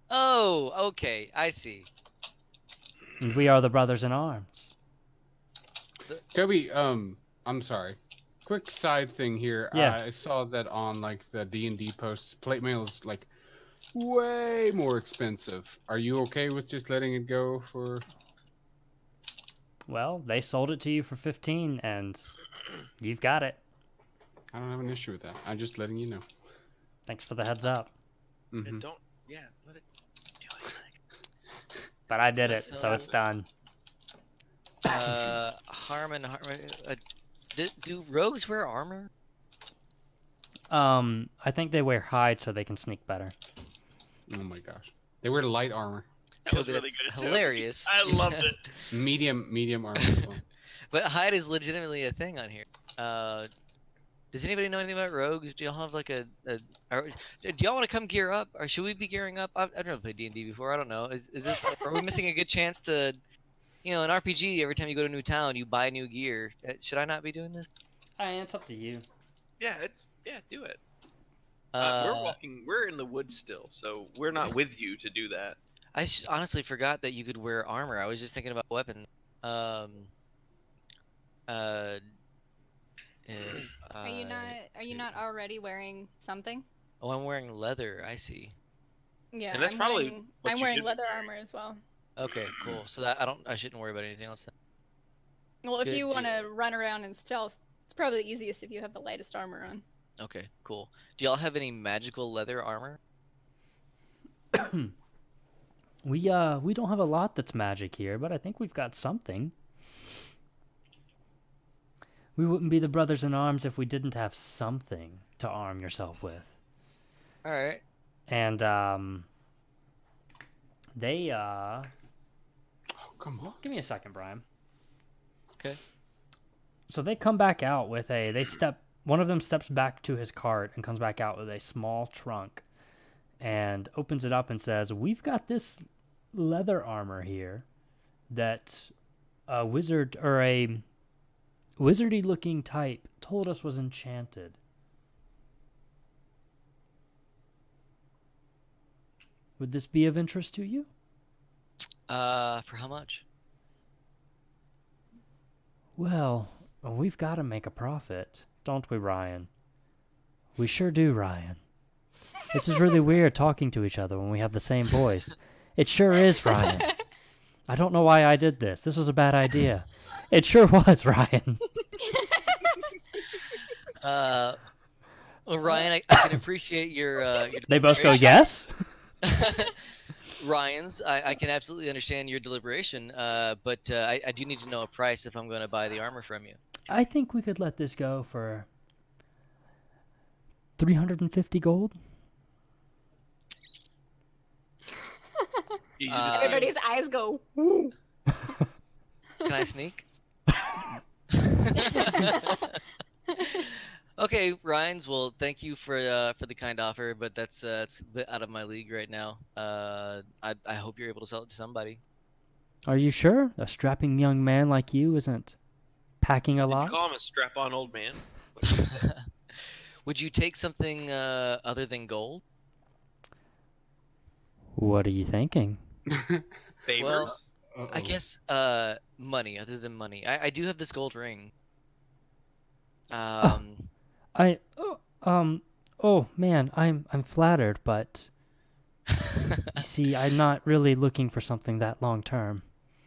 oh, okay, I see. And we are the brothers in arms. Toby, I'm sorry. Quick side thing here. Yeah. I saw that on like the D&D posts, plate mail is like way more expensive. Are you okay with just letting it go for? Well, they sold it to you for 15, and you've got it. I don't have an issue with that. I'm just letting you know. Thanks for the heads up. Mhm. And don't, yeah, let it do it. But I did it, so So- it's done. Harmon, do rogues wear armor? I think they wear hide so they can sneak better. Oh my gosh. They wear light armor. That was Toby, really that's good. Toby. hilarious. I loved it. Medium armor as well. But hide is legitimately a thing on here. Does anybody know anything about rogues? Do y'all have like do y'all want to come gear up, or should we be gearing up? I've never played D&D before. I don't know. Is this? Are we missing a good chance to, you know, an RPG? Every time you go to a new town, you buy new gear. Should I not be doing this? It's up to you. Yeah, do it. Uh, We're in the woods still, so we're not with you to do that. honestly forgot that you could wear armor. I was just thinking about weapons. Um, uh, if Are you not? I Are you not already wearing something? Oh, I'm wearing leather. I see. Yeah, And that's probably what I'm you wearing should be leather wearing. armor as well. Okay, cool. So I shouldn't worry about anything else then. Well, if Good you want to deal. run around in stealth, it's probably easiest if you have the lightest armor on. Okay, cool. Do y'all have any magical leather armor? We don't have a lot that's magic here, but I think we've got something. We wouldn't be the brothers in arms if we didn't have something to arm yourself with. All right. And they Oh, come on. give me a second, Brian. Okay. So they come back out with one of them steps back to his cart and comes back out with a small trunk and opens it up and says, "We've got this leather armor here that a wizard or a wizardy looking type told us was enchanted. Would this be of interest to you?" For how much? Well, we've got to make a profit, don't we, Ryan? We sure do, Ryan. This is really weird talking to each other when we have the same voice. It sure is, Ryan. I don't know why I did this. This was a bad idea. It sure was, Ryan. Well, Ryan, I can appreciate your They both go, deliberation. yes? Ryan's, I can absolutely understand your deliberation, but I do need to know a price if I'm going to buy the armor from you. I think we could let this go for 350 gold. You just Everybody's eyes go. Can I sneak? Okay, Ryan's. Well, thank you for the kind offer, but that's it's a bit out of my league right now. I hope you're able to sell it to somebody. Are you sure? A strapping young man like you isn't packing a Did you lot? call him a strap-on old man? Would you take something other than gold? What are you thinking? Favors? Well, I Uh-oh. guess money other than money. I do have this gold ring. Oh man, I'm flattered, but you see, I'm not really looking for something that long term.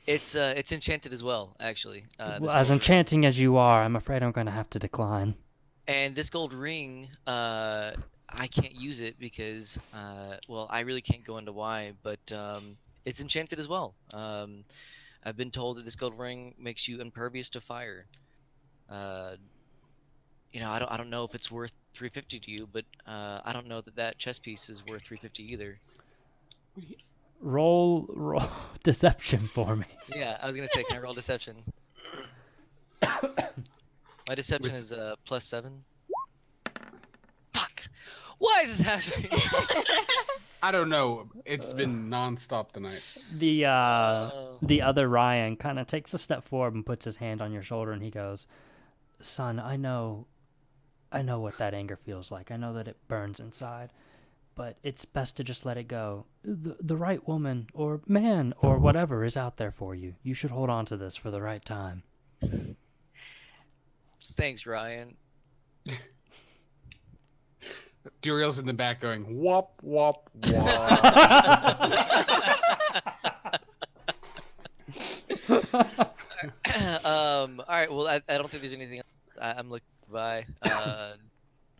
It's enchanted as well, actually. Well, This as gold ring. enchanting as you are, I'm afraid I'm going to have to decline. And this gold ring, I can't use it because, well, I really can't go into why, but it's enchanted as well. I've been told that this gold ring makes you impervious to fire. I don't know if it's worth 350 to you, but I don't know that chess piece is worth 350 either. Roll deception for me. Yeah, I was gonna say, can I roll deception? My deception is +7. Fuck! Why is this happening? I don't know. It's been nonstop tonight. The Oh. the other Ryan kind of takes a step forward and puts his hand on your shoulder, and he goes, "Son, I know what that anger feels like. I know that it burns inside, but it's best to just let it go. The right woman or man or whatever is out there for you. You should hold on to this for the right time." Thanks, Ryan. Duriel's in the back going, wop, wop, wop. All right. Well, I don't think there's anything else I'm looking by.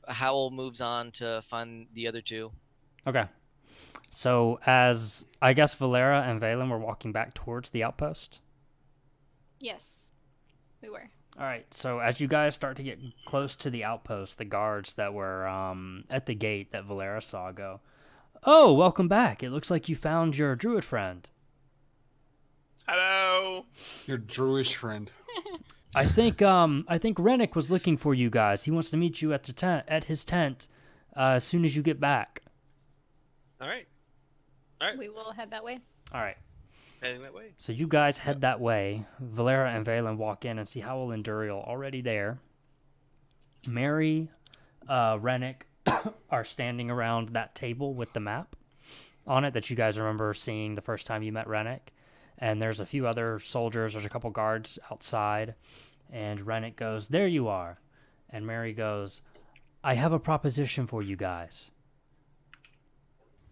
Howell moves on to find the other two. Okay. So as I guess Valera and Valen were walking back towards the outpost. Yes, we were. All right. So as you guys start to get close to the outpost, the guards that were at the gate that Valera saw go, "Oh, welcome back. It looks like you found your druid friend." Hello. Your Druish friend. I think Rennick was looking for you guys. He wants to meet you at the at his tent as soon as you get back. All right. We will head that way. All right. Heading that way. So you guys head that way. Valera and Valen walk in and see Howell and Duriel already there. Mary, Rennick are standing around that table with the map. on it that you guys remember seeing the first time you met Rennick. And there's a few other soldiers. There's a couple guards outside. And Rennick goes, "There you are." And Mary goes, "I have a proposition for you guys."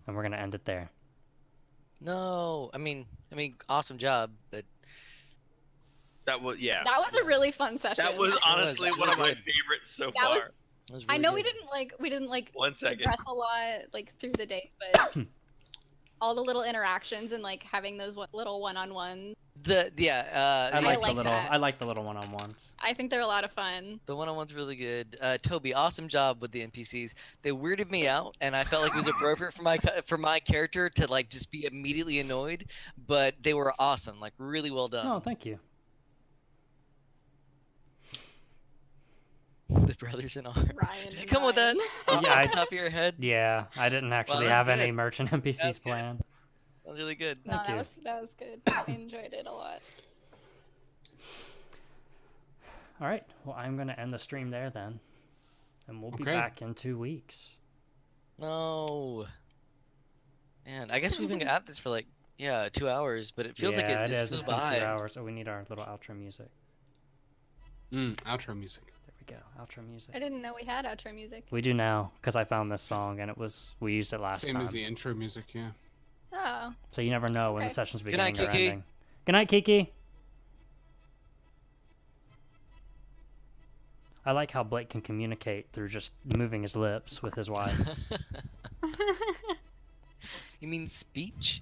And we're going to end it there. No, I mean, awesome job, but That was That was a really fun session. That was honestly That was one of my good. favorites so That far. was- it was I really know good. we didn't like 1 second. press a lot like through the day, but all the little interactions and like having those little one-on-ones, I like like the that. little one-on-ones. I think they're a lot of fun. The one-on-one's really good. Toby, awesome job with the NPCs. They weirded me out, and I felt like it was appropriate for my character to like just be immediately annoyed. But they were awesome, like really well done. Oh, thank you. The brothers in arms. Ryan Did you and come with that? Ryan. Yeah, Off the top of your head? Yeah, I didn't actually that's have any good. merchant NPCs That's good. planned. That was really good. No, Thank you. that was good. I enjoyed it a lot. All right. Well, I'm going to end the stream there then. And we'll be Okay. back in 2 weeks. No. Man, I guess we've been at this for like 2 hours, but it feels like yeah, it it just is. It's flew been by. 2 hours. Oh, we need our little outro music. Outro music. There we go. Outro music. I didn't know we had outro music. We do now because I found this song and we used it last Same time. as the intro music, yeah. Oh, So you never know when the Okay. session's Good night, beginning or Kiki. ending. Good night, Kiki. I like how Blake can communicate through just moving his lips with his wife. You mean speech?